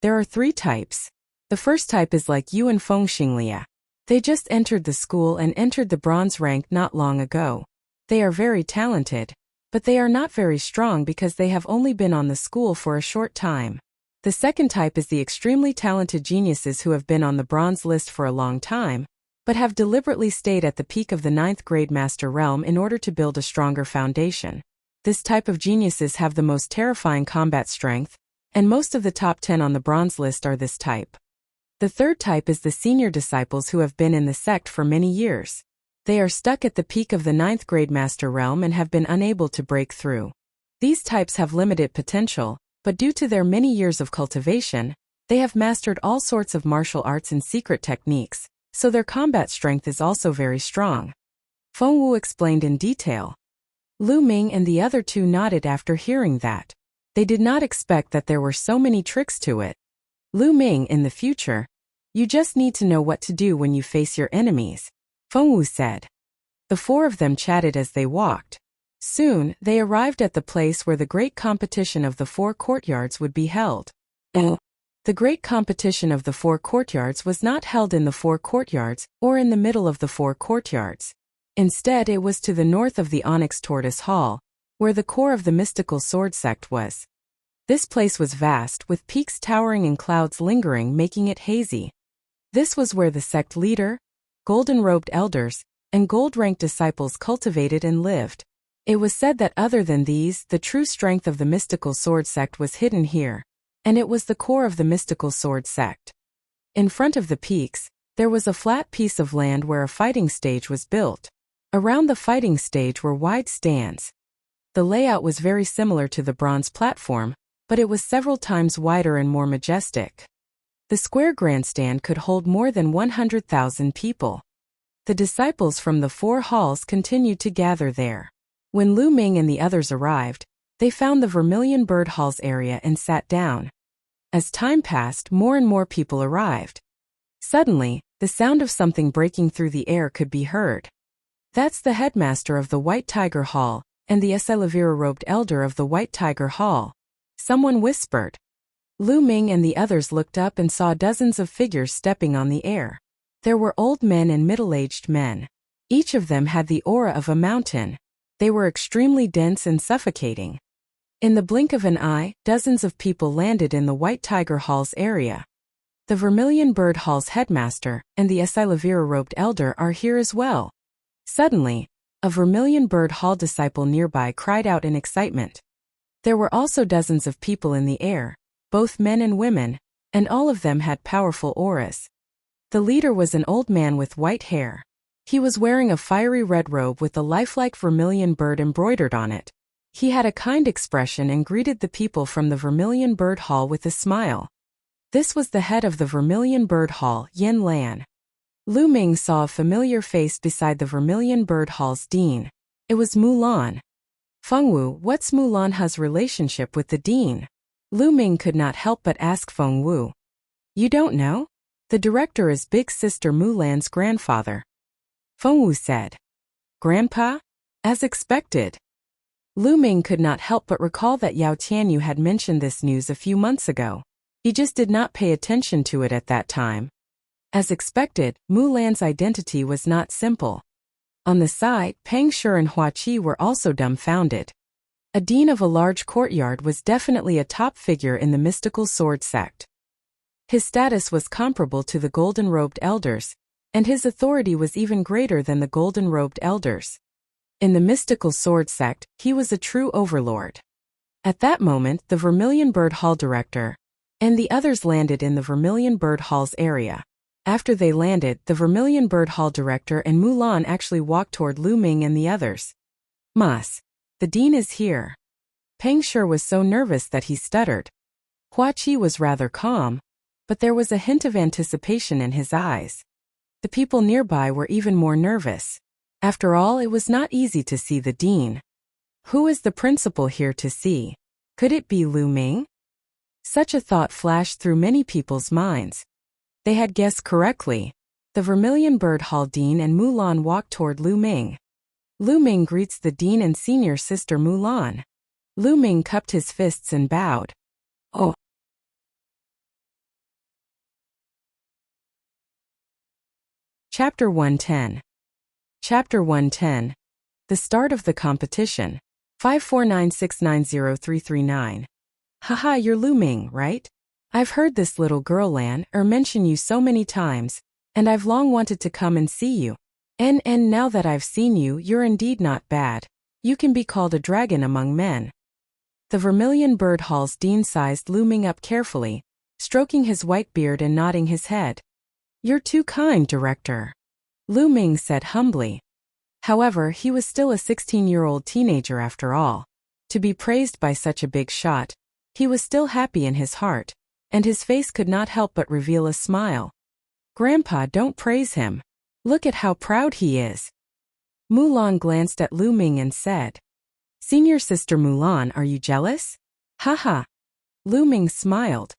There are 3 types. The first type is like Yu and Feng Xinglia. They just entered the school and entered the bronze rank not long ago. They are very talented, but they are not very strong because they have only been on the school for a short time. The second type is the extremely talented geniuses who have been on the bronze list for a long time, but have deliberately stayed at the peak of the 9th grade master realm in order to build a stronger foundation. This type of geniuses have the most terrifying combat strength, and most of the top 10 on the bronze list are this type. The third type is the senior disciples who have been in the sect for many years. They are stuck at the peak of the 9th grade master realm and have been unable to break through. These types have limited potential, but due to their many years of cultivation, they have mastered all sorts of martial arts and secret techniques, so their combat strength is also very strong. Fengwu explained in detail. Lu Ming and the other 2 nodded after hearing that. They did not expect that there were so many tricks to it. Lu Ming, in the future, you just need to know what to do when you face your enemies, Fengwu said. The 4 of them chatted as they walked. Soon, they arrived at the place where the great competition of the 4 courtyards would be held. The great competition of the 4 courtyards was not held in the 4 courtyards or in the middle of the 4 courtyards. Instead, it was to the north of the Onyx Tortoise Hall, where the core of the mystical sword sect was. This place was vast, with peaks towering and clouds lingering, making it hazy. This was where the sect leader, golden-robed elders, and gold-ranked disciples cultivated and lived. It was said that other than these, the true strength of the mystical sword sect was hidden here, and it was the core of the mystical sword sect. In front of the peaks, there was a flat piece of land where a fighting stage was built. Around the fighting stage were wide stands. The layout was very similar to the bronze platform, but it was several times wider and more majestic. The square grandstand could hold more than 100,000 people. The disciples from the 4 halls continued to gather there. When Lu Ming and the others arrived, they found the Vermilion Bird Hall's area and sat down. As time passed, more and more people arrived. Suddenly, the sound of something breaking through the air could be heard. That's the headmaster of the White Tiger Hall, and the Esalavira-robed elder of the White Tiger Hall. Someone whispered. Lu Ming and the others looked up and saw dozens of figures stepping on the air. There were old men and middle-aged men. Each of them had the aura of a mountain. They were extremely dense and suffocating. In the blink of an eye, dozens of people landed in the White Tiger Hall's area. The Vermilion Bird Hall's headmaster and the Esalavira-robed elder are here as well. Suddenly, a Vermilion Bird Hall disciple nearby cried out in excitement. There were also dozens of people in the air, both men and women, and all of them had powerful auras. The leader was an old man with white hair. He was wearing a fiery red robe with a lifelike vermilion bird embroidered on it. He had a kind expression and greeted the people from the Vermilion Bird Hall with a smile. This was the head of the Vermilion Bird Hall, Yin Lan. Lu Ming saw a familiar face beside the Vermilion Bird Hall's dean. It was Mulan. Fengwu, what's Mulan's relationship with the dean? Lu Ming could not help but ask Fengwu. You don't know? The director is big sister Mulan's grandfather. Fengwu said. Grandpa? As expected. Lu Ming could not help but recall that Yao Tianyu had mentioned this news a few months ago. He just did not pay attention to it at that time. As expected, Mulan's identity was not simple. On the side, Peng Shi and Huaqi were also dumbfounded. A dean of a large courtyard was definitely a top figure in the mystical sword sect. His status was comparable to the golden-robed elders, and his authority was even greater than the golden-robed elders. In the mystical sword sect, he was a true overlord. At that moment, the Vermilion Bird Hall director and the others landed in the Vermilion Bird Hall's area. After they landed, the Vermilion Bird Hall director and Mulan actually walked toward Lu Ming and the others. "Mas, the dean is here." Peng Shi was so nervous that he stuttered. Hua Qi was rather calm, but there was a hint of anticipation in his eyes. The people nearby were even more nervous. After all, it was not easy to see the dean. Who is the principal here to see? Could it be Lu Ming? Such a thought flashed through many people's minds. They had guessed correctly. The Vermilion Bird Hall dean and Mulan walked toward Lu Ming. Lu Ming greets the dean and senior sister Mulan. Lu Ming cupped his fists and bowed. "Oh." Chapter 110. Chapter 110. The start of the competition. 549690339. "Haha, you're Lu Ming, right? I've heard this little girl Lan mention you so many times, and I've long wanted to come and see you. And now that I've seen you, you're indeed not bad. You can be called a dragon among men." The Vermilion Bird Hall's dean sized Lu Ming up carefully, stroking his white beard and nodding his head. "You're too kind, director," Lu Ming said humbly. However, he was still a 16-year-old teenager after all. To be praised by such a big shot, he was still happy in his heart, and his face could not help but reveal a smile. "Grandpa, don't praise him. Look at how proud he is." Mulan glanced at Lu Ming and said, "Senior sister Mulan, are you jealous?" "Haha." Lu Ming smiled.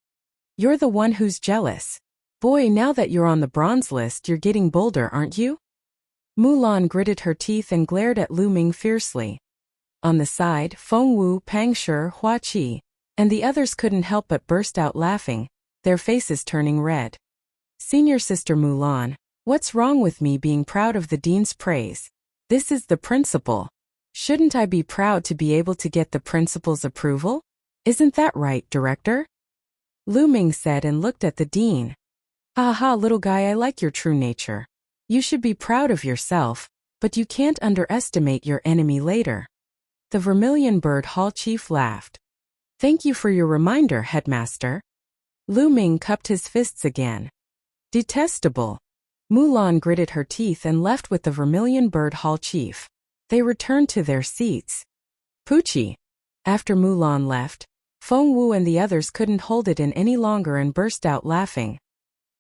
"You're the one who's jealous. Boy, now that you're on the bronze list, you're getting bolder, aren't you?" Mulan gritted her teeth and glared at Lu Ming fiercely. On the side, Feng Wu, Peng Shi, Hua Qi, and the others couldn't help but burst out laughing, their faces turning red. "Senior sister Mulan, what's wrong with me being proud of the dean's praise? This is the principal. Shouldn't I be proud to be able to get the principal's approval? Isn't that right, director?" Lu Ming said and looked at the dean. "Aha, little guy, I like your true nature. You should be proud of yourself, but you can't underestimate your enemy later." The Vermilion Bird Hall chief laughed. "Thank you for your reminder, headmaster." Lu Ming cupped his fists again. "Detestable." Mulan gritted her teeth and left with the Vermilion Bird Hall chief. They returned to their seats. "Poochie." After Mulan left, Feng Wu and the others couldn't hold it in any longer and burst out laughing.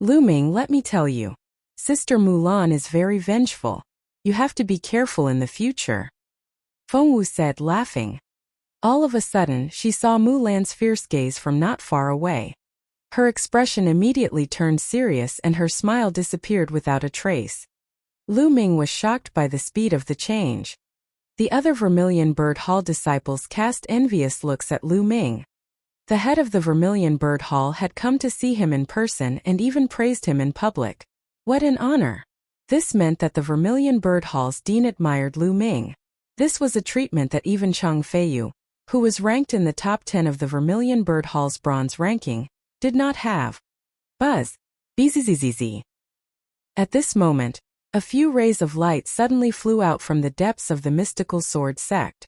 "Lu Ming, let me tell you. Sister Mulan is very vengeful. You have to be careful in the future," Feng Wu said, laughing. All of a sudden, she saw Mulan's fierce gaze from not far away. Her expression immediately turned serious and her smile disappeared without a trace. Lu Ming was shocked by the speed of the change. The other Vermilion Bird Hall disciples cast envious looks at Lu Ming. The head of the Vermilion Bird Hall had come to see him in person and even praised him in public. What an honor! This meant that the Vermilion Bird Hall's dean admired Lu Ming. This was a treatment that even Chang Feiyu, who was ranked in the top 10 of the Vermilion Bird Hall's bronze ranking, did not have. Buzz. Bzzz. At this moment, a few rays of light suddenly flew out from the depths of the mystical sword sect.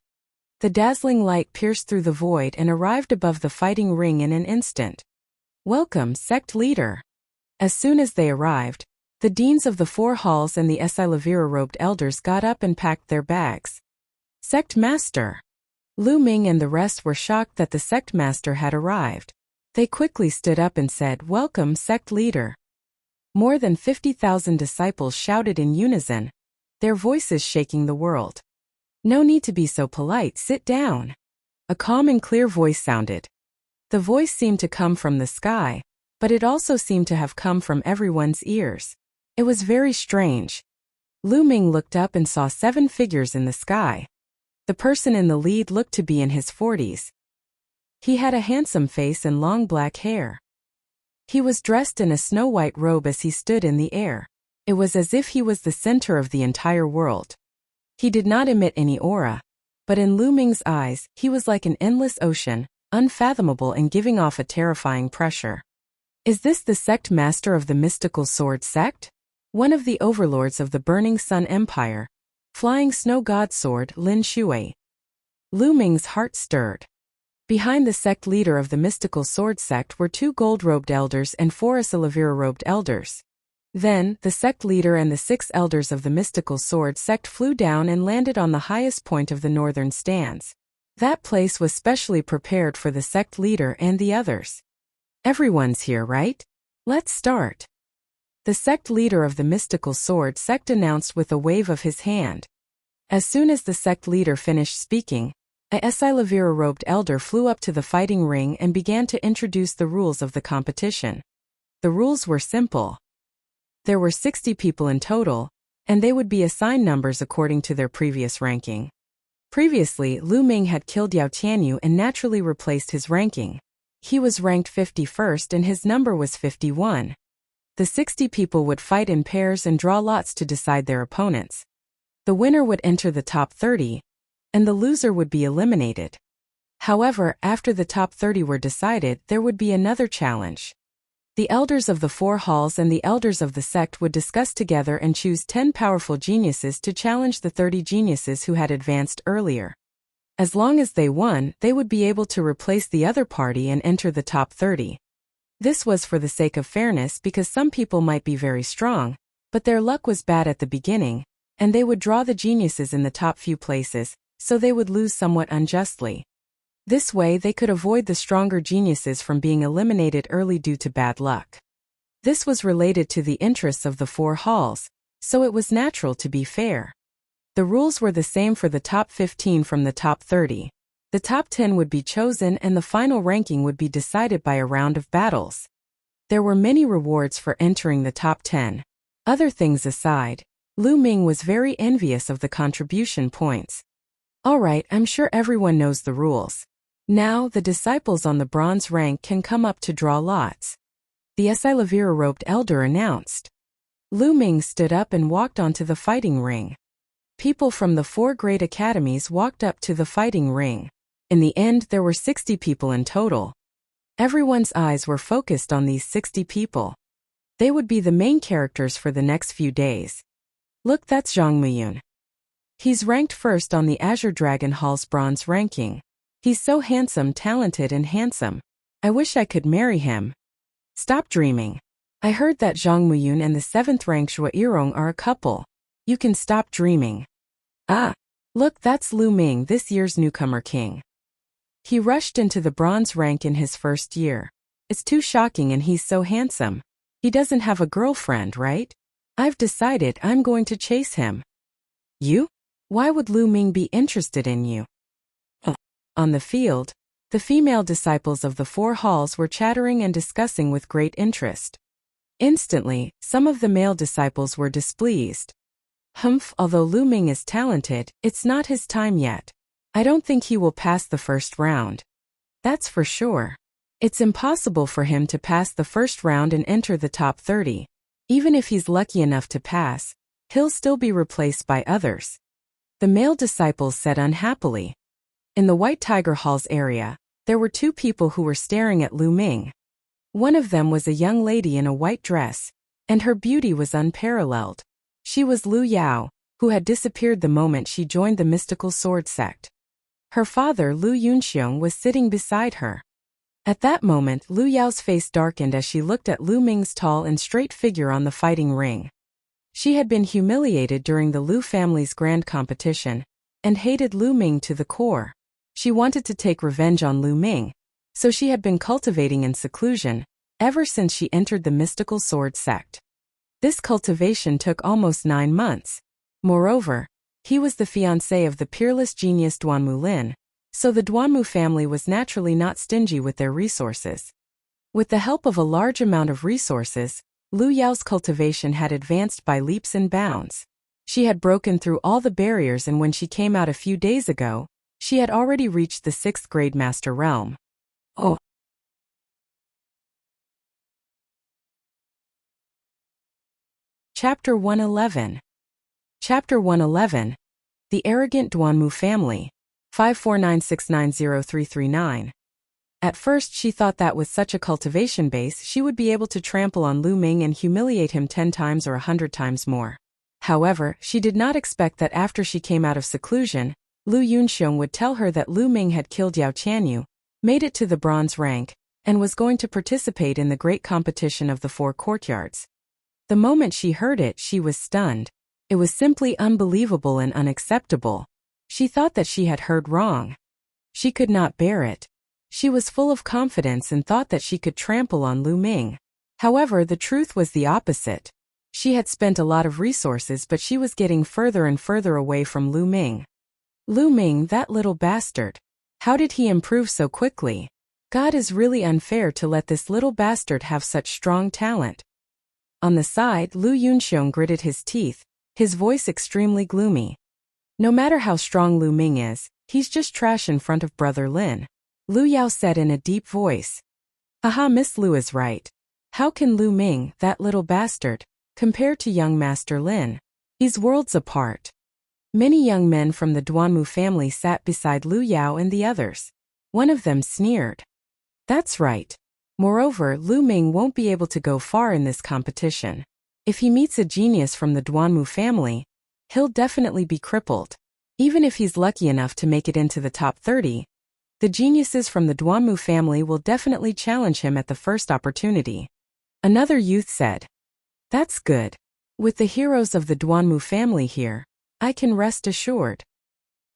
The dazzling light pierced through the void and arrived above the fighting ring in an instant. "Welcome, sect leader." As soon as they arrived, the deans of the 4 halls and the Esilavira-robed elders got up and packed their bags. "Sect master." Lu Ming and the rest were shocked that the sect master had arrived. They quickly stood up and said, "Welcome, sect leader." More than 50,000 disciples shouted in unison, their voices shaking the world. "No need to be so polite, sit down." A calm and clear voice sounded. The voice seemed to come from the sky, but it also seemed to have come from everyone's ears. It was very strange. Lu Ming looked up and saw 7 figures in the sky. The person in the lead looked to be in his 40s. He had a handsome face and long black hair. He was dressed in a snow-white robe as he stood in the air. It was as if he was the center of the entire world. He did not emit any aura, but in Lu Ming's eyes, he was like an endless ocean, unfathomable and giving off a terrifying pressure. "Is this the sect master of the mystical sword sect? One of the overlords of the Burning Sun Empire, Flying Snow God Sword, Lin Shui." Lu Ming's heart stirred. Behind the sect leader of the mystical sword sect were 2 gold-robed elders and 4 Asalavira-robed elders. Then, the sect leader and the 6 elders of the mystical sword sect flew down and landed on the highest point of the northern stands. That place was specially prepared for the sect leader and the others. Everyone's here, right? Let's start. The sect leader of the mystical sword sect announced with a wave of his hand. As soon as the sect leader finished speaking, a Silavira-robed elder flew up to the fighting ring and began to introduce the rules of the competition. The rules were simple. There were 60 people in total, and they would be assigned numbers according to their previous ranking. Previously, Lu Ming had killed Yao Tianyu and naturally replaced his ranking. He was ranked 51st and his number was 51. The 60 people would fight in pairs and draw lots to decide their opponents. The winner would enter the top 30, and the loser would be eliminated. However, after the top 30 were decided, there would be another challenge. The elders of the 4 halls and the elders of the sect would discuss together and choose 10 powerful geniuses to challenge the 30 geniuses who had advanced earlier. As long as they won, they would be able to replace the other party and enter the top 30. This was for the sake of fairness because some people might be very strong, but their luck was bad at the beginning, and they would draw the geniuses in the top few places, so they would lose somewhat unjustly. This way they could avoid the stronger geniuses from being eliminated early due to bad luck. This was related to the interests of the 4 halls, so it was natural to be fair. The rules were the same for the top 15 from the top 30. The top 10 would be chosen and the final ranking would be decided by a round of battles. There were many rewards for entering the top 10. Other things aside, Lu Ming was very envious of the contribution points. Alright, I'm sure everyone knows the rules. Now, the disciples on the bronze rank can come up to draw lots. The Silavira-robed elder announced. Lu Ming stood up and walked onto the fighting ring. People from the 4 great academies walked up to the fighting ring. In the end, there were 60 people in total. Everyone's eyes were focused on these 60 people. They would be the main characters for the next few days. Look, that's Zhang Muyun. He's ranked first on the Azure Dragon Hall's bronze ranking. He's so handsome, talented and handsome. I wish I could marry him. Stop dreaming. I heard that Zhang Muyun and the 7th rank Zhua Yirong are a couple. You can stop dreaming. Ah! Look, that's Lu Ming, this year's newcomer king. He rushed into the bronze rank in his first year. It's too shocking and he's so handsome. He doesn't have a girlfriend, right? I've decided I'm going to chase him. You? Why would Lu Ming be interested in you? On the field, the female disciples of the 4 halls were chattering and discussing with great interest. Instantly, some of the male disciples were displeased. Humph, although Lu Ming is talented, it's not his time yet. I don't think he will pass the first round. That's for sure. It's impossible for him to pass the first round and enter the top 30. Even if he's lucky enough to pass, he'll still be replaced by others. The male disciples said unhappily. In the White Tiger Hall's area, there were 2 people who were staring at Lu Ming. One of them was a young lady in a white dress, and her beauty was unparalleled. She was Lu Yao, who had disappeared the moment she joined the mystical sword sect. Her father, Lu Yunxiong, was sitting beside her. At that moment, Lu Yao's face darkened as she looked at Lu Ming's tall and straight figure on the fighting ring. She had been humiliated during the Lu family's grand competition, and hated Lu Ming to the core. She wanted to take revenge on Lu Ming, so she had been cultivating in seclusion, ever since she entered the mystical sword sect. This cultivation took almost 9 months. Moreover, he was the fiancé of the peerless genius Duanmu Lin, so the Duanmu family was naturally not stingy with their resources. With the help of a large amount of resources, Lu Yao's cultivation had advanced by leaps and bounds. She had broken through all the barriers, and when she came out a few days ago, she had already reached the 6th grade master realm. Oh! Chapter 111. Chapter 111. The Arrogant Duanmu Family. 549690339. At first she thought that with such a cultivation base she would be able to trample on Lu Ming and humiliate him 10 times or 100 times more. However, she did not expect that after she came out of seclusion, Lu Yunxiong would tell her that Lu Ming had killed Yao Tianyu, made it to the bronze rank, and was going to participate in the great competition of the 4 courtyards. The moment she heard it, she was stunned. It was simply unbelievable and unacceptable. She thought that she had heard wrong. She could not bear it. She was full of confidence and thought that she could trample on Lu Ming. However, the truth was the opposite. She had spent a lot of resources, but she was getting further and further away from Lu Ming. Lu Ming, that little bastard. How did he improve so quickly? God is really unfair to let this little bastard have such strong talent. On the side, Lu Yunxiong gritted his teeth, his voice extremely gloomy. No matter how strong Lu Ming is, he's just trash in front of Brother Lin. Lu Yao said in a deep voice. Haha, Miss Lu is right. How can Lu Ming, that little bastard, compare to young Master Lin? He's worlds apart. Many young men from the Duanmu family sat beside Lu Yao and the others. One of them sneered. That's right. Moreover, Lu Ming won't be able to go far in this competition. If he meets a genius from the Duanmu family, he'll definitely be crippled. Even if he's lucky enough to make it into the top 30, the geniuses from the Duanmu family will definitely challenge him at the first opportunity. Another youth said. That's good. With the heroes of the Duanmu family here, I can rest assured.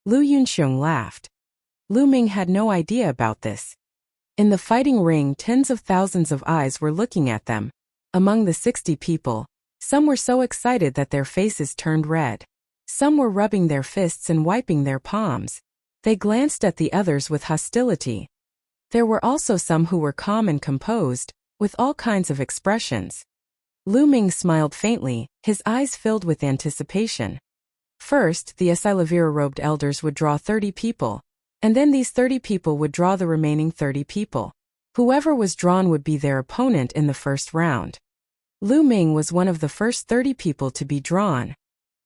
Lu Yunxiong laughed. Lu Ming had no idea about this. In the fighting ring, tens of thousands of eyes were looking at them. Among the 60 people, some were so excited that their faces turned red. Some were rubbing their fists and wiping their palms. They glanced at the others with hostility. There were also some who were calm and composed, with all kinds of expressions. Lu Ming smiled faintly, his eyes filled with anticipation. First, the Asilavira-robed elders would draw 30 people, and then these 30 people would draw the remaining 30 people. Whoever was drawn would be their opponent in the first round. Lu Ming was one of the first 30 people to be drawn.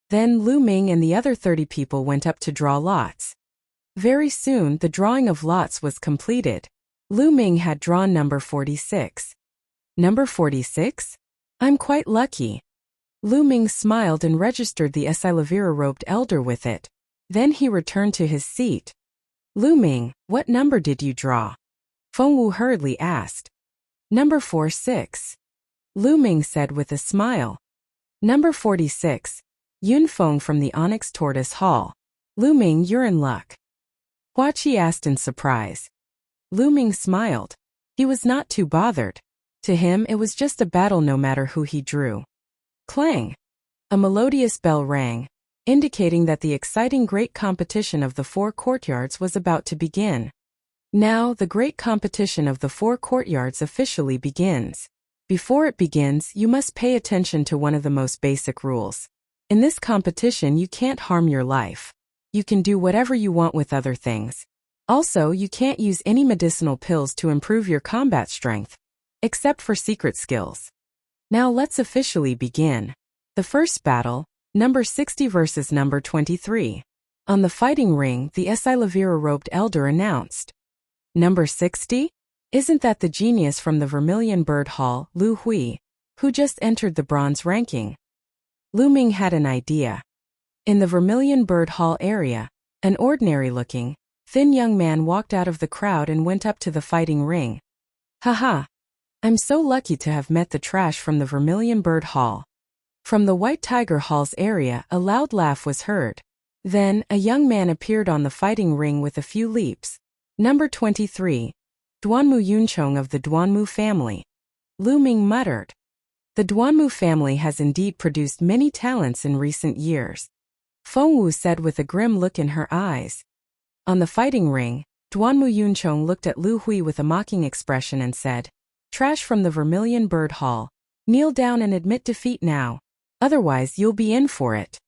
Then Lu Ming and the other 30 people went up to draw lots. Very soon, the drawing of lots was completed. Lu Ming had drawn number 46. Number 46? I'm quite lucky. Lu Ming smiled and registered the Asilavira-robed elder with it. Then he returned to his seat. Lu Ming, what number did you draw? Feng Wu hurriedly asked. Number 46. Lu Ming said with a smile. Number 46. Yun Feng from the Onyx Tortoise Hall. Lu Ming, you're in luck. Hua Qi asked in surprise. Lu Ming smiled. He was not too bothered. To him, it was just a battle no matter who he drew. Clang! A melodious bell rang, indicating that the exciting great competition of the 4 courtyards was about to begin. Now, the great competition of the 4 courtyards officially begins. Before it begins, you must pay attention to one of the most basic rules. In this competition, you can't harm your life. You can do whatever you want with other things. Also, you can't use any medicinal pills to improve your combat strength, except for secret skills. Now let's officially begin. The first battle, number 60 versus number 23. On the fighting ring, the Asilavira-robed elder announced. Number 60? Isn't that the genius from the Vermilion Bird Hall, Lu Hui, who just entered the bronze ranking? Lu Ming had an idea. In the Vermilion Bird Hall area, an ordinary-looking, thin young man walked out of the crowd and went up to the fighting ring. Haha! I'm so lucky to have met the trash from the Vermilion Bird Hall. From the White Tiger Hall's area, a loud laugh was heard. Then, a young man appeared on the fighting ring with a few leaps. Number 23. Duanmu Yunchong of the Duanmu family. Lu Ming muttered. The Duanmu family has indeed produced many talents in recent years. Feng Wu said with a grim look in her eyes. On the fighting ring, Duanmu Yunchong looked at Lu Hui with a mocking expression and said, Trash from the Vermilion Bird Hall. Kneel down and admit defeat now. Otherwise you'll be in for it.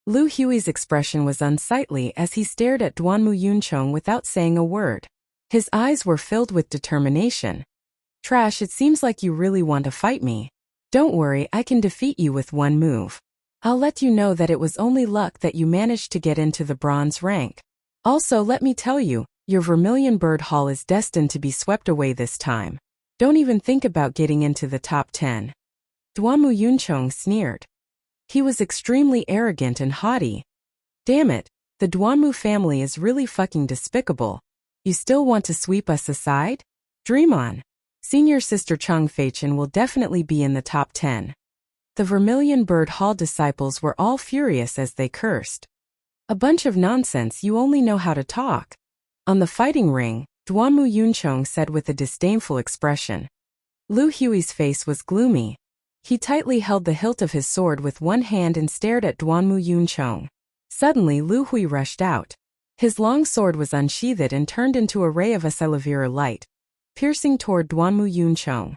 Lu Hui's expression was unsightly as he stared at Duanmu Yunchong without saying a word. His eyes were filled with determination. Trash, it seems like you really want to fight me. Don't worry, I can defeat you with one move. I'll let you know that it was only luck that you managed to get into the bronze rank. Also, let me tell you, your Vermilion Bird Hall is destined to be swept away this time. Don't even think about getting into the top 10. Duanmu Yunchong sneered. He was extremely arrogant and haughty. Damn it, the Duanmu family is really fucking despicable. You still want to sweep us aside? Dream on. Senior Sister Chung Feichen will definitely be in the top 10. The Vermilion Bird Hall disciples were all furious as they cursed. A bunch of nonsense, you only know how to talk. On the fighting ring, Duanmu Yunchong said with a disdainful expression. Lu Hui's face was gloomy. He tightly held the hilt of his sword with one hand and stared at Duanmu Yunchong. Suddenly Lu Hui rushed out. His long sword was unsheathed and turned into a ray of Accelavira light, piercing toward Duanmu Yunchong.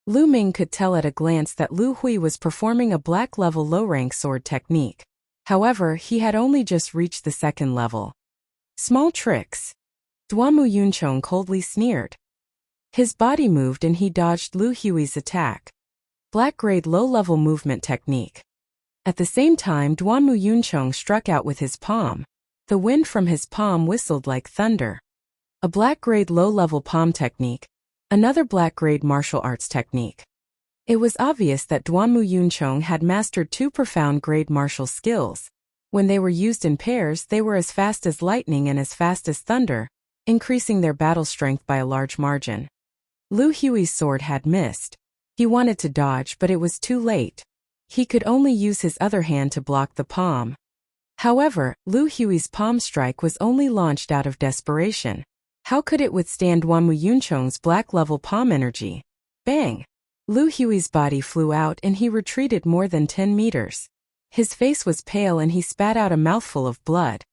Lu Ming could tell at a glance that Lu Hui was performing a black-level low-rank sword technique. However, he had only just reached the second level. Small tricks. Duanmu Yunchong coldly sneered. His body moved and he dodged Lu Hui's attack. Black-grade low-level movement technique. At the same time, Duanmu Yunchong struck out with his palm. The wind from his palm whistled like thunder. A black-grade low-level palm technique. Another black-grade martial arts technique. It was obvious that Duanmu Yunchong had mastered two profound grade martial skills. When they were used in pairs, they were as fast as lightning and as fast as thunder, increasing their battle strength by a large margin. Lu Hui's sword had missed. He wanted to dodge, but it was too late. He could only use his other hand to block the palm. However, Lu Hui's palm strike was only launched out of desperation. How could it withstand Duanmu Yunchong's black-level palm energy? Bang! Lu Hui's body flew out and he retreated more than 10 meters. His face was pale and he spat out a mouthful of blood.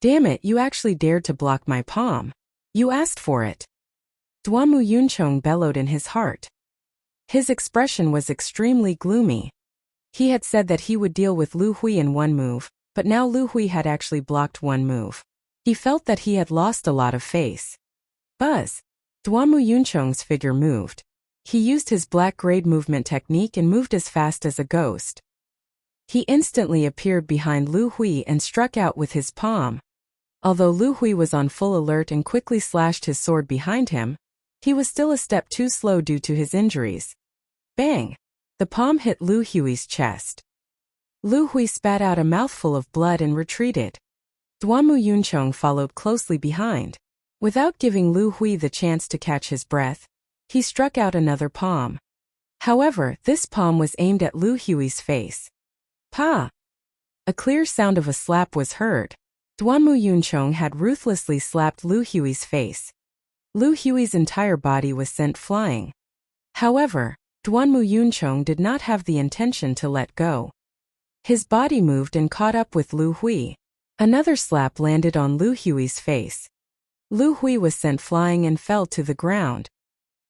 Damn it, you actually dared to block my palm. You asked for it. Duanmu Yunchong bellowed in his heart. His expression was extremely gloomy. He had said that he would deal with Lu Hui in one move, but now Lu Hui had actually blocked one move. He felt that he had lost a lot of face. Buzz! Duanmu Yunchong's figure moved. He used his black-grade movement technique and moved as fast as a ghost. He instantly appeared behind Lu Hui and struck out with his palm. Although Lu Hui was on full alert and quickly slashed his sword behind him, he was still a step too slow due to his injuries. Bang! The palm hit Lu Hui's chest. Lu Hui spat out a mouthful of blood and retreated. Duanmu Yunchong followed closely behind. Without giving Lu Hui the chance to catch his breath, he struck out another palm. However, this palm was aimed at Lu Hui's face. Pa! A clear sound of a slap was heard. Duanmu Yunchong had ruthlessly slapped Lu Hui's face. Lu Hui's entire body was sent flying. However, Duanmu Yunchong did not have the intention to let go. His body moved and caught up with Lu Hui. Another slap landed on Lu Hui's face. Lu Hui was sent flying and fell to the ground.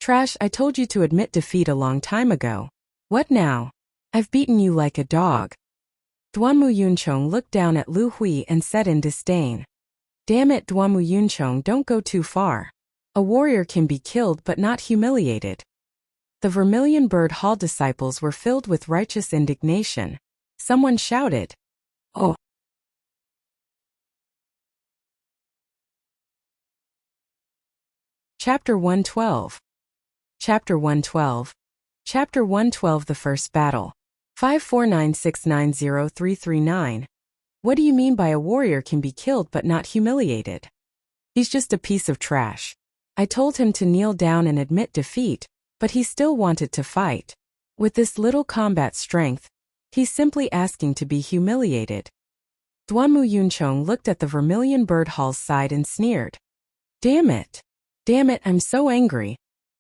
Trash, I told you to admit defeat a long time ago. What now? I've beaten you like a dog. Duanmu Yunchong looked down at Lu Hui and said in disdain. Damn it, Duanmu Yunchong, don't go too far. A warrior can be killed but not humiliated. The Vermilion Bird Hall disciples were filled with righteous indignation. Someone shouted, "Oh!" Chapter 112. Chapter 112. Chapter 112. The First Battle. 549690339. What do you mean by a warrior can be killed but not humiliated? He's just a piece of trash. I told him to kneel down and admit defeat, but he still wanted to fight. With this little combat strength, he's simply asking to be humiliated. Duanmu Yunchong looked at the Vermilion Bird Hall's side and sneered. Damn it! Damn it, I'm so angry.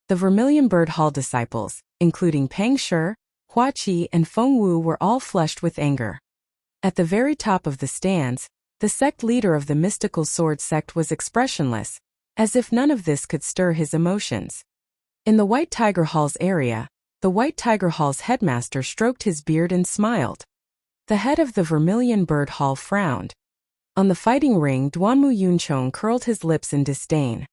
The Vermilion Bird Hall disciples, including Peng Shi, Hua Qi and Feng Wu, were all flushed with anger. At the very top of the stands, the sect leader of the mystical sword sect was expressionless, as if none of this could stir his emotions. In the White Tiger Hall's area, the White Tiger Hall's headmaster stroked his beard and smiled. The head of the Vermilion Bird Hall frowned. On the fighting ring, Duanmu Yunchong curled his lips in disdain.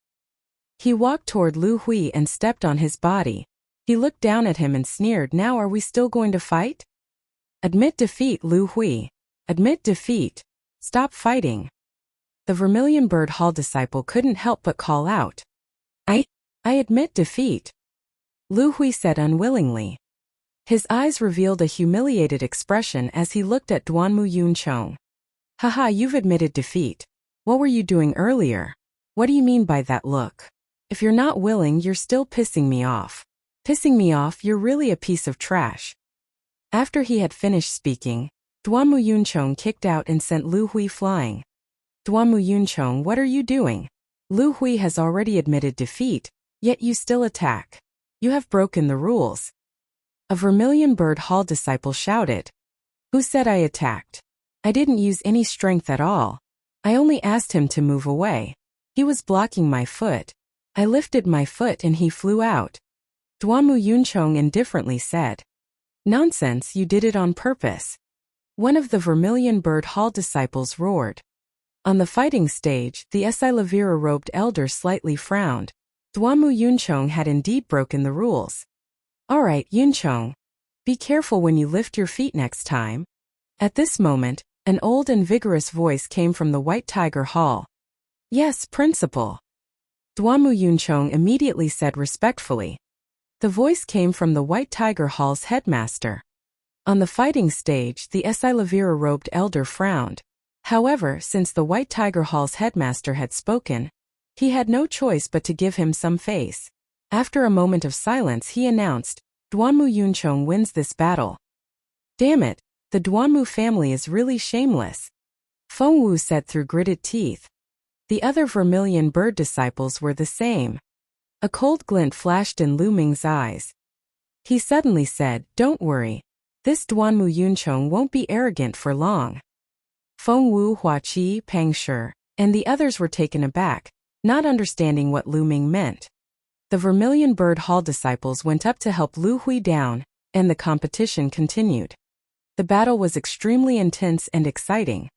He walked toward Lu Hui and stepped on his body. He looked down at him and sneered. Now are we still going to fight? Admit defeat, Lu Hui. Admit defeat. Stop fighting. The Vermilion Bird Hall disciple couldn't help but call out. I admit defeat. Lu Hui said unwillingly. His eyes revealed a humiliated expression as he looked at Duanmu Yunchong. Haha, you've admitted defeat. What were you doing earlier? What do you mean by that look? If you're not willing, you're still pissing me off. Pissing me off, you're really a piece of trash. After he had finished speaking, Duanmu Yunchong kicked out and sent Lu Hui flying. Duanmu Yunchong, what are you doing? Lu Hui has already admitted defeat, yet you still attack. You have broken the rules. A Vermilion Bird Hall disciple shouted. Who said I attacked? I didn't use any strength at all. I only asked him to move away. He was blocking my foot. I lifted my foot and he flew out. Duanmu Yunchong indifferently said. Nonsense, you did it on purpose. One of the Vermilion Bird Hall disciples roared. On the fighting stage, the Esilavira-robed elder slightly frowned. Duanmu Yunchong had indeed broken the rules. All right, Yunchong. Be careful when you lift your feet next time. At this moment, an old and vigorous voice came from the White Tiger Hall. Yes, Principal. Duanmu Yunchong immediately said respectfully. The voice came from the White Tiger Hall's headmaster. On the fighting stage, the Esilavira-robed elder frowned. However, since the White Tiger Hall's headmaster had spoken, he had no choice but to give him some face. After a moment of silence, he announced, Duanmu Yunchong wins this battle. Damn it, the Duanmu family is really shameless. Feng Wu said through gritted teeth. The other Vermilion Bird disciples were the same. A cold glint flashed in Lu Ming's eyes. He suddenly said, Don't worry. This Duanmu Yunchong won't be arrogant for long. Feng Wu, Hua Qi, Pang Shi, and the others were taken aback, not understanding what Lu Ming meant. The Vermilion Bird Hall disciples went up to help Lu Hui down, and the competition continued. The battle was extremely intense and exciting.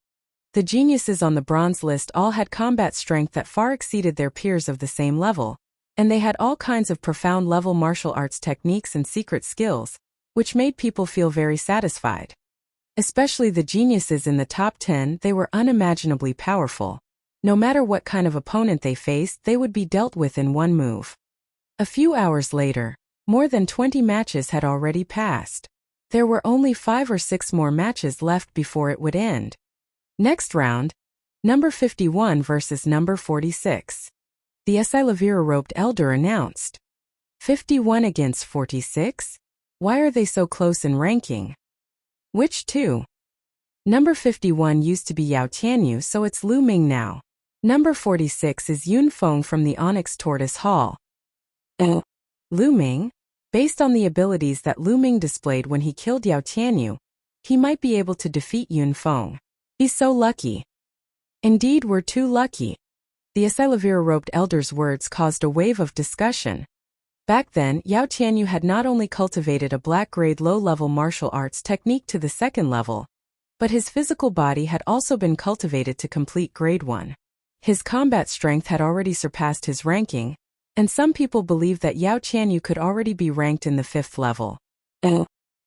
The geniuses on the bronze list all had combat strength that far exceeded their peers of the same level, and they had all kinds of profound level martial arts techniques and secret skills, which made people feel very satisfied. Especially the geniuses in the top 10, they were unimaginably powerful. No matter what kind of opponent they faced, they would be dealt with in one move. A few hours later, more than 20 matches had already passed. There were only 5 or 6 more matches left before it would end. Next round, number 51 versus number 46. The Esilavira-robed elder announced. 51 against 46? Why are they so close in ranking? Which two? Number 51 used to be Yao Tianyu, so it's Lu Ming now. Number 46 is Yun Feng from the Onyx Tortoise Hall. Lu Ming? Based on the abilities that Lu Ming displayed when he killed Yao Tianyu, he might be able to defeat Yun Feng. He's so lucky. Indeed, we're too lucky. The Esilavira-robed elder's words caused a wave of discussion. Back then, Yao Tianyu had not only cultivated a black-grade low-level martial arts technique to the 2nd level, but his physical body had also been cultivated to complete grade 1. His combat strength had already surpassed his ranking, and some people believed that Yao Tianyu could already be ranked in the 5th level.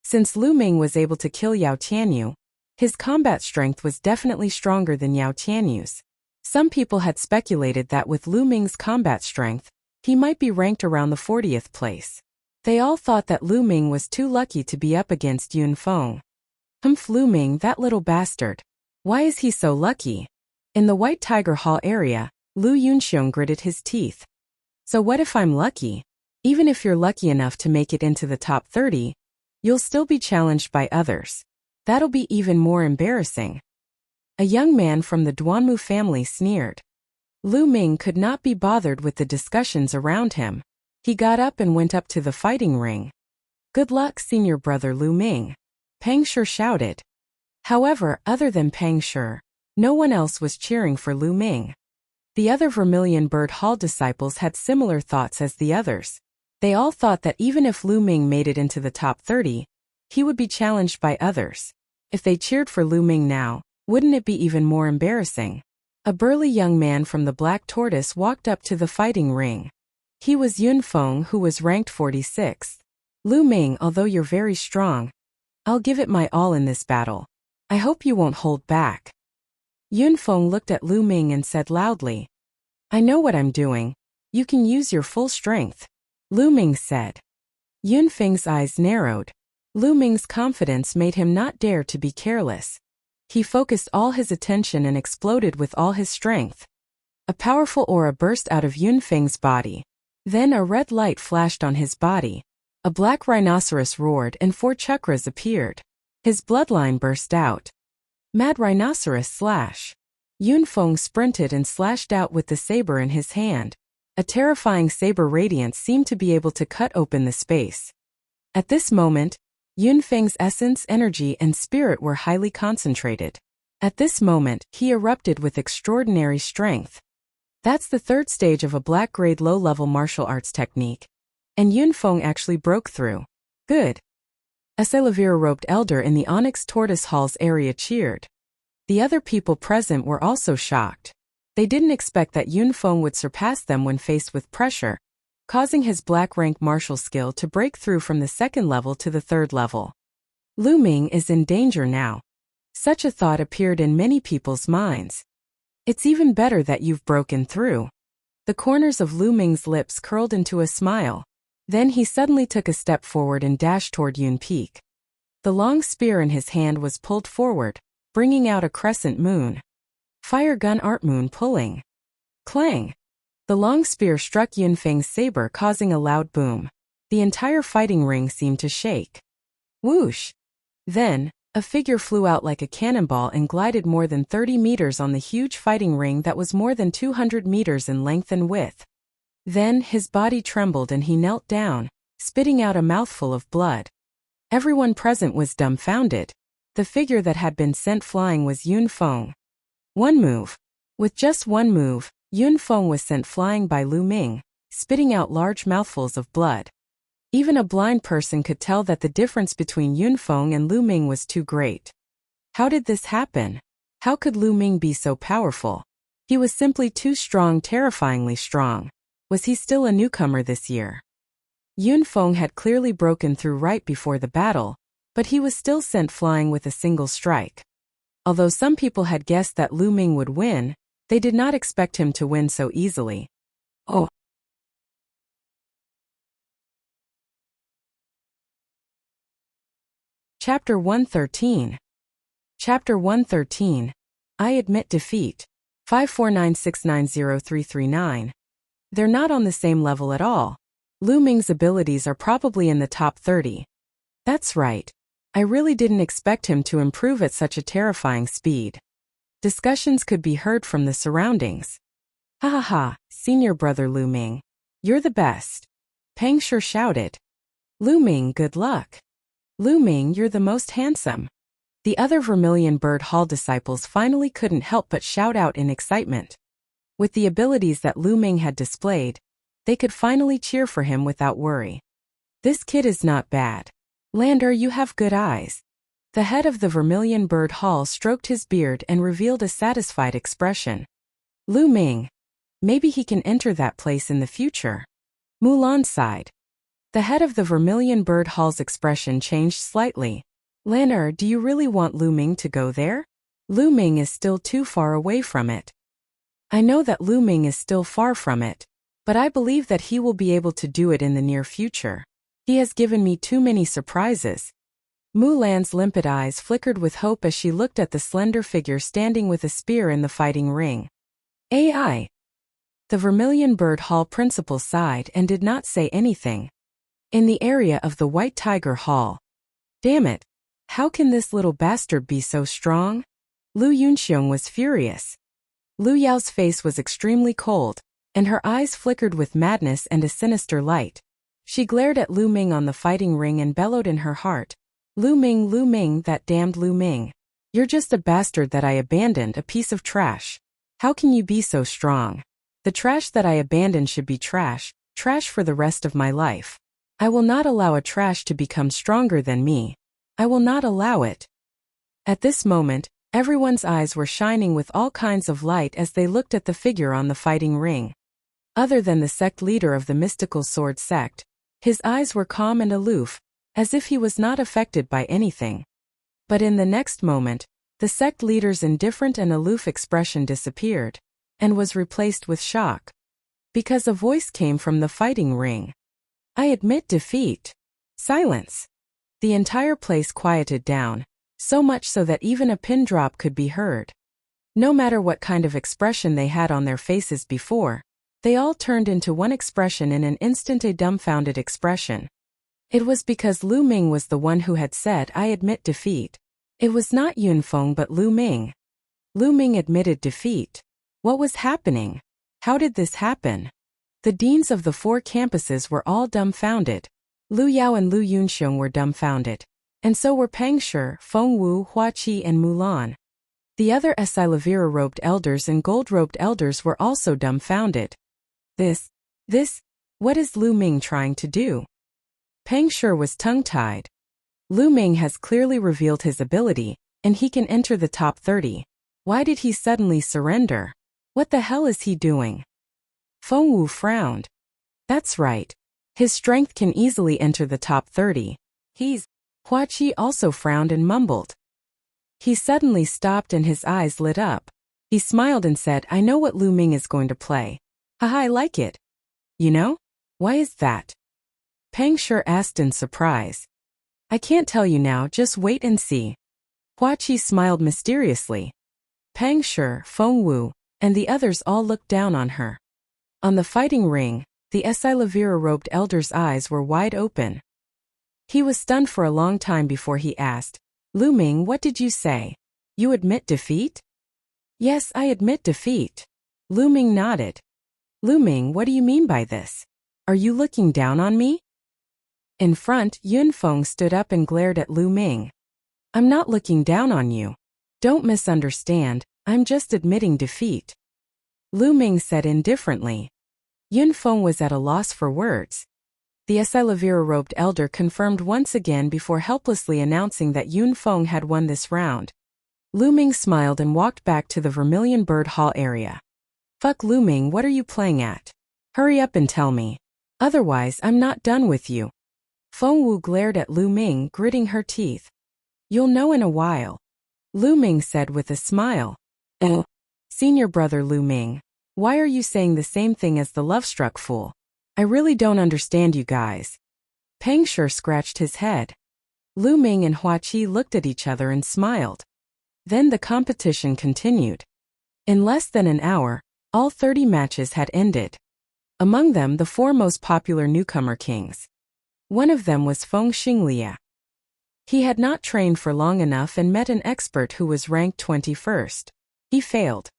Since Lu Ming was able to kill Yao Tianyu, his combat strength was definitely stronger than Yao Tianyu's. Some people had speculated that with Lu Ming's combat strength, he might be ranked around the 40th place. They all thought that Lu Ming was too lucky to be up against Yun Feng. Lu Ming, that little bastard. Why is he so lucky? In the White Tiger Hall area, Lu Yunxiong gritted his teeth. So what if I'm lucky? Even if you're lucky enough to make it into the top 30, you'll still be challenged by others. That'll be even more embarrassing. A young man from the Duanmu family sneered. Lu Ming could not be bothered with the discussions around him. He got up and went up to the fighting ring. Good luck, senior brother Lu Ming. Pang Shi shouted. However, other than Pang Shi, no one else was cheering for Lu Ming. The other Vermilion Bird Hall disciples had similar thoughts as the others. They all thought that even if Lu Ming made it into the top 30, he would be challenged by others. If they cheered for Lu Ming now, wouldn't it be even more embarrassing? A burly young man from the Black Tortoise walked up to the fighting ring. He was Yun Feng, who was ranked 46th. Lu Ming, although you're very strong, I'll give it my all in this battle. I hope you won't hold back. Yun Feng looked at Lu Ming and said loudly, I know what I'm doing. You can use your full strength. Lu Ming said. Yun Feng's eyes narrowed. Lu Ming's confidence made him not dare to be careless. He focused all his attention and exploded with all his strength. A powerful aura burst out of Yunfeng's body. Then a red light flashed on his body. A black rhinoceros roared and 4 chakras appeared. His bloodline burst out. Mad rhinoceros slash. Yunfeng sprinted and slashed out with the saber in his hand. A terrifying saber radiance seemed to be able to cut open the space. At this moment, Yunfeng's essence, energy, and spirit were highly concentrated. At this moment, he erupted with extraordinary strength. That's the 3rd stage of a black-grade low-level martial arts technique. And Yunfeng actually broke through. Good. A Salavira-robed elder in the Onyx Tortoise Hall's area cheered. The other people present were also shocked. They didn't expect that Yunfeng would surpass them when faced with pressure, causing his black-rank martial skill to break through from the 2nd level to the 3rd level. Lu Ming is in danger now. Such a thought appeared in many people's minds. It's even better that you've broken through. The corners of Lu Ming's lips curled into a smile. Then he suddenly took a step forward and dashed toward Yun Peak. The long spear in his hand was pulled forward, bringing out a crescent moon. Fire gun art moon pulling. Clang! The long spear struck Yunfeng's saber, causing a loud boom. The entire fighting ring seemed to shake. Whoosh! Then, a figure flew out like a cannonball and glided more than 30 meters on the huge fighting ring that was more than 200 meters in length and width. Then his body trembled and he knelt down, spitting out a mouthful of blood. Everyone present was dumbfounded. The figure that had been sent flying was Yunfeng. One move. With just one move, Yunfeng was sent flying by Lu Ming, spitting out large mouthfuls of blood. Even a blind person could tell that the difference between Yunfeng and Lu Ming was too great. How did this happen? How could Lu Ming be so powerful? He was simply too strong, terrifyingly strong. Was he still a newcomer this year? Yunfeng had clearly broken through right before the battle, but he was still sent flying with a single strike. Although some people had guessed that Lu Ming would win, they did not expect him to win so easily. Oh. Chapter 113. Chapter 113. I admit defeat. 549690339. They're not on the same level at all. Lu Ming's abilities are probably in the top 30. That's right. I really didn't expect him to improve at such a terrifying speed. Discussions could be heard from the surroundings. Ha ha ha, senior brother Lu Ming. You're the best. Peng Shi shouted. Lu Ming, good luck. Lu Ming, you're the most handsome. The other Vermilion Bird Hall disciples finally couldn't help but shout out in excitement. With the abilities that Lu Ming had displayed, they could finally cheer for him without worry. This kid is not bad. Lander, you have good eyes. The head of the Vermilion Bird Hall stroked his beard and revealed a satisfied expression. Lu Ming. Maybe he can enter that place in the future. Mulan sighed. The head of the Vermilion Bird Hall's expression changed slightly. Lander, do you really want Lu Ming to go there? Lu Ming is still too far away from it. I know that Lu Ming is still far from it, but I believe that he will be able to do it in the near future. He has given me too many surprises. Mulan's limpid eyes flickered with hope as she looked at the slender figure standing with a spear in the fighting ring. AI. The Vermilion Bird Hall principal sighed and did not say anything. In the area of the White Tiger Hall. Damn it. How can this little bastard be so strong? Lu Yunxiong was furious. Lu Yao's face was extremely cold, and her eyes flickered with madness and a sinister light. She glared at Lu Ming on the fighting ring and bellowed in her heart. Lu Ming, that damned Lu Ming. You're just a bastard that I abandoned, a piece of trash. How can you be so strong? The trash that I abandoned should be trash, trash for the rest of my life. I will not allow a trash to become stronger than me. I will not allow it. At this moment, everyone's eyes were shining with all kinds of light as they looked at the figure on the fighting ring. Other than the sect leader of the mystical sword sect, his eyes were calm and aloof, as if he was not affected by anything. But in the next moment, the sect leader's indifferent and aloof expression disappeared, and was replaced with shock. Because a voice came from the fighting ring. I admit defeat. Silence. The entire place quieted down, so much so that even a pin drop could be heard. No matter what kind of expression they had on their faces before, they all turned into one expression in an instant, a dumbfounded expression. It was because Lu Ming was the one who had said, "I admit defeat." It was not Yunfeng but Lu Ming. Lu Ming admitted defeat. What was happening? How did this happen? The deans of the 4 campuses were all dumbfounded. Lu Yao and Lu Yunxiong were dumbfounded. And so were Peng Shi, Feng Wu, Hua Qi and Mulan. The other Esilavira-robed elders and gold-robed elders were also dumbfounded. What is Lu Ming trying to do? Peng Shi was tongue-tied. Lu Ming has clearly revealed his ability, and he can enter the top 30. Why did he suddenly surrender? What the hell is he doing? Feng Wu frowned. That's right. His strength can easily enter the top 30. Hua Qi also frowned and mumbled. He suddenly stopped and his eyes lit up. He smiled and said, "I know what Lu Ming is going to play. Haha, I like it." "You know? Why is that?" Peng Shi asked in surprise. "I can't tell you now, just wait and see." Hua Qi smiled mysteriously. Peng Shi, Feng Wu, and the others all looked down on her. On the fighting ring, the Esilavira-robed elder's eyes were wide open. He was stunned for a long time before he asked, "Lu Ming, what did you say? You admit defeat?" "Yes, I admit defeat." Lu Ming nodded. "Lu Ming, what do you mean by this? Are you looking down on me?" In front, Yunfeng stood up and glared at Lu Ming. "I'm not looking down on you. Don't misunderstand, I'm just admitting defeat," Lu Ming said indifferently. Yunfeng was at a loss for words. The Esilavira-robed elder confirmed once again before helplessly announcing that Yunfeng had won this round. Lu Ming smiled and walked back to the Vermilion Bird Hall area. "Fuck Lu Ming, what are you playing at? Hurry up and tell me. Otherwise, I'm not done with you." Feng Wu glared at Lu Ming, gritting her teeth. "You'll know in a while," Lu Ming said with a smile. Senior brother Lu Ming, why are you saying the same thing as the love-struck fool? I really don't understand you guys." Peng Shi scratched his head. Lu Ming and Hua Qi looked at each other and smiled. Then the competition continued. In less than an hour, all 30 matches had ended. Among them the 4 most popular newcomer kings. One of them was Feng Xinglia. He had not trained for long enough and met an expert who was ranked 21st. He failed.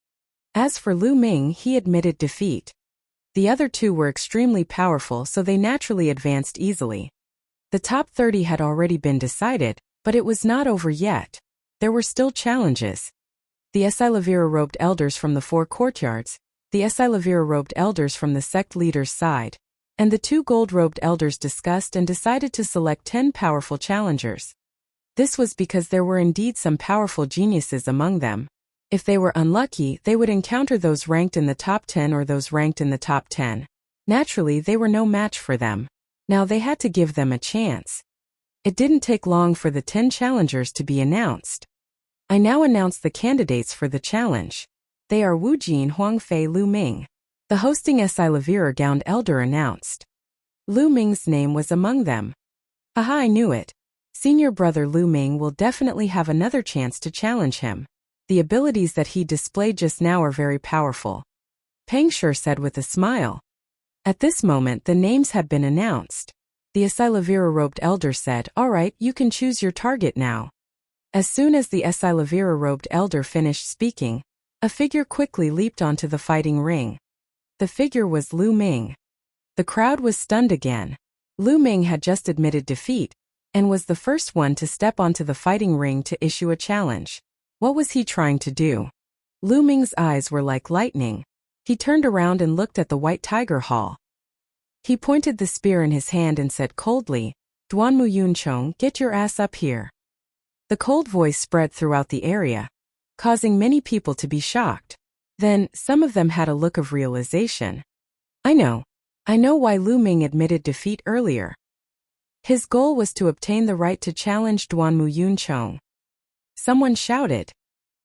As for Lu Ming, he admitted defeat. The other 2 were extremely powerful, so they naturally advanced easily. The top 30 had already been decided, but it was not over yet. There were still challenges. The Esilavira-robed elders from the 4 courtyards, the Esilavira-robed elders from the sect leader's side, and the 2 gold-robed elders discussed and decided to select 10 powerful challengers. This was because there were indeed some powerful geniuses among them. If they were unlucky, they would encounter those ranked in the top 10 or those ranked in the top 10. Naturally, they were no match for them. Now they had to give them a chance. It didn't take long for the 10 challengers to be announced. I now announce the candidates for the challenge. They are Wu Jin, Huang Fei, Lu Ming. The hosting Esilavira-gowned elder announced. Lu Ming's name was among them. Haha, I knew it. Senior brother Lu Ming will definitely have another chance to challenge him. The abilities that he displayed just now are very powerful, Peng Shi said with a smile. At this moment the names had been announced. The Esilavira-robed elder said, "All right, you can choose your target now." As soon as the Esilavira-robed elder finished speaking, a figure quickly leaped onto the fighting ring. The figure was Lu Ming. The crowd was stunned again. Lu Ming had just admitted defeat, and was the first one to step onto the fighting ring to issue a challenge. What was he trying to do? Lu Ming's eyes were like lightning. He turned around and looked at the White Tiger Hall. He pointed the spear in his hand and said coldly, "Duanmu Yunchong, get your ass up here." The cold voice spread throughout the area, causing many people to be shocked. Then, some of them had a look of realization. I know why Lu Ming admitted defeat earlier. His goal was to obtain the right to challenge Duanmu Yunchong. Someone shouted.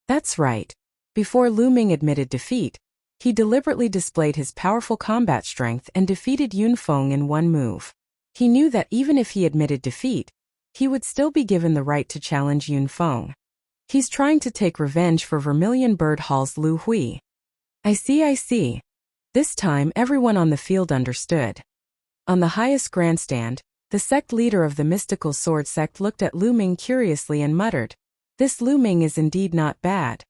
That's right. Before Lu Ming admitted defeat, he deliberately displayed his powerful combat strength and defeated Yunfeng in one move. He knew that even if he admitted defeat, he would still be given the right to challenge Yunfeng. He's trying to take revenge for Vermilion Bird Hall's Lu Hui. I see. This time everyone on the field understood. On the highest grandstand, the sect leader of the mystical sword sect looked at Lu Ming curiously and muttered, "This Lu Ming is indeed not bad."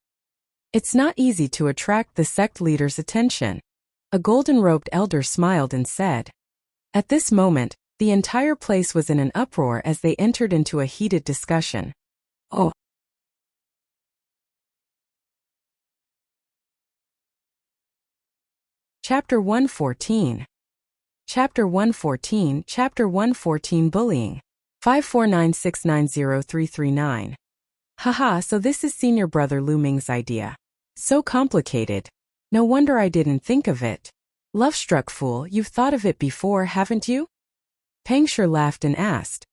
It's not easy to attract the sect leader's attention. A golden-robed elder smiled and said. At this moment, the entire place was in an uproar as they entered into a heated discussion. Oh. Chapter 114. Chapter 114 Bullying. 549690339. Haha, so this is senior brother Lu Ming's idea. So complicated. No wonder I didn't think of it. Love-struck fool, you've thought of it before, haven't you? Pangshi laughed and asked.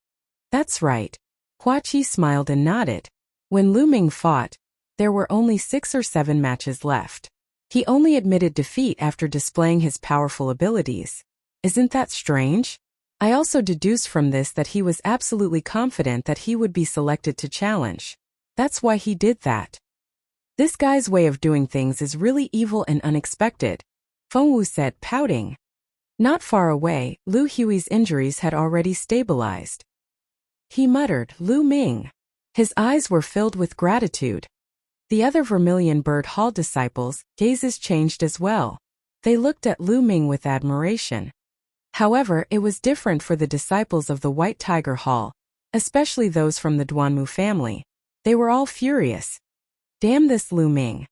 That's right. Hua Qi smiled and nodded. When Lu Ming fought, there were only 6 or 7 matches left. He only admitted defeat after displaying his powerful abilities. Isn't that strange? I also deduced from this that he was absolutely confident that he would be selected to challenge. That's why he did that. This guy's way of doing things is really evil and unexpected, Fengwu said, pouting. Not far away, Lu Hui's injuries had already stabilized. He muttered, Lu Ming. His eyes were filled with gratitude. The other Vermilion Bird Hall disciples' gazes changed as well. They looked at Lu Ming with admiration. However, it was different for the disciples of the White Tiger Hall, especially those from the Duanmu family. They were all furious. Damn this Lu Ming.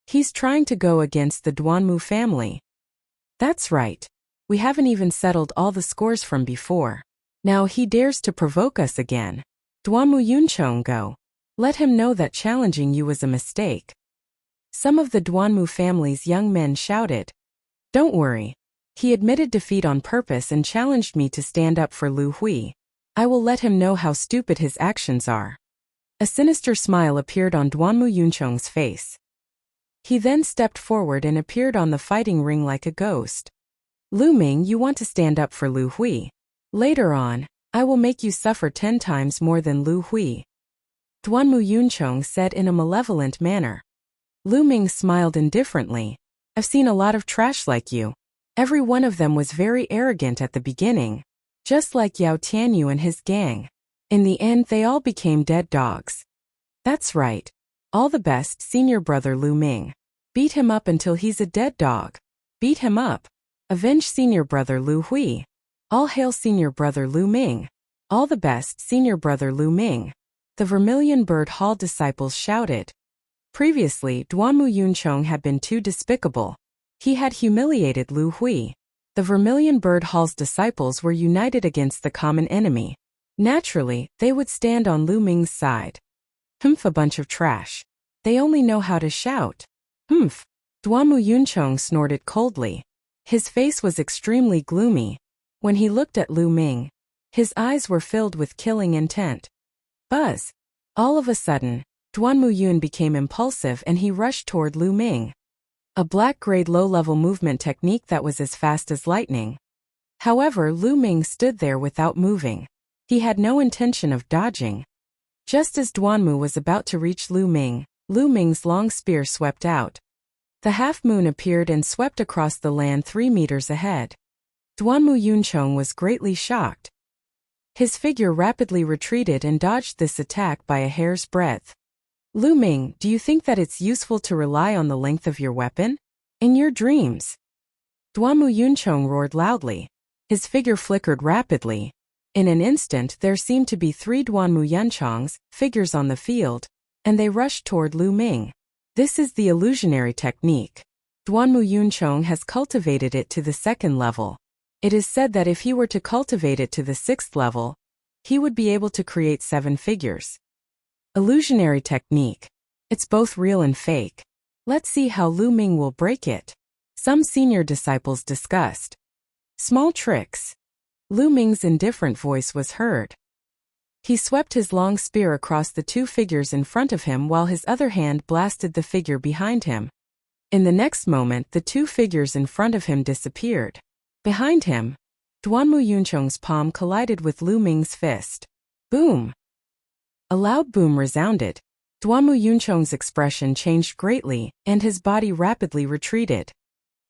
He's trying to go against the Duanmu family. That's right. We haven't even settled all the scores from before. Now he dares to provoke us again. Duanmu Yunchong, go. Let him know that challenging you was a mistake. Some of the Duanmu family's young men shouted. Don't worry. He admitted defeat on purpose and challenged me to stand up for Lu Hui. I will let him know how stupid his actions are. A sinister smile appeared on Duanmu Yunchong's face. He then stepped forward and appeared on the fighting ring like a ghost. Lu Ming, you want to stand up for Lu Hui. Later on, I will make you suffer 10 times more than Lu Hui. Duanmu Yunchong said in a malevolent manner. Lu Ming smiled indifferently. I've seen a lot of trash like you. Every one of them was very arrogant at the beginning, just like Yao Tianyu and his gang. In the end, they all became dead dogs. That's right. All the best, senior brother Lu Ming. Beat him up until he's a dead dog. Beat him up. Avenge senior brother Lu Hui. All hail senior brother Lu Ming. All the best, senior brother Lu Ming. The Vermilion Bird Hall disciples shouted. Previously, Duanmu Yunchong had been too despicable. He had humiliated Lu Hui. The Vermilion Bird Hall's disciples were united against the common enemy. Naturally, they would stand on Lu Ming's side. Humph, a bunch of trash. They only know how to shout. Humph. Duanmu Yunchong snorted coldly. His face was extremely gloomy. When he looked at Lu Ming, his eyes were filled with killing intent. Buzz. All of a sudden, Duanmu Yun became impulsive and he rushed toward Lu Ming. A black-grade low-level movement technique that was as fast as lightning. However, Lu Ming stood there without moving. He had no intention of dodging. Just as Duanmu was about to reach Lu Ming's long spear swept out. The half-moon appeared and swept across the land 3 meters ahead. Duanmu Yunchong was greatly shocked. His figure rapidly retreated and dodged this attack by a hair's breadth. Lu Ming, do you think that it's useful to rely on the length of your weapon? In your dreams. Duanmu Yunchong roared loudly. His figure flickered rapidly. In an instant there seemed to be 3 Duanmu Yunchongs, figures on the field, and they rushed toward Lu Ming. This is the illusionary technique. Duanmu Yunchong has cultivated it to the 2nd level. It is said that if he were to cultivate it to the 6th level, he would be able to create 7 figures. Illusionary technique. It's both real and fake. Let's see how Lu Ming will break it. Some senior disciples discussed. Small tricks. Lu Ming's indifferent voice was heard. He swept his long spear across the 2 figures in front of him while his other hand blasted the figure behind him. In the next moment, the 2 figures in front of him disappeared. Behind him, Duanmu Yunchong's palm collided with Lu Ming's fist. Boom! A loud boom resounded. Duanmu Yunchong's expression changed greatly, and his body rapidly retreated.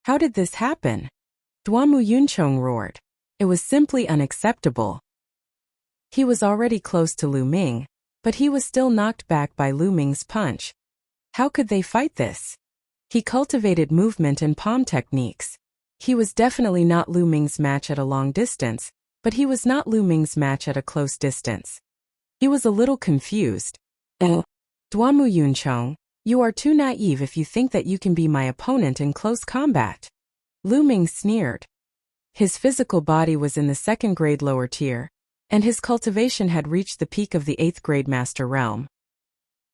How did this happen? Duanmu Yunchong roared. It was simply unacceptable. He was already close to Lu Ming, but he was still knocked back by Lu Ming's punch. How could they fight this? He cultivated movement and palm techniques. He was definitely not Lu Ming's match at a long distance, but he was not Lu Ming's match at a close distance. He was a little confused. Duanmu Yunchong, you are too naive if you think that you can be my opponent in close combat. Lu Ming sneered. His physical body was in the 2nd grade lower tier, and his cultivation had reached the peak of the 8th grade master realm.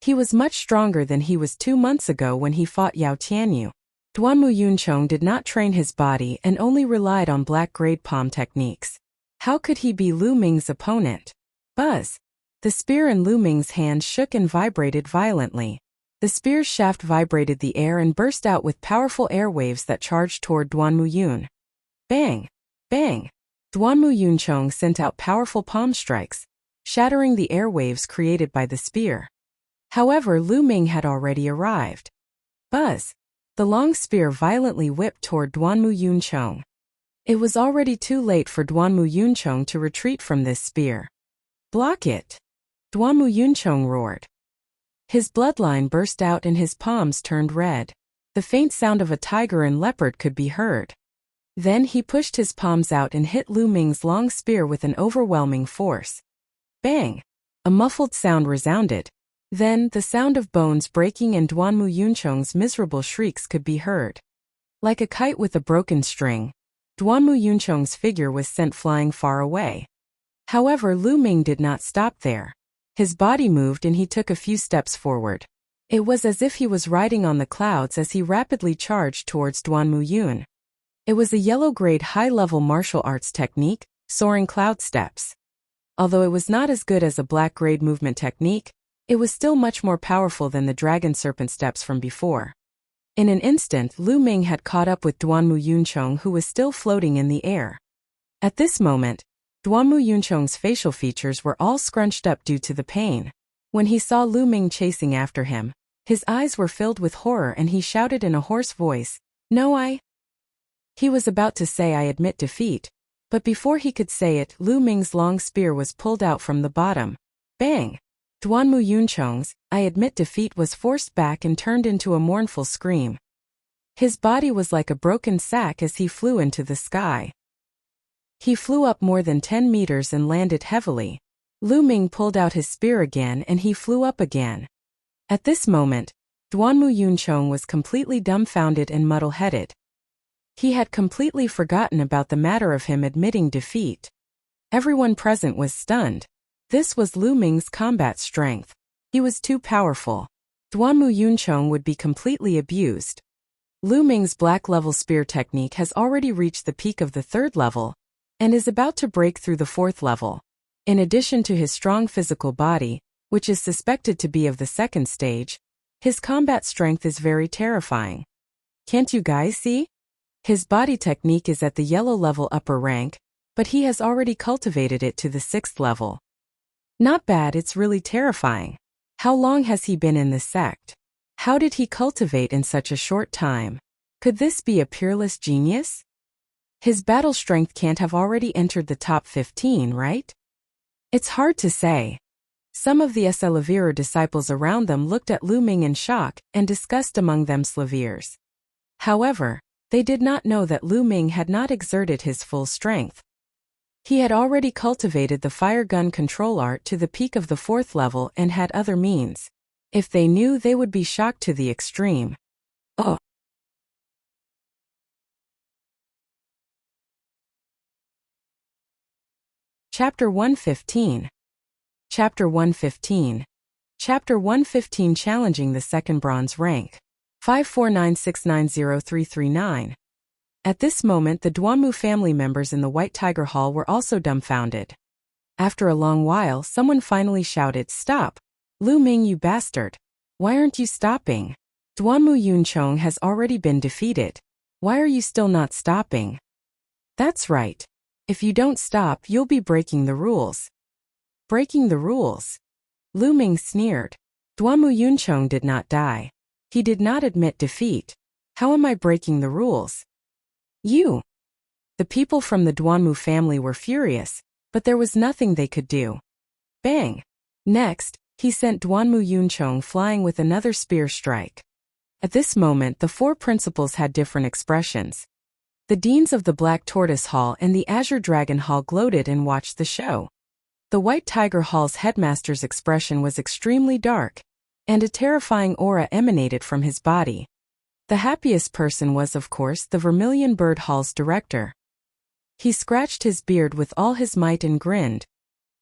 He was much stronger than he was 2 months ago when he fought Yao Tianyu. Duanmu Yunchong did not train his body and only relied on black grade palm techniques. How could he be Lu Ming's opponent? Buzz! The spear in Lu Ming's hand shook and vibrated violently. The spear's shaft vibrated the air and burst out with powerful air waves that charged toward Duanmu Yun. Bang! Bang! Duanmu Yunchong sent out powerful palm strikes, shattering the air waves created by the spear. However, Lu Ming had already arrived. Buzz! The long spear violently whipped toward Duanmu Yunchong. It was already too late for Duanmu Yunchong to retreat from this spear. Block it! Duanmu Yunchong roared. His bloodline burst out and his palms turned red. The faint sound of a tiger and leopard could be heard. Then he pushed his palms out and hit Lu Ming's long spear with an overwhelming force. Bang! A muffled sound resounded. Then, the sound of bones breaking and Duanmu Yunchong's miserable shrieks could be heard. Like a kite with a broken string, Duanmu Yunchong's figure was sent flying far away. However, Lu Ming did not stop there. His body moved and he took a few steps forward. It was as if he was riding on the clouds as he rapidly charged towards Duanmu Yun. It was a yellow-grade high-level martial arts technique, soaring cloud steps. Although it was not as good as a black-grade movement technique, it was still much more powerful than the dragon serpent steps from before. In an instant, Lu Ming had caught up with Duanmu Yunchong, who was still floating in the air. At this moment, Duanmu Yunchong's facial features were all scrunched up due to the pain. When he saw Lu Ming chasing after him, his eyes were filled with horror and he shouted in a hoarse voice, "No, He was about to say "I admit defeat," but before he could say it, Lu Ming's long spear was pulled out from the bottom. Bang! Duanmu Yunchong's "I admit defeat" was forced back and turned into a mournful scream. His body was like a broken sack as he flew into the sky. He flew up more than 10 meters and landed heavily. Lu Ming pulled out his spear again and he flew up again. At this moment, Duanmu Yunchong was completely dumbfounded and muddle-headed. He had completely forgotten about the matter of him admitting defeat. Everyone present was stunned. This was Lu Ming's combat strength. He was too powerful. Duanmu Yunchong would be completely abused. Lu Ming's black-level spear technique has already reached the peak of the 3rd level, and is about to break through the 4th level. In addition to his strong physical body, which is suspected to be of the 2nd stage, his combat strength is very terrifying. Can't you guys see? His body technique is at the yellow level upper rank, but he has already cultivated it to the 6th level. Not bad, it's really terrifying. How long has he been in this sect? How did he cultivate in such a short time? Could this be a peerless genius? His battle strength can't have already entered the top 15, right? It's hard to say. Some of the Slavier disciples around them looked at Lu Ming in shock and discussed among them Slaviers. However, they did not know that Lu Ming had not exerted his full strength. He had already cultivated the fire gun control art to the peak of the 4th level and had other means. If they knew, they would be shocked to the extreme. Oh. Chapter 115. Chapter 115. Chapter 115, Challenging the 2nd bronze rank. 549690339. At this moment, the Duanmu family members in the White Tiger Hall were also dumbfounded. After a long while, someone finally shouted, "Stop! Lu Ming, you bastard! Why aren't you stopping? Duanmu Yunchong has already been defeated. Why are you still not stopping?" "That's right. If you don't stop, you'll be breaking the rules." "Breaking the rules?" Lu Ming sneered. Duanmu Yuncheng did not die. He did not admit defeat. How am I breaking the rules? You! The people from the Duanmu family were furious, but there was nothing they could do. Bang! Next, he sent Duanmu Yuncheng flying with another spear strike. At this moment, the four principals had different expressions. The deans of the Black Tortoise Hall and the Azure Dragon Hall gloated and watched the show. The White Tiger Hall's headmaster's expression was extremely dark, and a terrifying aura emanated from his body. The happiest person was, of course, the Vermilion Bird Hall's director. He scratched his beard with all his might and grinned.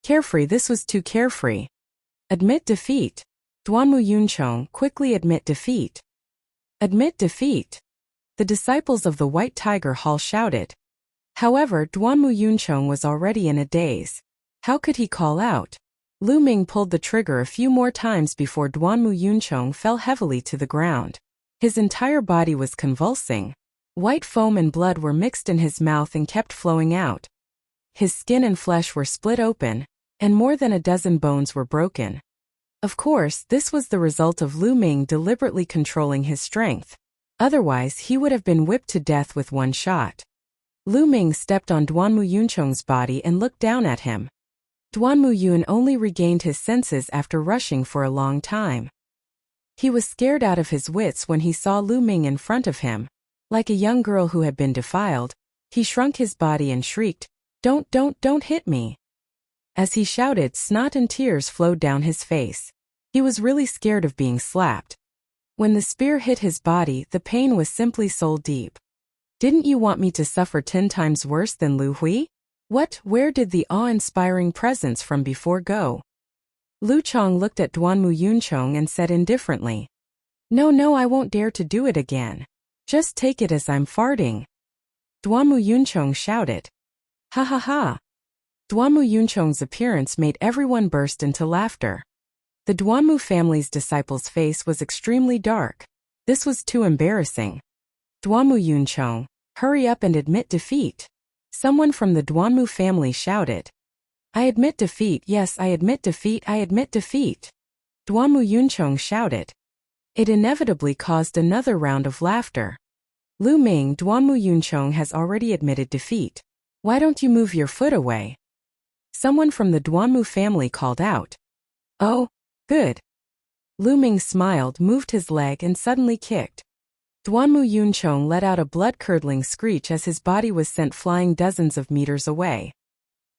Carefree, this was too carefree. Admit defeat. Duanmu Yuncheng, quickly admit defeat. Admit defeat. The disciples of the White Tiger Hall shouted. However, Duanmu Yuncheng was already in a daze. How could he call out? Lu Ming pulled the trigger a few more times before Duanmu Yuncheng fell heavily to the ground. His entire body was convulsing. White foam and blood were mixed in his mouth and kept flowing out. His skin and flesh were split open, and more than a dozen bones were broken. Of course, this was the result of Lu Ming deliberately controlling his strength. Otherwise, he would have been whipped to death with one shot. Lu Ming stepped on Duanmu Yuncheng's body and looked down at him. Duanmu Yun only regained his senses after rushing for a long time. He was scared out of his wits when he saw Lu Ming in front of him. Like a young girl who had been defiled, he shrunk his body and shrieked, Don't hit me." As he shouted, snot and tears flowed down his face. He was really scared of being slapped. When the spear hit his body, the pain was simply soul deep. "Didn't you want me to suffer 10 times worse than Lu Hui? What? Where did the awe-inspiring presence from before go?" Lu Chong looked at Duanmu Yuncheng and said indifferently, No, I won't dare to do it again. Just take it as I'm farting." Duanmu Yuncheng shouted. Ha ha ha. Duanmu Yuncheng's appearance made everyone burst into laughter. The Duanmu family's disciple's face was extremely dark. This was too embarrassing. "Duanmu Yuncheng, hurry up and admit defeat." Someone from the Duanmu family shouted. "I admit defeat, yes, I admit defeat, I admit defeat." Duanmu Yuncheng shouted. It inevitably caused another round of laughter. "Lu Ming, Duanmu Yuncheng has already admitted defeat. Why don't you move your foot away?" Someone from the Duanmu family called out. "Oh, good." Lu Ming smiled, moved his leg and suddenly kicked. Duanmu Yuncheng let out a blood-curdling screech as his body was sent flying dozens of meters away.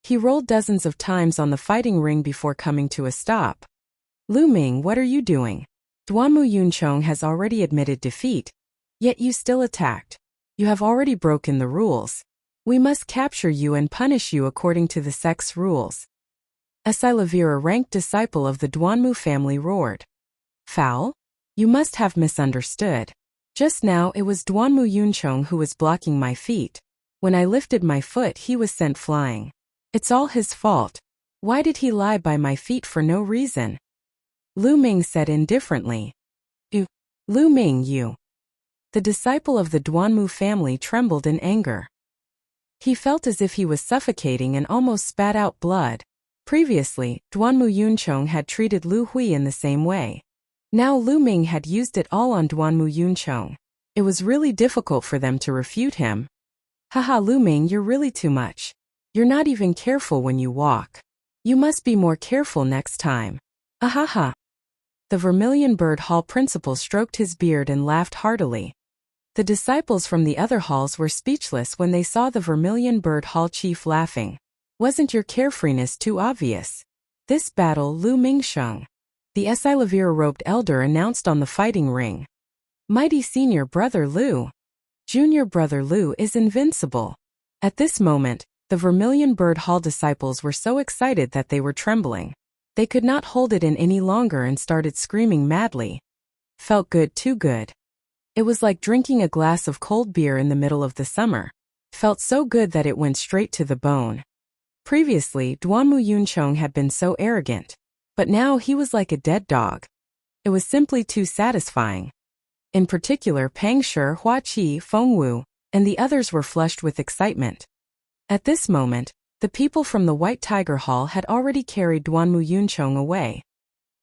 He rolled dozens of times on the fighting ring before coming to a stop. "Lu Ming, what are you doing? Duanmu Yuncheng has already admitted defeat, yet you still attacked. You have already broken the rules. We must capture you and punish you according to the sect's rules." A Silavira ranked disciple of the Duanmu family roared. "Foul? You must have misunderstood. Just now it was Duanmu Yuncheng who was blocking my feet. When I lifted my foot, he was sent flying. It's all his fault. Why did he lie by my feet for no reason?" Lu Ming said indifferently. Lu Ming, you." The disciple of the Duanmu family trembled in anger. He felt as if he was suffocating and almost spat out blood. Previously, Duanmu Yuncheng had treated Lu Hui in the same way. Now Lu Ming had used it all on Duanmu Yuncheng. It was really difficult for them to refute him. "Haha, Lu Ming, you're really too much. You're not even careful when you walk. You must be more careful next time. Ahaha." The Vermilion Bird Hall principal stroked his beard and laughed heartily. The disciples from the other halls were speechless when they saw the Vermilion Bird Hall chief laughing. "Wasn't your carefreeness too obvious? This battle, Lu Mingsheng," the Esilavira-robed elder announced on the fighting ring. "Mighty senior brother Lu. Junior brother Lu is invincible." At this moment, the Vermilion Bird Hall disciples were so excited that they were trembling. They could not hold it in any longer and started screaming madly. Felt good, too good. It was like drinking a glass of cold beer in the middle of the summer. Felt so good that it went straight to the bone. Previously, Duanmu Yuncheng had been so arrogant, but now he was like a dead dog. It was simply too satisfying. In particular, Pang Shi, Hua Qi, Feng Wu, and the others were flushed with excitement. At this moment, the people from the White Tiger Hall had already carried Duanmu Yuncheng away.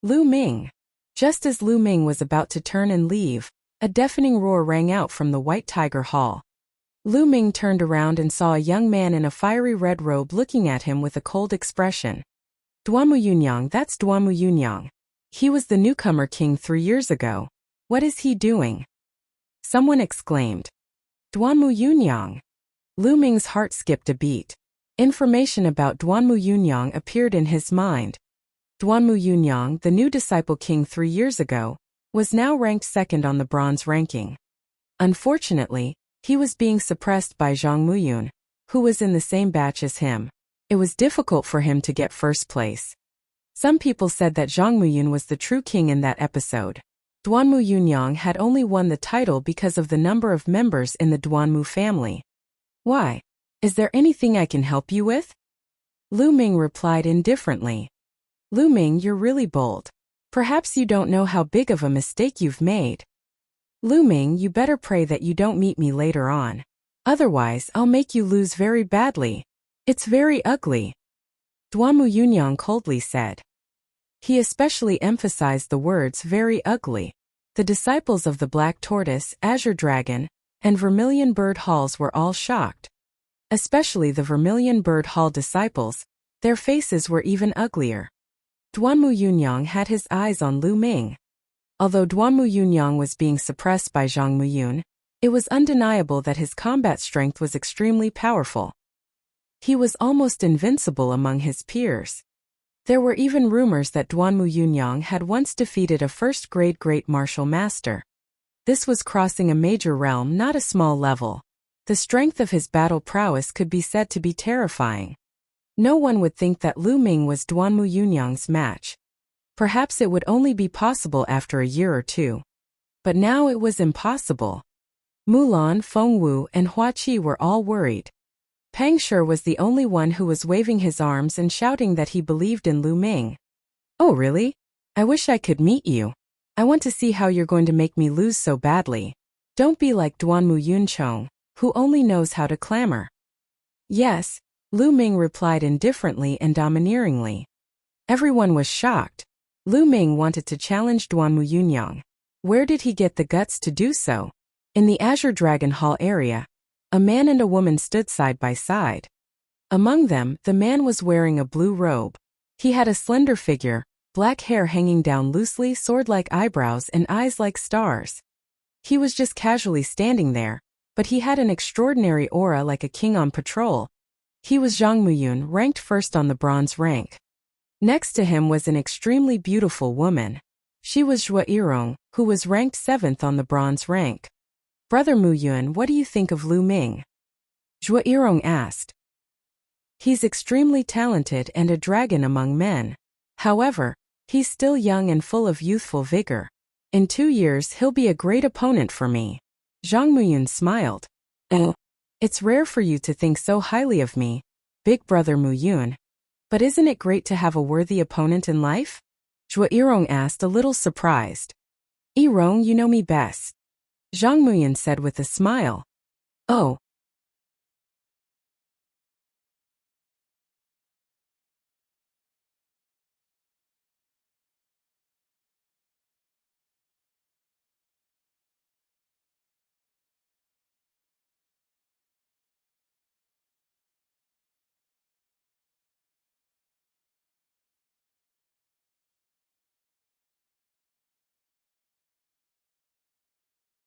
"Lu Ming, Just as Lu Ming was about to turn and leave, a deafening roar rang out from the White Tiger Hall. Lu Ming turned around and saw a young man in a fiery red robe looking at him with a cold expression. Duanmu Yunyang, that's Duanmu Yunyang. He was the newcomer king 3 years ago. What is he doing? Someone exclaimed. Duanmu Yunyang. Lu Ming's heart skipped a beat. Information about Duanmu Yunyang appeared in his mind. Duanmu Yunyang, the new disciple king 3 years ago, was now ranked second on the bronze ranking. Unfortunately, he was being suppressed by Zhang Muyun, who was in the same batch as him. It was difficult for him to get first place. Some people said that Zhang Muyun was the true king in that episode. Duanmu Yunyang had only won the title because of the number of members in the Duanmu family. Why? Is there anything I can help you with? Lu Ming replied indifferently. Lu Ming, you're really bold. Perhaps you don't know how big of a mistake you've made. Lu Ming, you better pray that you don't meet me later on. Otherwise, I'll make you lose very badly. It's very ugly. Duanmu Yunyang coldly said. He especially emphasized the words very ugly. The disciples of the Black Tortoise, Azure Dragon, and Vermilion Bird Halls were all shocked. Especially the Vermilion Bird Hall disciples, their faces were even uglier. Duanmu Yunyang had his eyes on Lu Ming. Although Duanmu Yunyang was being suppressed by Zhang Muyun, it was undeniable that his combat strength was extremely powerful. He was almost invincible among his peers. There were even rumors that Duanmu Yunyang had once defeated a first-grade great martial master. This was crossing a major realm, not a small level. The strength of his battle prowess could be said to be terrifying. No one would think that Lu Ming was Duanmu Yunyang's match. Perhaps it would only be possible after a year or two. But now it was impossible. Mulan, Fengwu, and Hua Qi were all worried. Pang Shi was the only one who was waving his arms and shouting that he believed in Lu Ming. Oh really? I wish I could meet you. I want to see how you're going to make me lose so badly. Don't be like Duanmu Yunchong, who only knows how to clamor. Yes, Lu Ming replied indifferently and domineeringly. Everyone was shocked. Lu Ming wanted to challenge Duanmu Yunyang. Where did he get the guts to do so? In the Azure Dragon Hall area, a man and a woman stood side by side. Among them, the man was wearing a blue robe. He had a slender figure, black hair hanging down loosely, sword-like eyebrows and eyes like stars. He was just casually standing there, but he had an extraordinary aura like a king on patrol. He was Zhang Muyun, ranked first on the bronze rank. Next to him was an extremely beautiful woman. She was Zhuo Yirong, who was ranked 7th on the bronze rank. Brother Muyun, what do you think of Lu Ming? Zhuo Yirong asked. He's extremely talented and a dragon among men. However, he's still young and full of youthful vigor. In 2 years he'll be a great opponent for me. Zhang Muyun smiled. Oh, it's rare for you to think so highly of me, big brother Muyun. But isn't it great to have a worthy opponent in life? Zhuo Yirong asked, a little surprised. Yirong, you know me best. Zhang Muyun said with a smile. Oh,